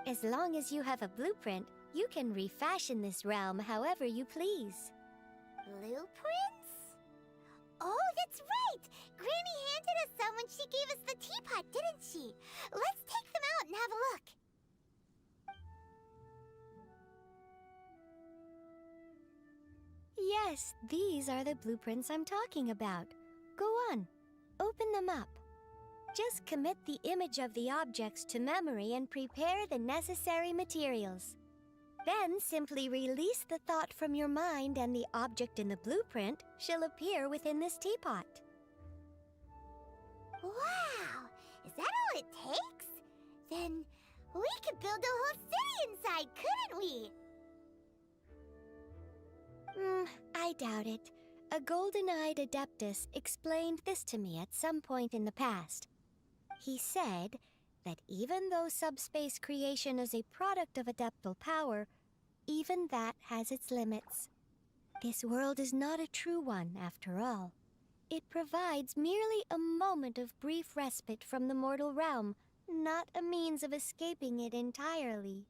As long as you have a blueprint, you can refashion this realm however you please. Blueprints? Oh, that's right! Granny handed us some when she gave us the teapot, didn't she? Let's take them out and have a look. Yes, these are the blueprints I'm talking about. Go on, open them up. Just commit the image of the objects to memory and prepare the necessary materials. Then simply release the thought from your mind and the object in the blueprint shall appear within this teapot. Wow! Is that all it takes? Then we could build a whole city inside, couldn't we? I doubt it. A golden-eyed adeptus explained this to me at some point in the past. He said that even though subspace creation is a product of adeptal power, even that has its limits. This world is not a true one, after all. It provides merely a moment of brief respite from the mortal realm, not a means of escaping it entirely.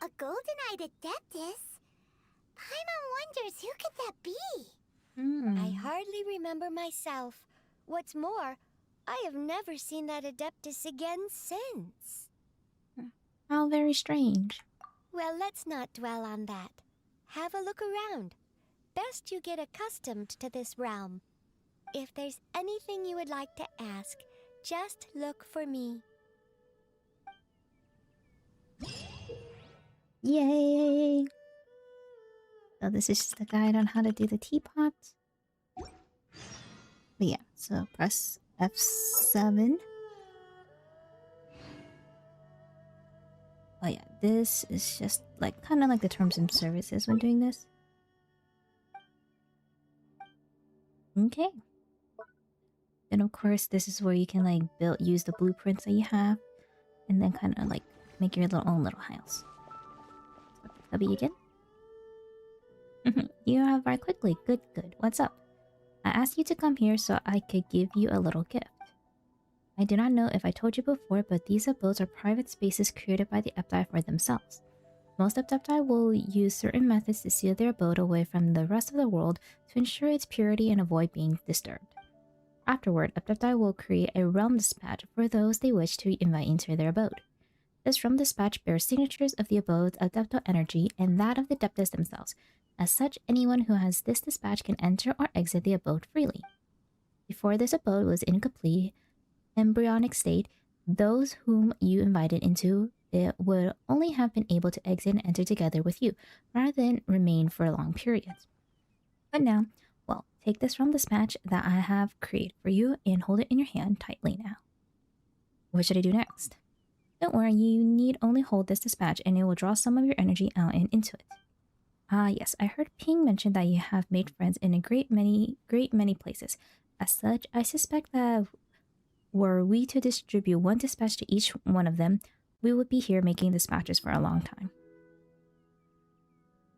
A golden-eyed adeptus? Paimon wonders who could that be? I hardly remember myself. What's more, I have never seen that adeptus again since. How very strange. Well, let's not dwell on that. Have a look around. Best you get accustomed to this realm. If there's anything you would like to ask, just look for me. Yay! So this is just a guide on how to do the teapot. But yeah, so press F7. Oh yeah, this is just like kind of like the terms and services when doing this. Okay. And of course, this is where you can like use the blueprints that you have, and then kind of like make your own little house. So, that'll be again. You have arrived quickly. Good, good. What's up? I asked you to come here so I could give you a little gift. I do not know if I told you before, but these abodes are private spaces created by the Adepti for themselves. Most Adepti will use certain methods to seal their abode away from the rest of the world to ensure its purity and avoid being disturbed. Afterward, Adepti will create a realm dispatch for those they wish to invite into their abode. This realm dispatch bears signatures of the abode's Adeptal energy and that of the Adeptus themselves. As such, anyone who has this dispatch can enter or exit the abode freely. Before this abode was in complete embryonic state, those whom you invited into it would only have been able to exit and enter together with you, rather than remain for long periods. But now, well, take this realm dispatch that I have created for you and hold it in your hand tightly now. What should I do next? Don't worry, you need only hold this dispatch and it will draw some of your energy out and into it. Ah, yes, I heard Ping mention that you have made friends in a great many places. As such, I suspect that were we to distribute one dispatch to each one of them, we would be here making dispatches for a long time.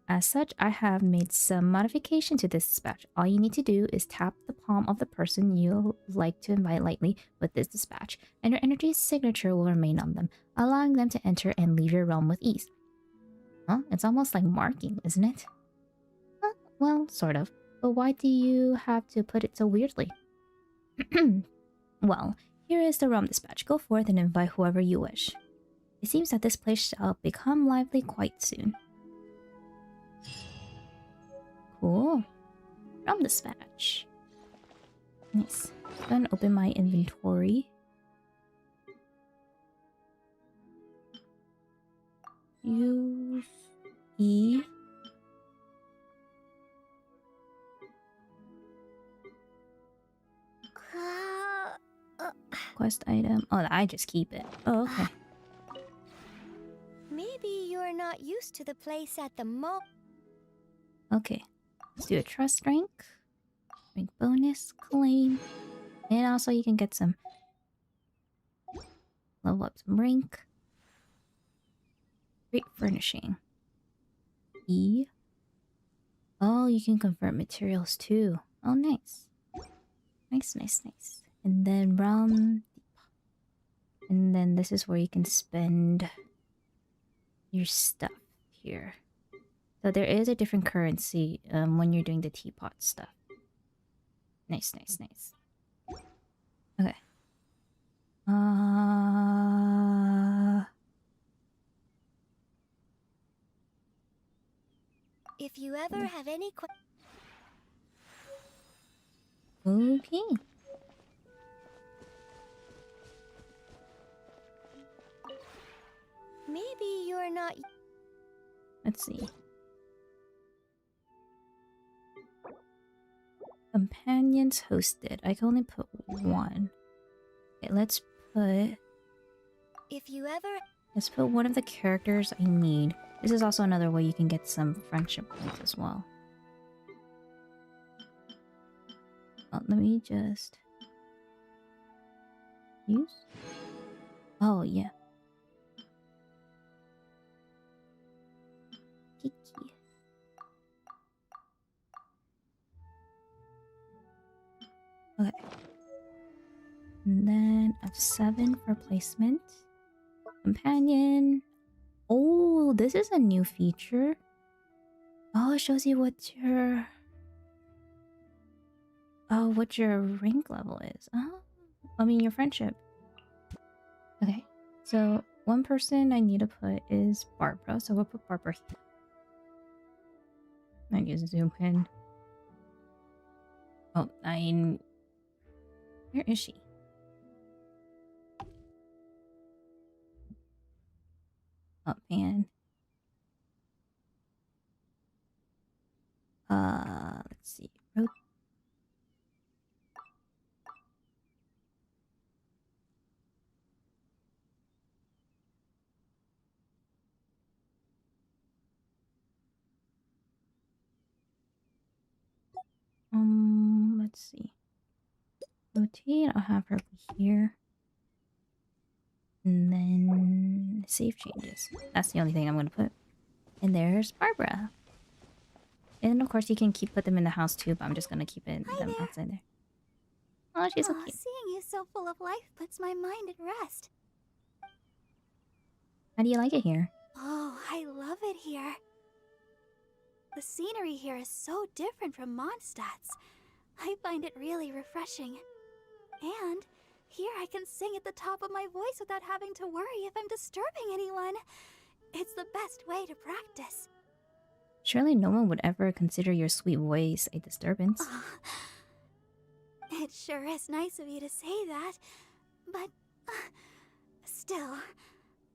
As such, I have made some modification to this dispatch. All you need to do is tap the palm of the person you like to invite lightly with this dispatch, and your energy signature will remain on them, allowing them to enter and leave your realm with ease. Huh? It's almost like marking, isn't it? Well, sort of. But why do you have to put it so weirdly? Well, here is the realm dispatch. Go forth and invite whoever you wish. It seems that this place shall become lively quite soon. Cool. Realm dispatch. Nice. I'm gonna open my inventory. Use E. Quest item. Oh, I just keep it. Oh, okay. Maybe you're not used to the place at the moment. Okay. Let's do a trust rank. Rank bonus. Claim. And also you can get some... level up some rank. Great furnishing. E. Oh, you can convert materials too. Oh, nice. Nice, nice, nice. And then realm. And then this is where you can spend your stuff here. So there is a different currency when you're doing the teapot stuff. Nice, nice, nice. Okay. If you ever have any Okay. Maybe you're not... Let's see. Companions hosted. I can only put one. Okay, let's put... If you ever... Let's put one of the characters I need. This is also another way you can get some friendship points as well. Oh, let me just... use? Oh, yeah. Kiki. Okay. And then I have 7 for placement. Companion. Oh, this is a new feature. Oh, it shows you what your... oh, what your rank level is. Oh, I mean your friendship. Okay, so one person I need to put is Barbara, so we'll put Barbara here. I use a zoom in. Oh, where is she? Oh man. Let's see. Let's see. Rotate, I'll have her here. And then save changes. That's the only thing I'm gonna put. And there's Barbara. And of course you can put them in the house too, but I'm just gonna keep them outside there. Oh, she's so cute. Seeing you so full of life puts my mind at rest. How do you like it here? Oh, I love it here. The scenery here is so different from Mondstadt's. I find it really refreshing. And here I can sing at the top of my voice without having to worry if I'm disturbing anyone. It's the best way to practice. Surely no one would ever consider your sweet voice a disturbance. It sure is nice of you to say that, but still,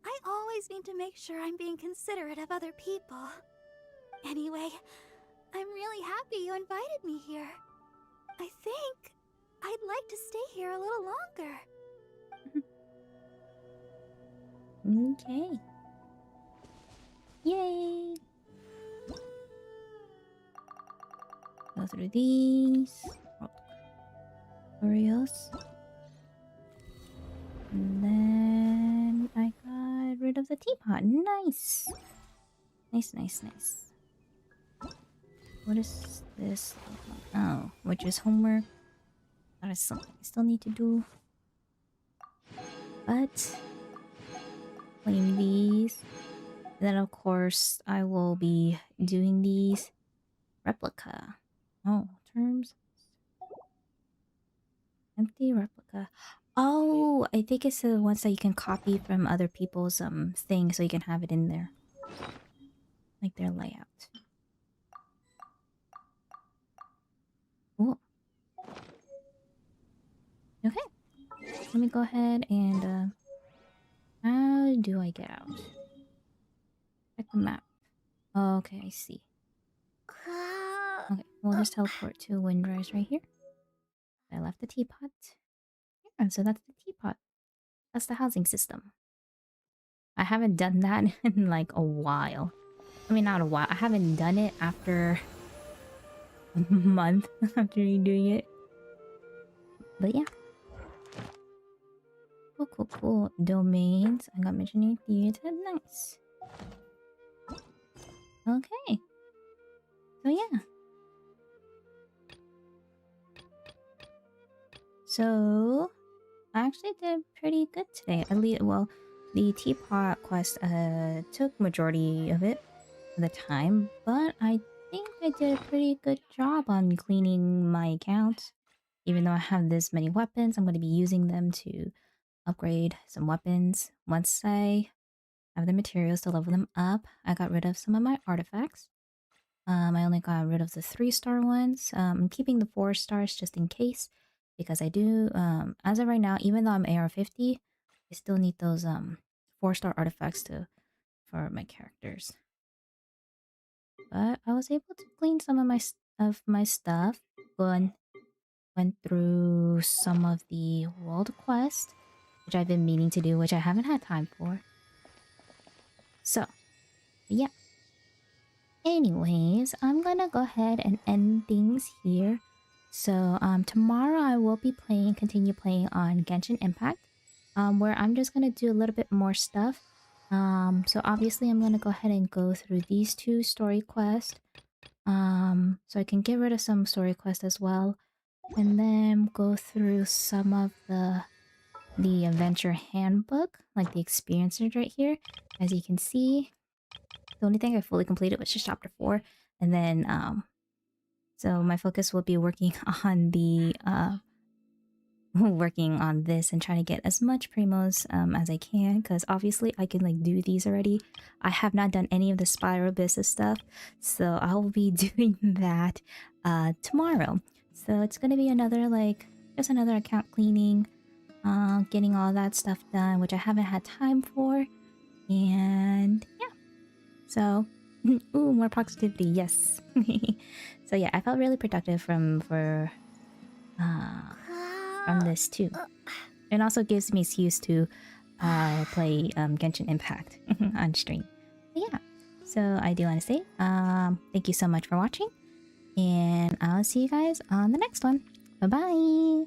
I always need to make sure I'm being considerate of other people. Anyway, I'm really happy you invited me here. I think I'd like to stay here a little longer. Okay. Yay! Go through these. Oreos. And then I got rid of the teapot. Nice! Nice. What is this? Oh, which is homework. That is something I still need to do. But claim these. And then of course I will be doing these replica. Oh, terms. Empty replica. Oh, I think it's the ones that you can copy from other people's things so you can have it in there. Like their layout. Cool. Okay. Let me go ahead and how do I get out? Check the map. Oh, okay, I see. Okay, we'll just teleport to Windrise right here. I left the teapot. Yeah, so that's the teapot. That's the housing system. I haven't done that in like a while. I mean, not a while. I haven't done it after a month after doing it. But yeah. Cool. Domains. I got mentioning theater. Nice. Okay. So yeah. So I actually did pretty good today. At least, well, the teapot quest took majority of it for the time, but I think I did a pretty good job on cleaning my account. Even though I have this many weapons, I'm going to be using them to upgrade some weapons. Once I have the materials to level them up, I got rid of some of my artifacts. I only got rid of the 3-star ones. I'm keeping the 4 stars just in case, because I do, as of right now, even though I'm AR50, I still need those 4-star artifacts for my characters. But I was able to clean some of my stuff. Went through some of the world quests, which I've been meaning to do, which I haven't had time for. So, yeah. Anyways, I'm gonna go ahead and end things here. So, tomorrow I will be continue playing on Genshin Impact, where I'm just gonna do a little bit more stuff. So obviously I'm gonna go ahead and go through these 2 story quests. So I can get rid of some story quests as well, and then go through some of the adventure handbook, like the experiences right here. As you can see, the only thing I fully completed was just chapter 4, and then so my focus will be working on the working on this and trying to get as much primos as I can, because obviously I can like do these already. I have not done any of the spiral business stuff, so I will be doing that tomorrow. So it's gonna be another just another account cleaning, getting all that stuff done, which I haven't had time for. And yeah, so ooh, more positivity, yes. So yeah, I felt really productive from this too. It also gives me excuse to play Genshin Impact on stream. But yeah, so I do want to say thank you so much for watching, and I'll see you guys on the next one. Bye bye.